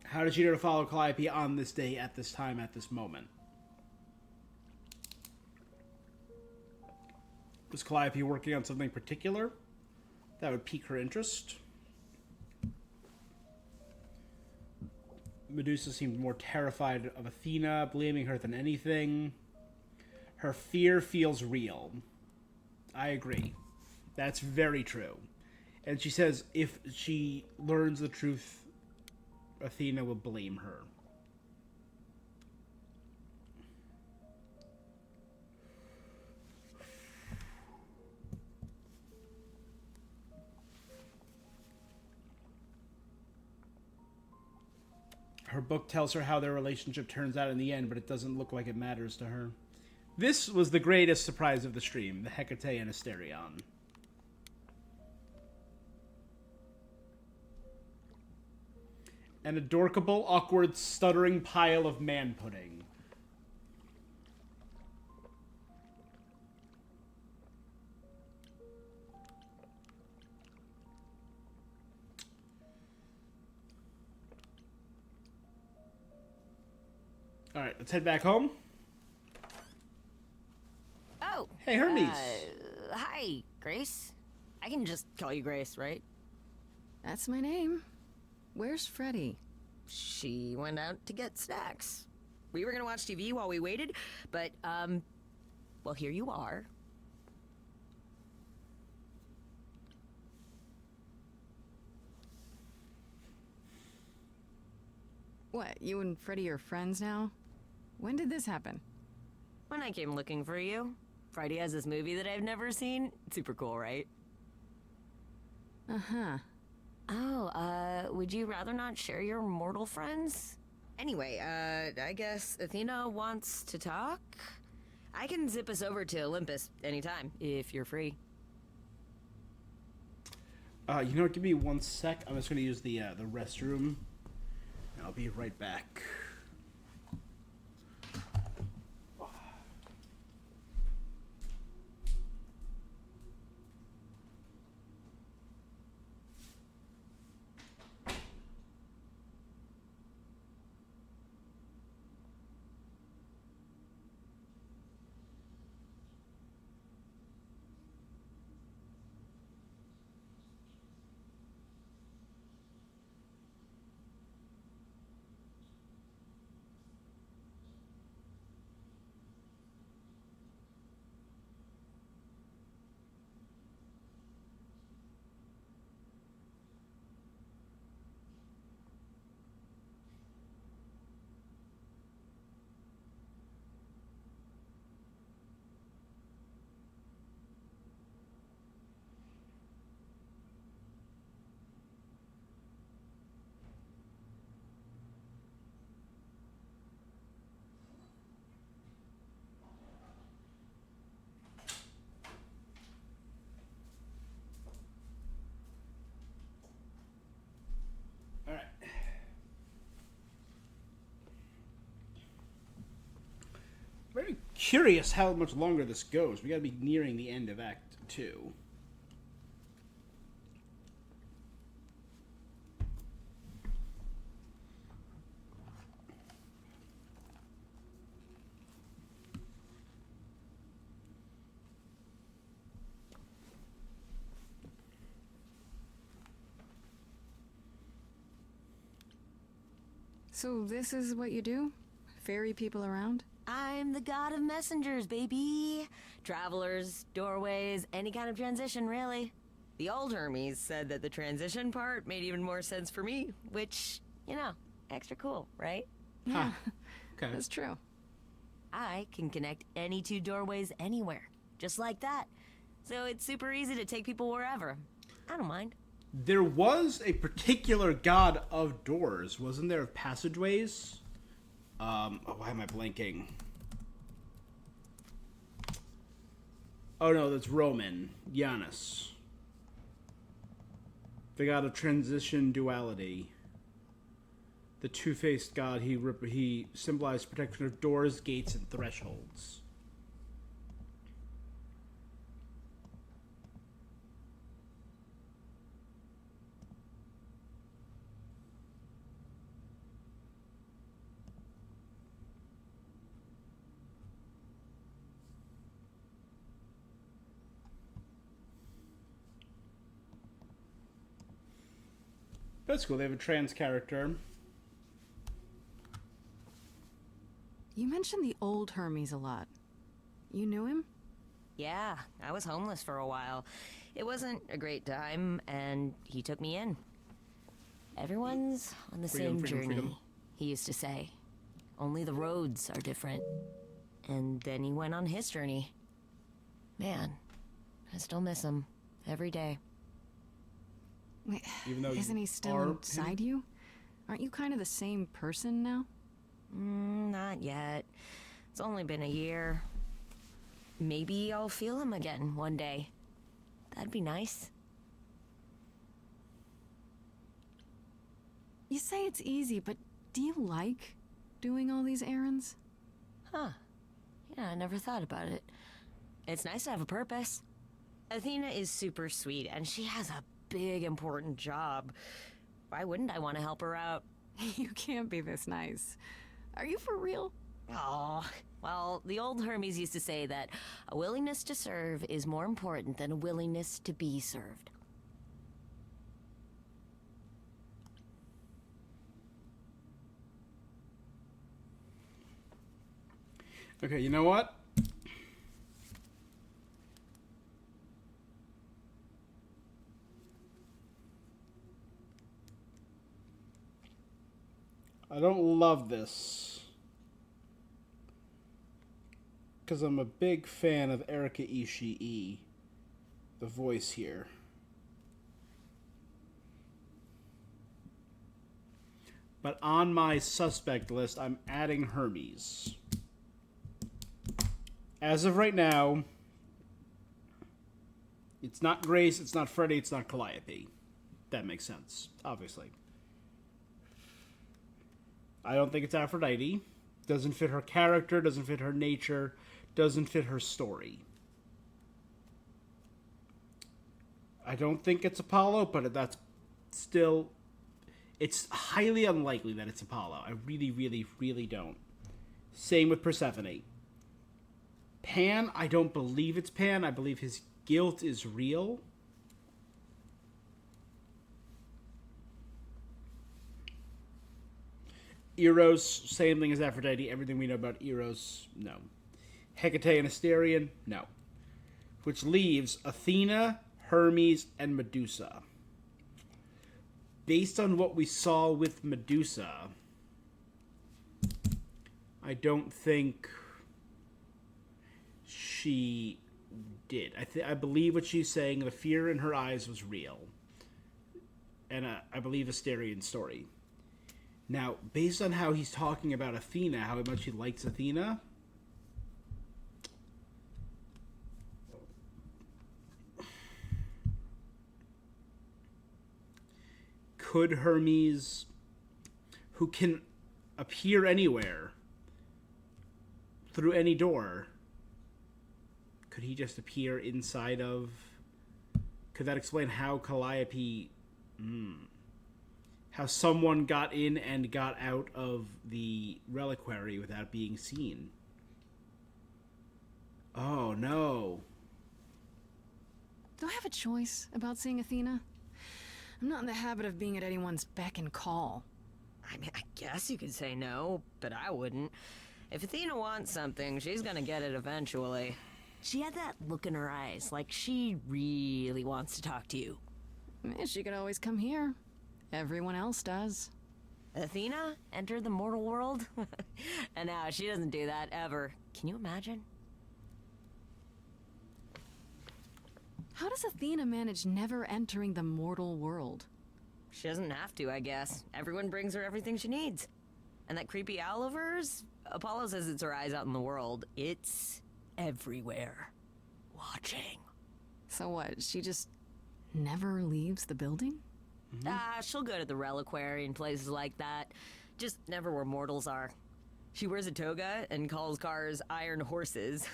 How did she know to follow Calliope on this day, at this time, at this moment? Was Calliope working on something particular that would pique her interest? Medusa seemed more terrified of Athena, blaming her than anything. Her fear feels real. I agree. That's very true. And she says if she learns the truth, Athena will blame her. Her book tells her how their relationship turns out in the end, but it doesn't look like it matters to her. This was the greatest surprise of the stream, the Hecate and Asterion. An adorkable, awkward, stuttering pile of man pudding. Alright, let's head back home. Oh! Hey, Hermes! Hi, Grace. I can just call you Grace, right? That's my name. Where's Freddy? She went out to get snacks. We were gonna watch TV while we waited, but, well, here you are. What, you and Freddy are friends now? When did this happen? When I came looking for you. Freddy has this movie that I've never seen. Super cool, right? Uh-huh. Oh, would you rather not share your mortal friends? Anyway, I guess Athena wants to talk? I can zip us over to Olympus anytime, if you're free. You know what, give me 1 sec. I'm just gonna use the restroom. I'll be right back. Very curious how much longer this goes. We gotta be nearing the end of Act 2. So this is what you do? Ferry people around? I'm the god of messengers, baby. Travelers, doorways, any kind of transition, really. The old Hermes said that the transition part made even more sense for me, which, you know, extra cool, right? Yeah, Okay. that's true. I can connect any two doorways anywhere, just like that. So it's super easy to take people wherever. I don't mind. There was a particular god of doors, wasn't there, of passageways? Why am I blanking? Oh no, that's Roman. Janus. The god of transition duality. The two-faced god, he symbolized protection of doors, gates, and thresholds. That's cool. They have a trans character. You mentioned the old Hermes a lot. You knew him? Yeah, I was homeless for a while. It wasn't a great time, and he took me in. Everyone's on the Freedom, same freedom, journey, freedom. he used to say. Only the roads are different. And then he went on his journey. Man, I still miss him every day. Wait, Even though isn't you he still are inside you? Aren't you kind of the same person now? Not yet. It's only been a year. Maybe I'll feel him again one day. That'd be nice. You say it's easy, but do you like doing all these errands? Huh. Yeah, I never thought about it. It's nice to have a purpose. Athena is super sweet, and she has a big, important job. Why wouldn't I want to help her out? You can't be this nice. Are you for real? Oh, well, the old Hermes used to say that a willingness to serve is more important than a willingness to be served. Okay, you know what? I don't love this. Because I'm a big fan of Erika Ishii, the voice here. But on my suspect list, I'm adding Hermes. As of right now, it's not Grace, it's not Freddy, it's not Calliope. That makes sense, obviously. I don't think it's Aphrodite. Doesn't fit her character, doesn't fit her nature, doesn't fit her story. I don't think it's Apollo, but that's still... It's highly unlikely that it's Apollo. I really, really, really don't. Same with Persephone. Pan, I don't believe it's Pan. I believe his guilt is real. Eros, same thing as Aphrodite. Everything we know about Eros, no. Hecate and Asterion, no. Which leaves Athena, Hermes, and Medusa. Based on what we saw with Medusa, I don't think she did. I believe what she's saying, the fear in her eyes was real. And I believe Asterion's story. Now, based on how he's talking about Athena, how much he likes Athena, could Hermes, who can appear anywhere, through any door, could he just appear inside of... Could that explain how Calliope... How someone got in and got out of the reliquary without being seen? Oh, no. Do I have a choice about seeing Athena? I'm not in the habit of being at anyone's beck and call. I mean, I guess you could say no, but I wouldn't. If Athena wants something, she's gonna get it eventually. She had that look in her eyes, like she really wants to talk to you. She could always come here. Everyone else does. Athena entered the mortal world? And now she doesn't do that ever. Can you imagine? How does Athena manage never entering the mortal world? She doesn't have to, I guess. Everyone brings her everything she needs. And that creepy owl of hers? Apollo says it's her eyes out in the world. It's everywhere. Watching. So what, she just never leaves the building? She'll go to the reliquary and places like that. Just never where mortals are. She wears a toga and calls cars iron horses.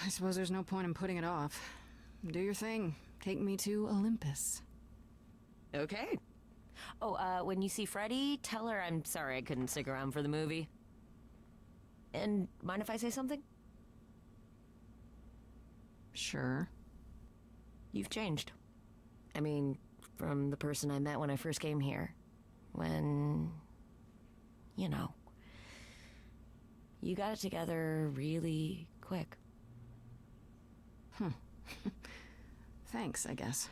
I suppose there's no point in putting it off. Do your thing. Take me to Olympus. Okay. Oh, when you see Freddy, tell her I'm sorry I couldn't stick around for the movie. And mind if I say something? Sure. You've changed. I mean, from the person I met when I first came here. When... you know. You got it together really quick. Thanks, I guess.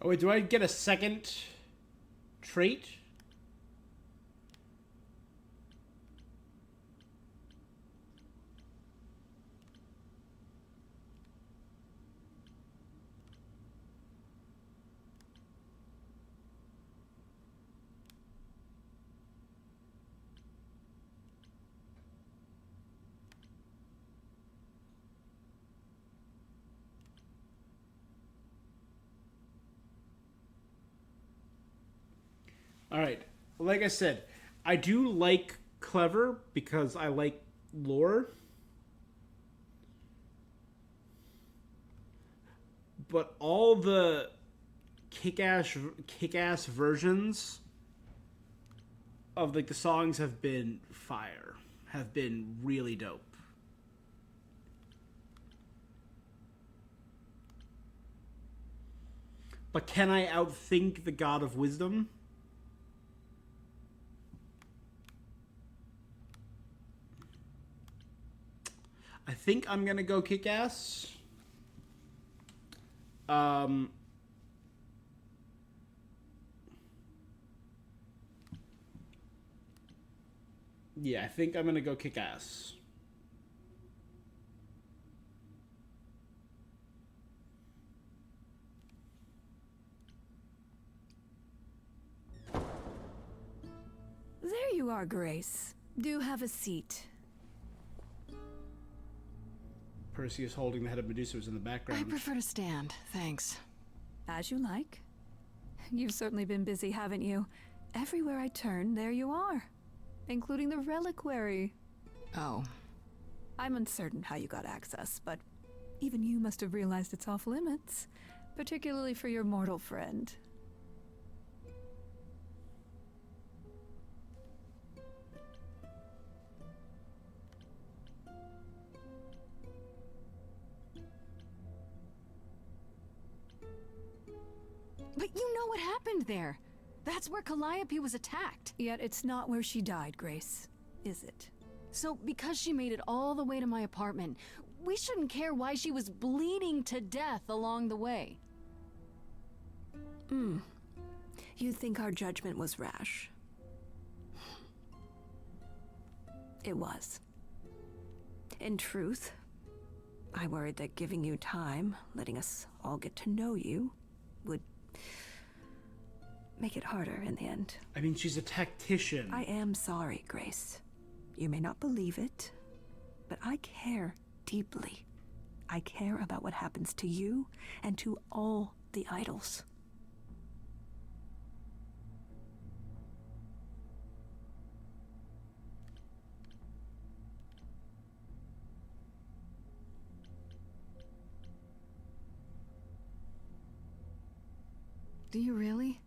Oh wait, do I get a second trait? All right. Like I said, I do like clever because I like lore. But all the kick-ass versions of like the songs have been fire. Have been really dope. But can I outthink the God of Wisdom? I think I'm gonna go Kick-Ass. Yeah, I think I'm gonna go Kick-Ass. There you are, Grace. Do have a seat. Perseus holding the head of Medusa was in the background. I prefer to stand, thanks. As you like. You've certainly been busy, haven't you? Everywhere I turn, there you are. Including the reliquary. Oh. I'm uncertain how you got access, but even you must have realized it's off limits. Particularly for your mortal friend. But you know what happened there. That's where Calliope was attacked. Yet it's not where she died, Grace, is it? So because she made it all the way to my apartment, we shouldn't care why she was bleeding to death along the way. You think our judgment was rash? It was. In truth, I worried that giving you time, letting us all get to know you, would make it harder in the end. I mean, she's a tactician. I am sorry, Grace. You may not believe it, but I care deeply I care about what happens to you and to all the idols. Do you really?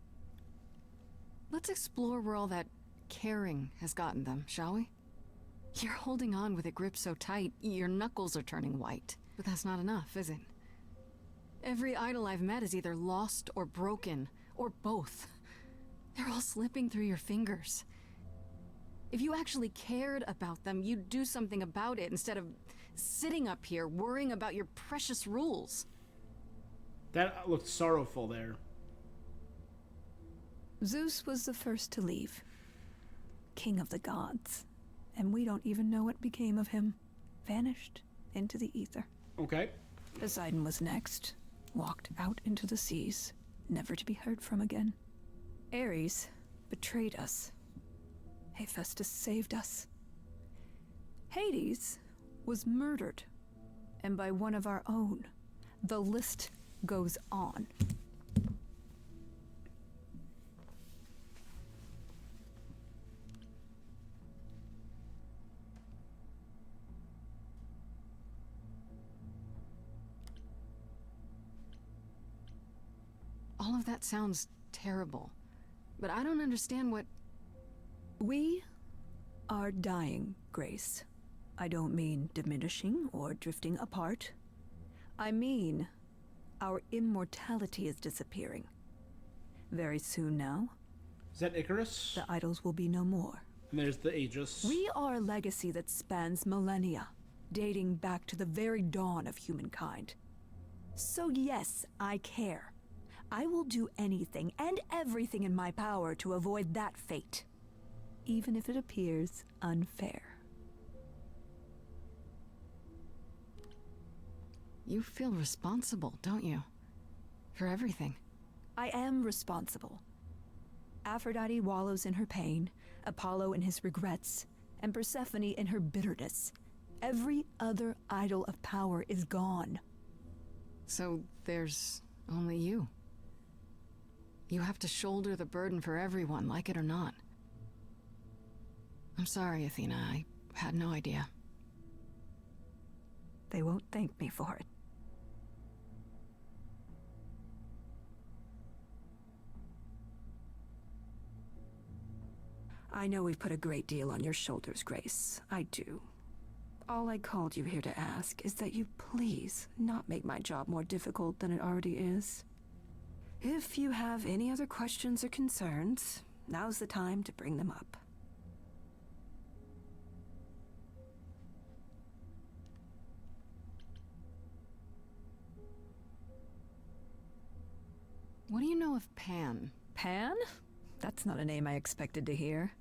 Let's explore where all that caring has gotten them, shall we? You're holding on with a grip so tight, your knuckles are turning white. But that's not enough, is it? Every idol I've met is either lost or broken, or both. They're all slipping through your fingers. If you actually cared about them, you'd do something about it instead of sitting up here worrying about your precious rules. That looked sorrowful there. Zeus was the first to leave. King of the gods. And we don't even know what became of him. Vanished into the ether. Okay. Poseidon was next. Walked out into the seas, never to be heard from again. Ares betrayed us. Hephaestus saved us. Hades was murdered. And by one of our own. The list goes on. All of that sounds terrible, but I don't understand what... We are dying, Grace. I don't mean diminishing or drifting apart. I mean, our immortality is disappearing. Very soon now. Is that Icarus? The idols will be no more. And there's the Aegis. We are a legacy that spans millennia, dating back to the very dawn of humankind. So yes, I care. I will do anything and everything in my power to avoid that fate, even if it appears unfair. You feel responsible, don't you? For everything. I am responsible. Aphrodite wallows in her pain, Apollo in his regrets, and Persephone in her bitterness. Every other idol of power is gone. So there's only you. You have to shoulder the burden for everyone, like it or not. I'm sorry, Athena. I had no idea. They won't thank me for it. I know we've put a great deal on your shoulders, Grace. I do. All I called you here to ask is that you please not make my job more difficult than it already is. If you have any other questions or concerns, now's the time to bring them up. What do you know of Pan? Pan? That's not a name I expected to hear.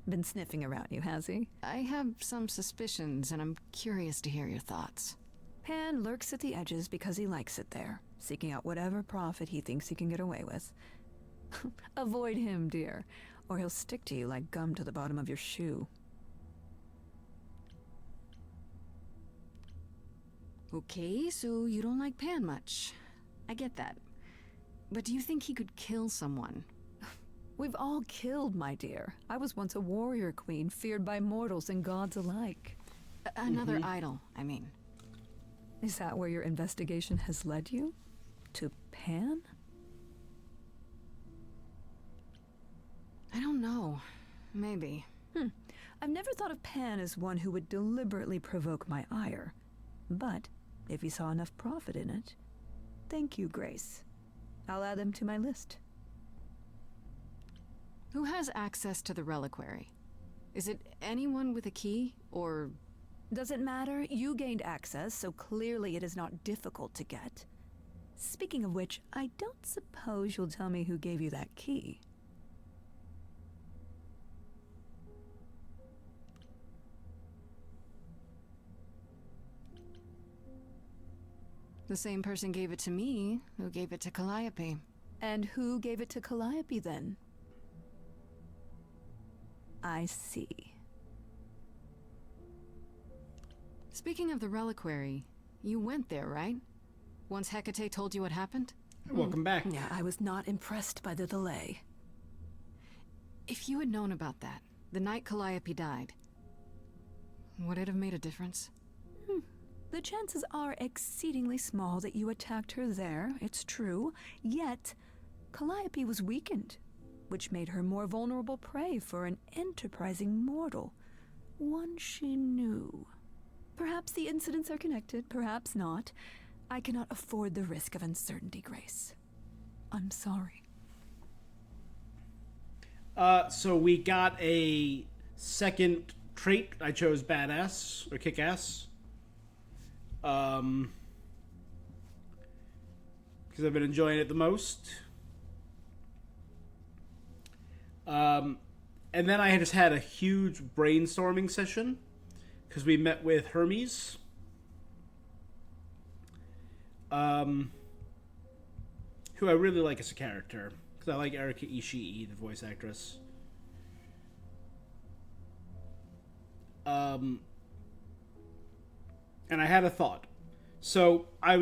Been sniffing around you, has he? I have some suspicions, and I'm curious to hear your thoughts. Pan lurks at the edges because he likes it there, seeking out whatever profit he thinks he can get away with. Avoid him, dear, or he'll stick to you like gum to the bottom of your shoe. Okay, so you don't like Pan much. I get that. But do you think he could kill someone? We've all killed, my dear. I was once a warrior queen, feared by mortals and gods alike. Another idol, I mean. Is that where your investigation has led you? To Pan? I don't know. Maybe. I've never thought of Pan as one who would deliberately provoke my ire. But if he saw enough profit in it, thank you, Grace. I'll add them to my list. Who has access to the reliquary? Is it anyone with a key, or... Doesn't matter. You gained access, so clearly it is not difficult to get. Speaking of which, I don't suppose you'll tell me who gave you that key. The same person gave it to me, who gave it to Calliope. And who gave it to Calliope, then? I see. Speaking of the reliquary, You went there, right? Once Hecate told you what happened? Welcome back. Yeah, I was not impressed by the delay. If you had known about that, the night Calliope died, would it have made a difference? The chances are exceedingly small that you attacked her there, it's true. Yet, Calliope was weakened, which made her more vulnerable prey for an enterprising mortal. One she knew. Perhaps the incidents are connected, perhaps not. I cannot afford the risk of uncertainty, Grace. I'm sorry. So we got a second trait. I chose badass or kick-ass. Because I've been enjoying it the most. And then I just had a huge brainstorming session because we met with Hermes. Who I really like as a character. Because I like Erika Ishii, the voice actress. And I had a thought. So I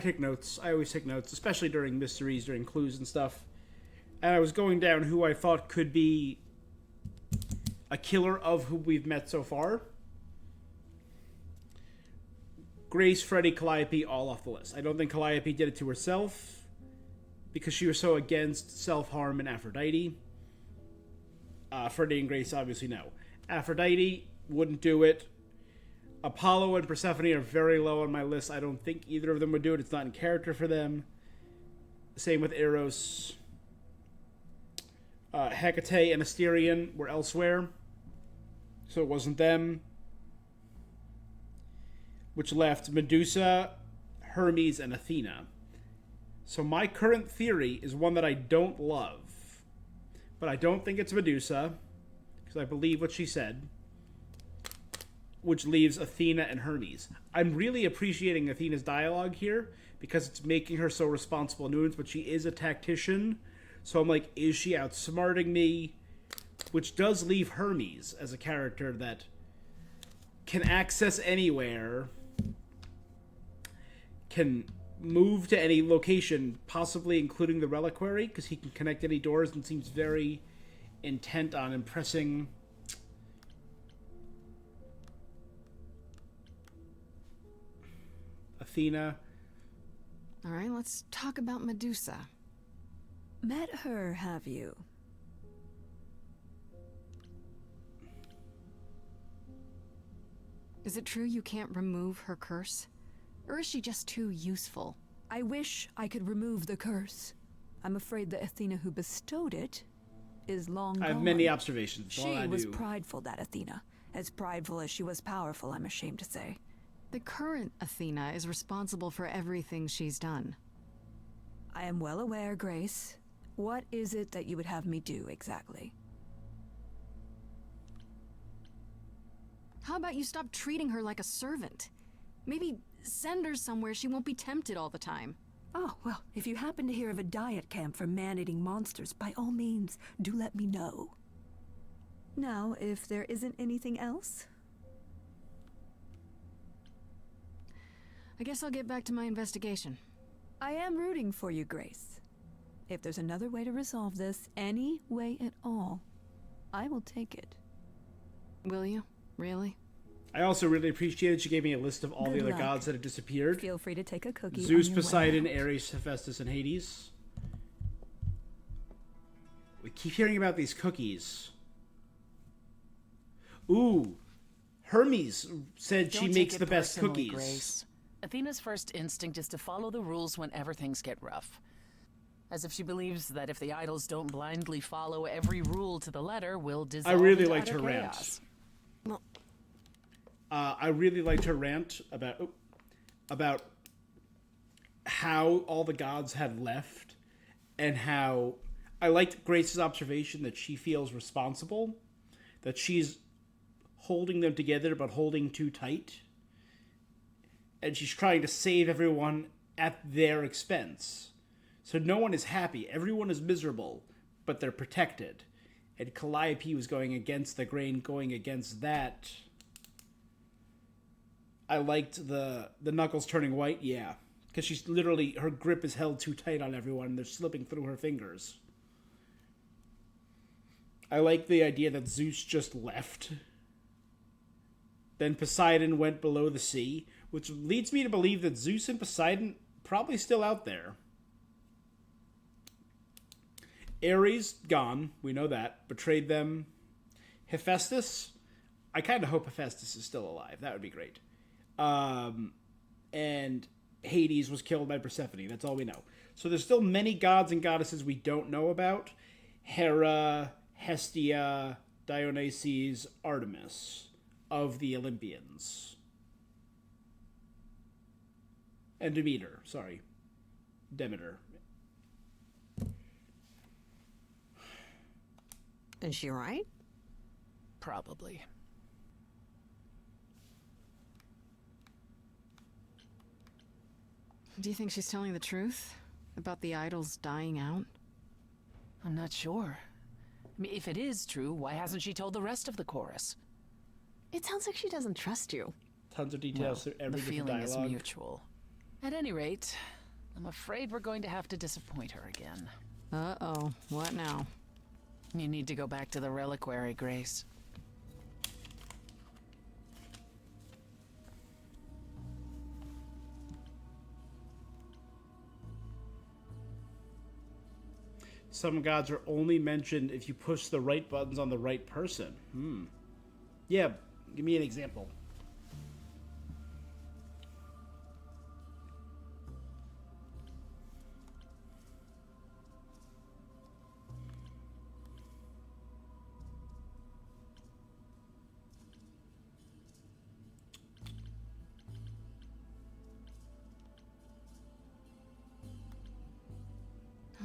take notes. I always take notes, especially during mysteries, during clues and stuff. And I was going down who I thought could be a killer of who we've met so far. Grace, Freddy, Calliope, all off the list. I don't think Calliope did it to herself because she was so against self-harm and Aphrodite. Freddy and Grace obviously no. Aphrodite wouldn't do it. Apollo and Persephone are very low on my list. I don't think either of them would do it. It's not in character for them. Same with Eros. Hecate and Asterion were elsewhere, so it wasn't them. Which left Medusa, Hermes, and Athena. So my current theory is one that I don't love. But I don't think it's Medusa, because I believe what she said. Which leaves Athena and Hermes. I'm really appreciating Athena's dialogue here, because it's making her so responsible and nuanced, but she is a tactician. So I'm like, is she outsmarting me? Which does leave Hermes as a character that can access anywhere, can move to any location, possibly including the reliquary, because he can connect any doors and seems very intent on impressing Athena. All right, let's talk about Medusa. Met her, have you? Is it true you can't remove her curse? Or is she just too useful? I wish I could remove the curse. I'm afraid the Athena who bestowed it is long gone. I have many observations. She was prideful, that Athena. As prideful as she was powerful, I'm ashamed to say. The current Athena is responsible for everything she's done. I am well aware, Grace. What is it that you would have me do exactly? How about you stop treating her like a servant? Maybe send her somewhere she won't be tempted all the time. Oh, well, if you happen to hear of a diet camp for man-eating monsters, by all means, do let me know. Now, if there isn't anything else? I guess I'll get back to my investigation. I am rooting for you, Grace. If there's another way to resolve this, any way at all, I will take it. Will you? Really? I also really appreciated she gave me a list of all Good the other luck. gods that had disappeared. Feel free to take a cookie. Zeus, on your way Poseidon, out. Ares, Hephaestus, and Hades. We keep hearing about these cookies. Ooh, Hermes said she Don't makes take the it best personally, cookies. Grace. Athena's first instinct is to follow the rules whenever things get rough. As if she believes that if the idols don't blindly follow every rule to the letter, we'll dissolve I really into liked utter her rant. chaos. I really liked her rant about how all the gods had left, and how I liked Grace's observation that she feels responsible, that she's holding them together but holding too tight, and she's trying to save everyone at their expense. So no one is happy, everyone is miserable, but they're protected. And Calliope was going against the grain, going against that. I liked the knuckles turning white. Yeah, because she's literally, her grip is held too tight on everyone, and they're slipping through her fingers. I like the idea that Zeus just left. Then Poseidon went below the sea, which leads me to believe that Zeus and Poseidon probably still out there. Ares, gone. We know that. Betrayed them. Hephaestus, I kind of hope Hephaestus is still alive. That would be great. And Hades was killed by Persephone. That's all we know. So there's still many gods and goddesses we don't know about. Hera, Hestia, Dionysus, Artemis of the Olympians. And Demeter, sorry. Demeter. Is she right? Probably. Do you think she's telling the truth about the idols dying out? I'm not sure. I mean, if it is true, why hasn't she told the rest of the chorus? It sounds like she doesn't trust you. Tons of details through every the different feeling dialogue. is mutual. At any rate, I'm afraid we're going to have to disappoint her again. Uh-oh. What now? You need to go back to the reliquary, Grace. Some gods are only mentioned if you push the right buttons on the right person. Yeah, give me an example.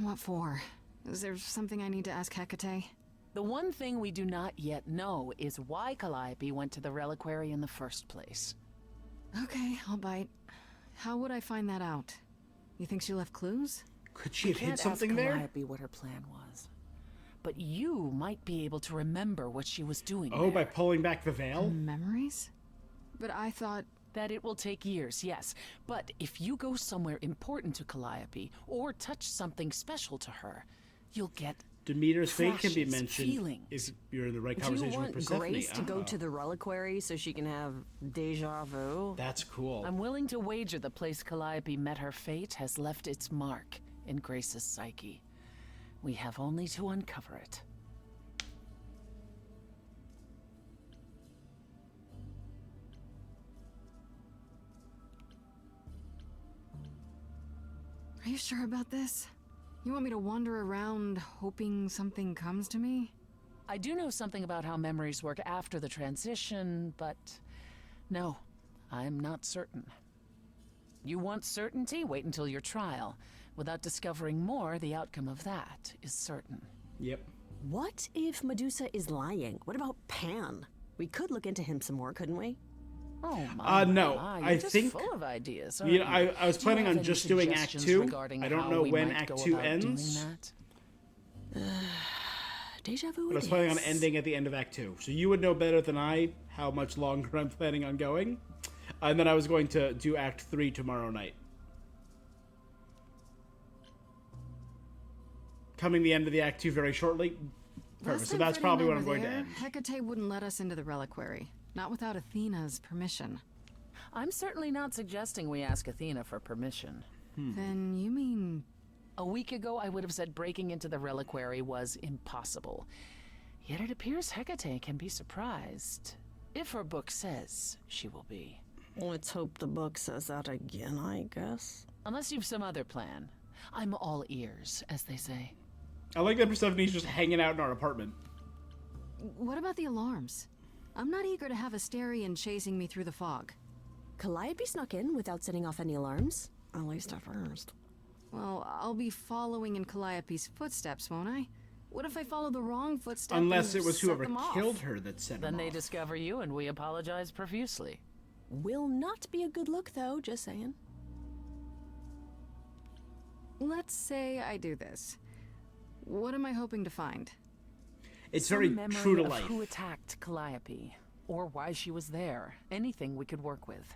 What for? Is there something I need to ask Hecate? The one thing we do not yet know is why Calliope went to the reliquary in the first place. Okay, I'll bite. How would I find that out? You think she left clues? Could she have hid something ask there? Calliope what her plan was. But you might be able to remember what she was doing Oh, there. by pulling back the veil? Memories? But I thought... That it will take years, yes. But if you go somewhere important to Calliope, or touch something special to her, you'll get Demeter's fate can be flashes, mentioned feelings. if you're in the right Do you conversation want with Persephone. Grace to go Ah. to the reliquary so she can have deja vu? That's cool. I'm willing to wager the place Calliope met her fate has left its mark in Grace's psyche. We have only to uncover it. Are you sure about this? You want me to wander around hoping something comes to me? I do know something about how memories work after the transition, but no, I'm not certain. You want certainty? Wait until your trial. Without discovering more, the outcome of that is certain. Yep. What if Medusa is lying? What about Pan? We could look into him some more, couldn't we? Oh my! No, you're I just think full of ideas. You know, aren't I was Do you planning have on any just doing Act suggestions 2. regarding I don't how know we when might Act go 2 about ends. doing that? Deja vu. But I was it planning on is. ending at the end of Act 2. So you would know better than I how much longer I'm planning on going. And then I was going to do Act 3 tomorrow night. Coming the end of the Act 2 very shortly. Perfect. Last So time that's Freddy probably and what I I'm were going to there, end. Hecate wouldn't let us into the reliquary. Not without Athena's permission. I'm certainly not suggesting we ask Athena for permission. Then you mean... A week ago, I would have said breaking into the reliquary was impossible. Yet it appears Hecate can be surprised. If her book says she will be. Let's hope the book says that again, I guess. Unless you've some other plan. I'm all ears, as they say. I like that Persephone's just hanging out in our apartment. What about the alarms? I'm not eager to have Asterion chasing me through the fog. Calliope snuck in without setting off any alarms. At least at first. Well, I'll be following in Calliope's footsteps, won't I? What if I follow the wrong footsteps? Unless and it was set whoever them off? killed her that sent Then him they off. discover you, and we apologize profusely. Will not be a good look, though, just saying. Let's say I do this. What am I hoping to find? It's Some very memory true to of life. who attacked Calliope, or why she was there. Anything we could work with.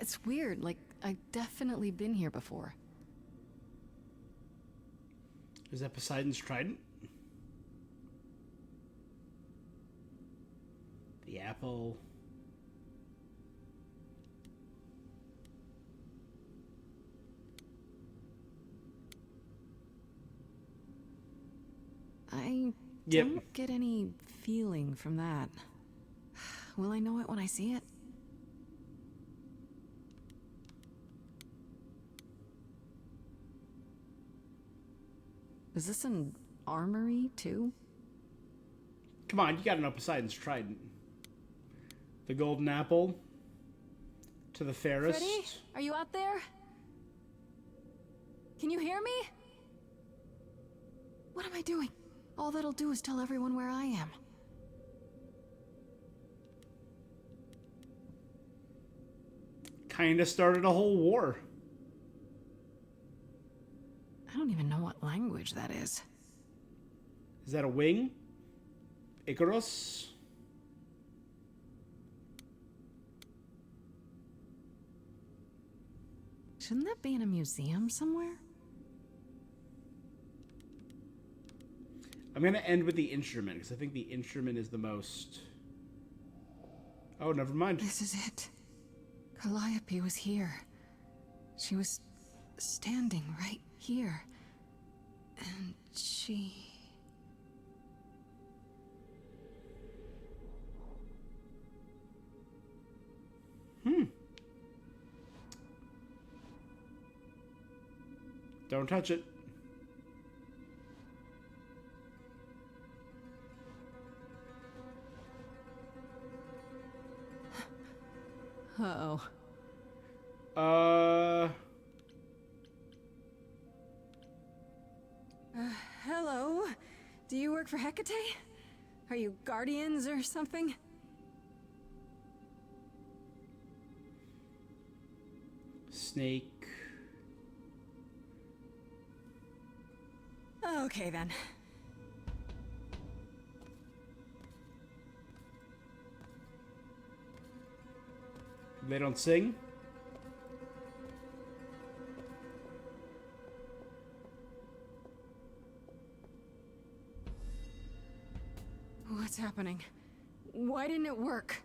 it's weird. Like, I've definitely been here before. Is that Poseidon's trident? The apple. I don't get any feeling from that. Will I know it when I see it? Is this an armory, too? Come on, you gotta know Poseidon's trident. The golden apple. To the fairest. Freddy, are you out there? Can you hear me? What am I doing? All that'll do is tell everyone where I am. Kinda started a whole war. I don't even know what language that is. Is that a wing? Icarus? Shouldn't that be in a museum somewhere? I'm gonna end with the instrument, because I think the instrument is the most... Oh, never mind. This is it. Calliope was here. She was standing right here. And she... Don't touch it. Uh-oh. Hello? Do you work for Hecate? Are you guardians or something? Snake. Okay, then. They don't sing? What's happening? Why didn't it work?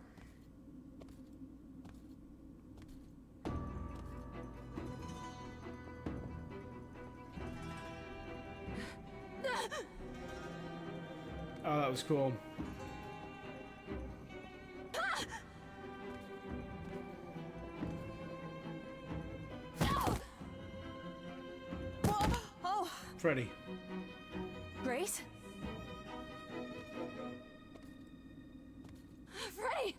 Oh, that was cool. Oh! Freddy. Grace? Freddy!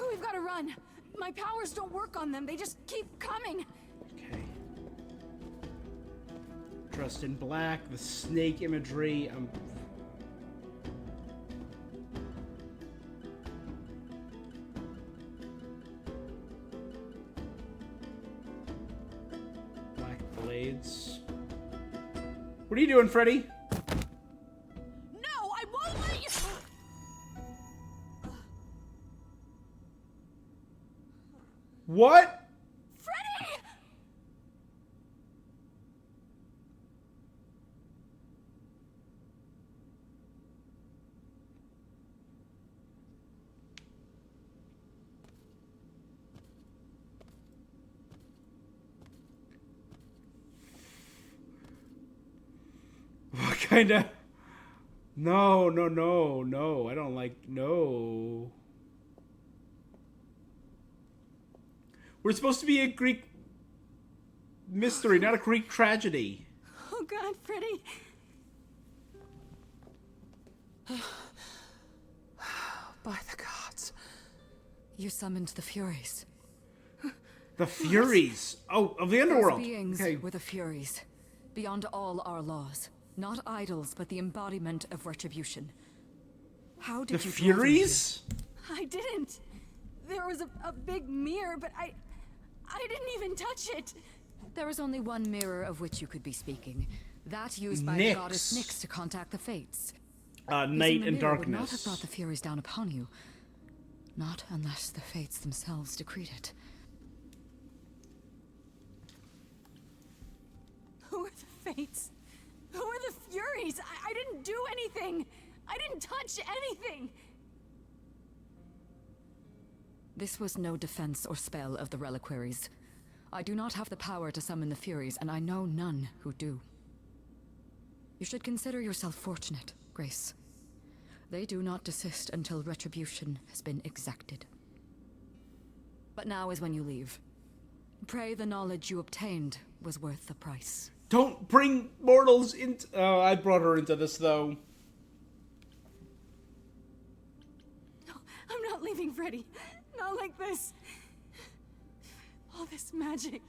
We've got to run. My powers don't work on them. They just keep coming. Okay. Dressed in black, the snake imagery. Black blades. What are you doing, Freddy? No, I won't let you. What? Freddy! What kind of... No, no, no, no. I don't like... No. We're supposed to be a Greek mystery, not a Greek tragedy. Oh God, Freddy. By the gods. You summoned the Furies. The Furies? Oh, of the Underworld. Those beings Okay. were the Furies. Beyond all our laws. Not idols, but the embodiment of retribution. How did The you draw them Furies? I didn't. There was a big mirror, but I didn't even touch it. There is only one mirror of which you could be speaking. That used by Nyx. the goddess Nyx to contact the Fates. Night Using the and mirror would not have darkness. brought the Furies down upon you. Not unless the Fates themselves decreed it. fates? Who are the Furies? I didn't do anything. I didn't touch anything. This was no defense or spell of the reliquaries. I do not have the power to summon the Furies, and I know none who do. You should consider yourself fortunate, Grace. They do not desist until retribution has been exacted. But now is when you leave. Pray the knowledge you obtained was worth the price. Don't bring mortals into... Oh, I brought her into this, though. No, I'm not leaving Freddy. Not like this. All this magic.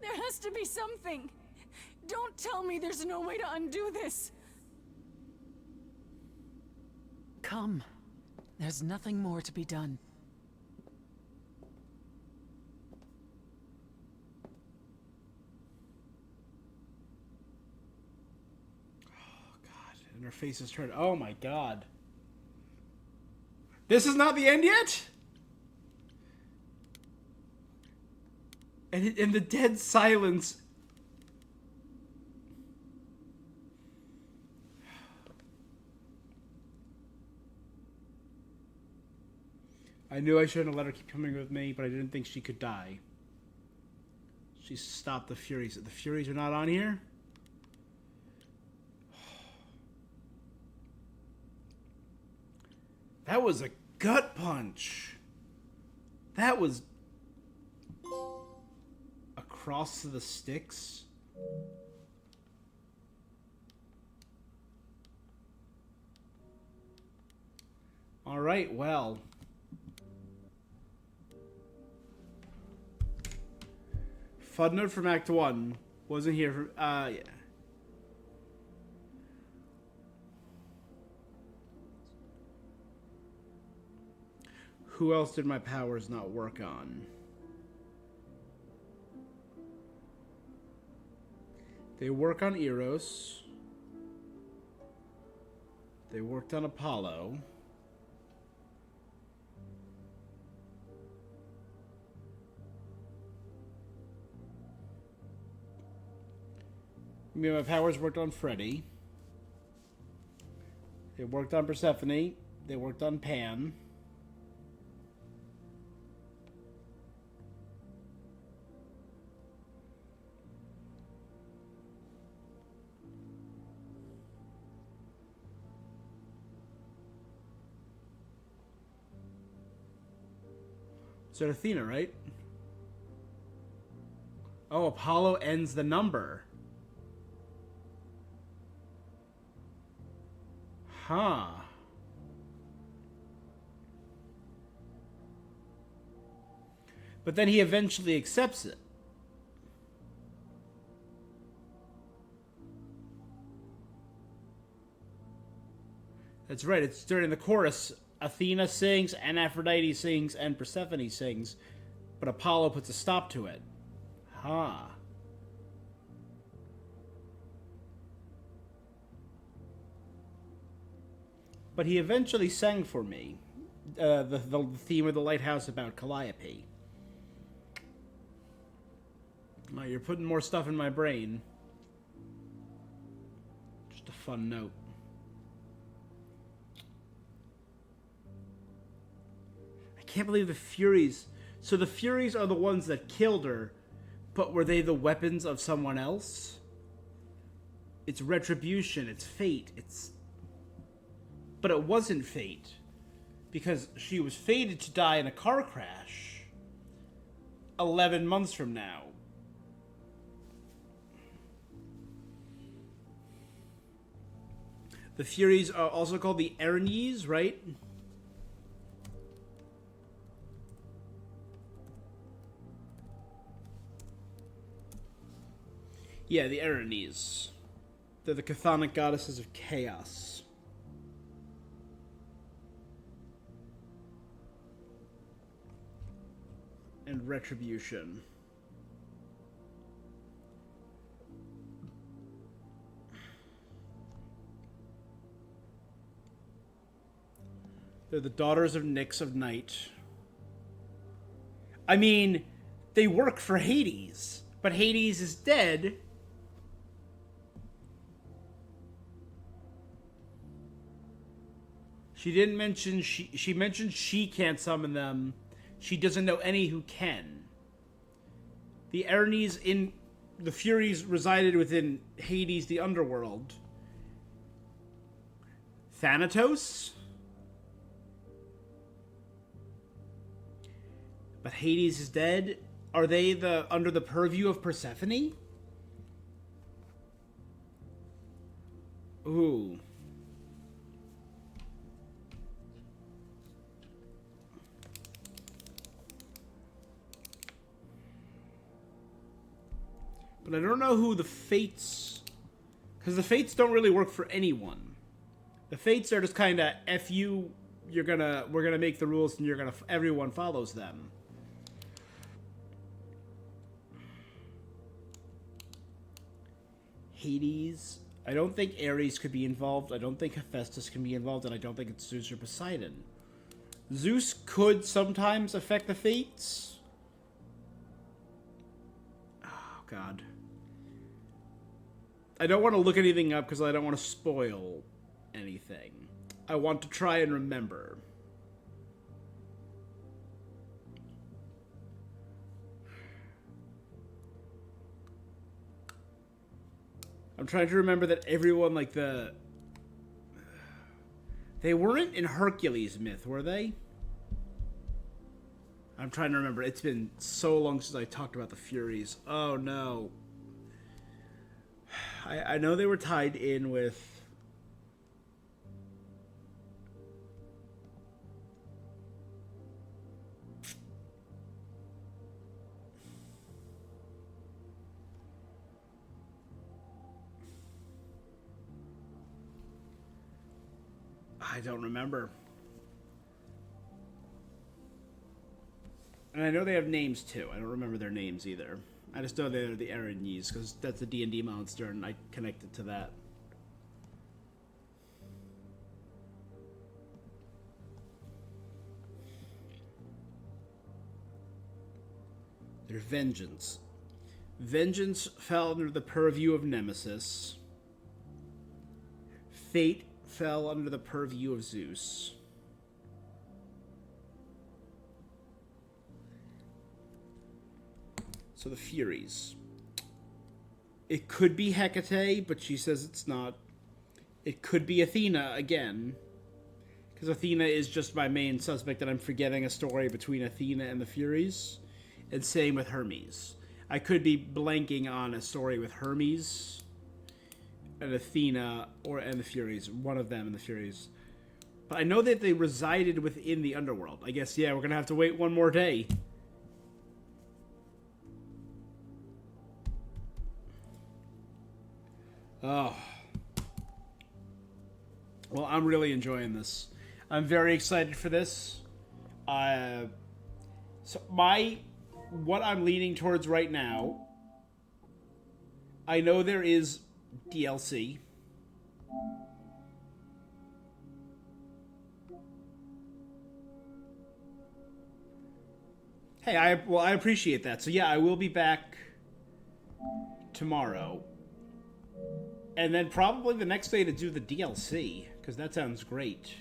There has to be something. Don't tell me there's no way to undo this. Come. There's nothing more to be done. And her face is turned. Oh my god. This is not the end yet? And in the dead silence... I knew I shouldn't have let her keep coming with me, but I didn't think she could die. She stopped the Furies. The Furies are not on here? That was a gut punch. That was... across to the sticks. Alright, well... Footnote from Act 1. Wasn't here for... yeah. Who else did my powers not work on? They work on Eros. They worked on Apollo. I mean, my powers worked on Freddy. They worked on Persephone. They worked on Pan. Is that Athena, right? Oh, Apollo ends the number. Huh. But then he eventually accepts it. That's right, it's during the chorus. Athena sings, and Aphrodite sings, and Persephone sings, but Apollo puts a stop to it. Huh. But he eventually sang for me the theme of the lighthouse about Calliope. Oh, you're putting more stuff in my brain. Just a fun note. I can't believe the Furies. So the Furies are the ones that killed her, but were they the weapons of someone else? It's retribution, it's fate, it's... But it wasn't fate, because she was fated to die in a car crash 11 months from now. The Furies are also called the Erinyes, right? Yeah, the Erinyes. They're the chthonic goddesses of chaos. And retribution. They're the daughters of Nyx of Night. I mean, they work for Hades, but Hades is dead. She didn't mention she mentioned she can't summon them. She doesn't know any who can. The Erinyes in the Furies resided within Hades, the underworld. Thanatos? But Hades is dead? Are they under the purview of Persephone? Ooh. But I don't know who the Fates... Because the Fates don't really work for anyone. The Fates are just kind of, F you, we're gonna make the rules and everyone follows them. Hades. I don't think Ares could be involved. I don't think Hephaestus can be involved, and I don't think it's Zeus or Poseidon. Zeus could sometimes affect the Fates. Oh, God. I don't want to look anything up because I don't want to spoil anything. I want to try and remember. I'm trying to remember that everyone, like, they weren't in Hercules myth, were they? I'm trying to remember. It's been so long since I talked about the Furies. Oh, no. I know they were tied in with... I don't remember. And I know they have names too. I don't remember their names either. I just know they're the Erinyes because that's a D&D monster and I connected to that. There's Vengeance. Vengeance fell under the purview of Nemesis. Fate fell under the purview of Zeus. So the Furies. It could be Hecate, but she says it's not. It could be Athena again. Because Athena is just my main suspect, and I'm forgetting a story between Athena and the Furies. And same with Hermes. I could be blanking on a story with Hermes and Athena and the Furies. One of them and the Furies. But I know that they resided within the underworld. I guess, yeah, we're going to have to wait one more day. Oh. Well, I'm really enjoying this. I'm very excited for this. What I'm leaning towards right now, I know there is DLC. Hey, I appreciate that. So yeah, I will be back tomorrow. And then probably the next day to do the DLC, because that sounds great.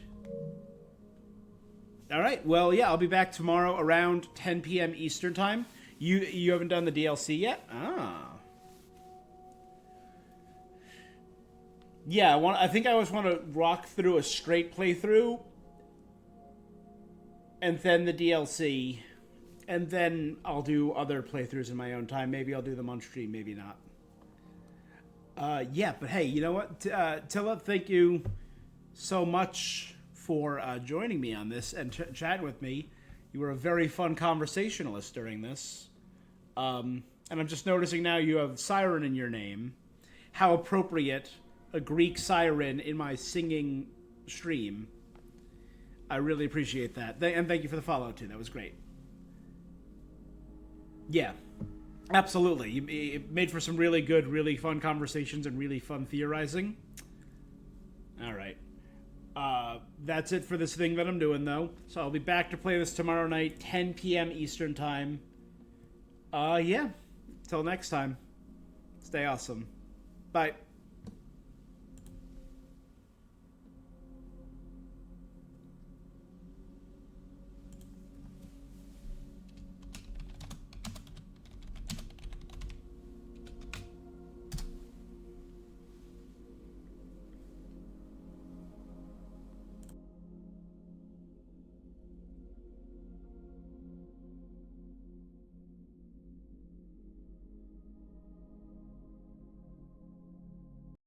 Alright, well, yeah, I'll be back tomorrow around 10 p.m. Eastern Time. You haven't done the DLC yet? Ah. Yeah, I think I always want to rock through a straight playthrough. And then the DLC. And then I'll do other playthroughs in my own time. Maybe I'll do them on stream, maybe not. Yeah, but hey, you know what? Tilla, thank you so much for joining me on this and chatting with me. You were a very fun conversationalist during this. And I'm just noticing now you have Siren in your name. How appropriate, a Greek siren in my singing stream. I really appreciate that. And thank you for the follow, too. That was great. Yeah. Absolutely. It made for some really good, really fun conversations and really fun theorizing. All right. That's it for this thing that I'm doing, though. So I'll be back to play this tomorrow night, 10 p.m. Eastern Time. Yeah. Till next time. Stay awesome. Bye.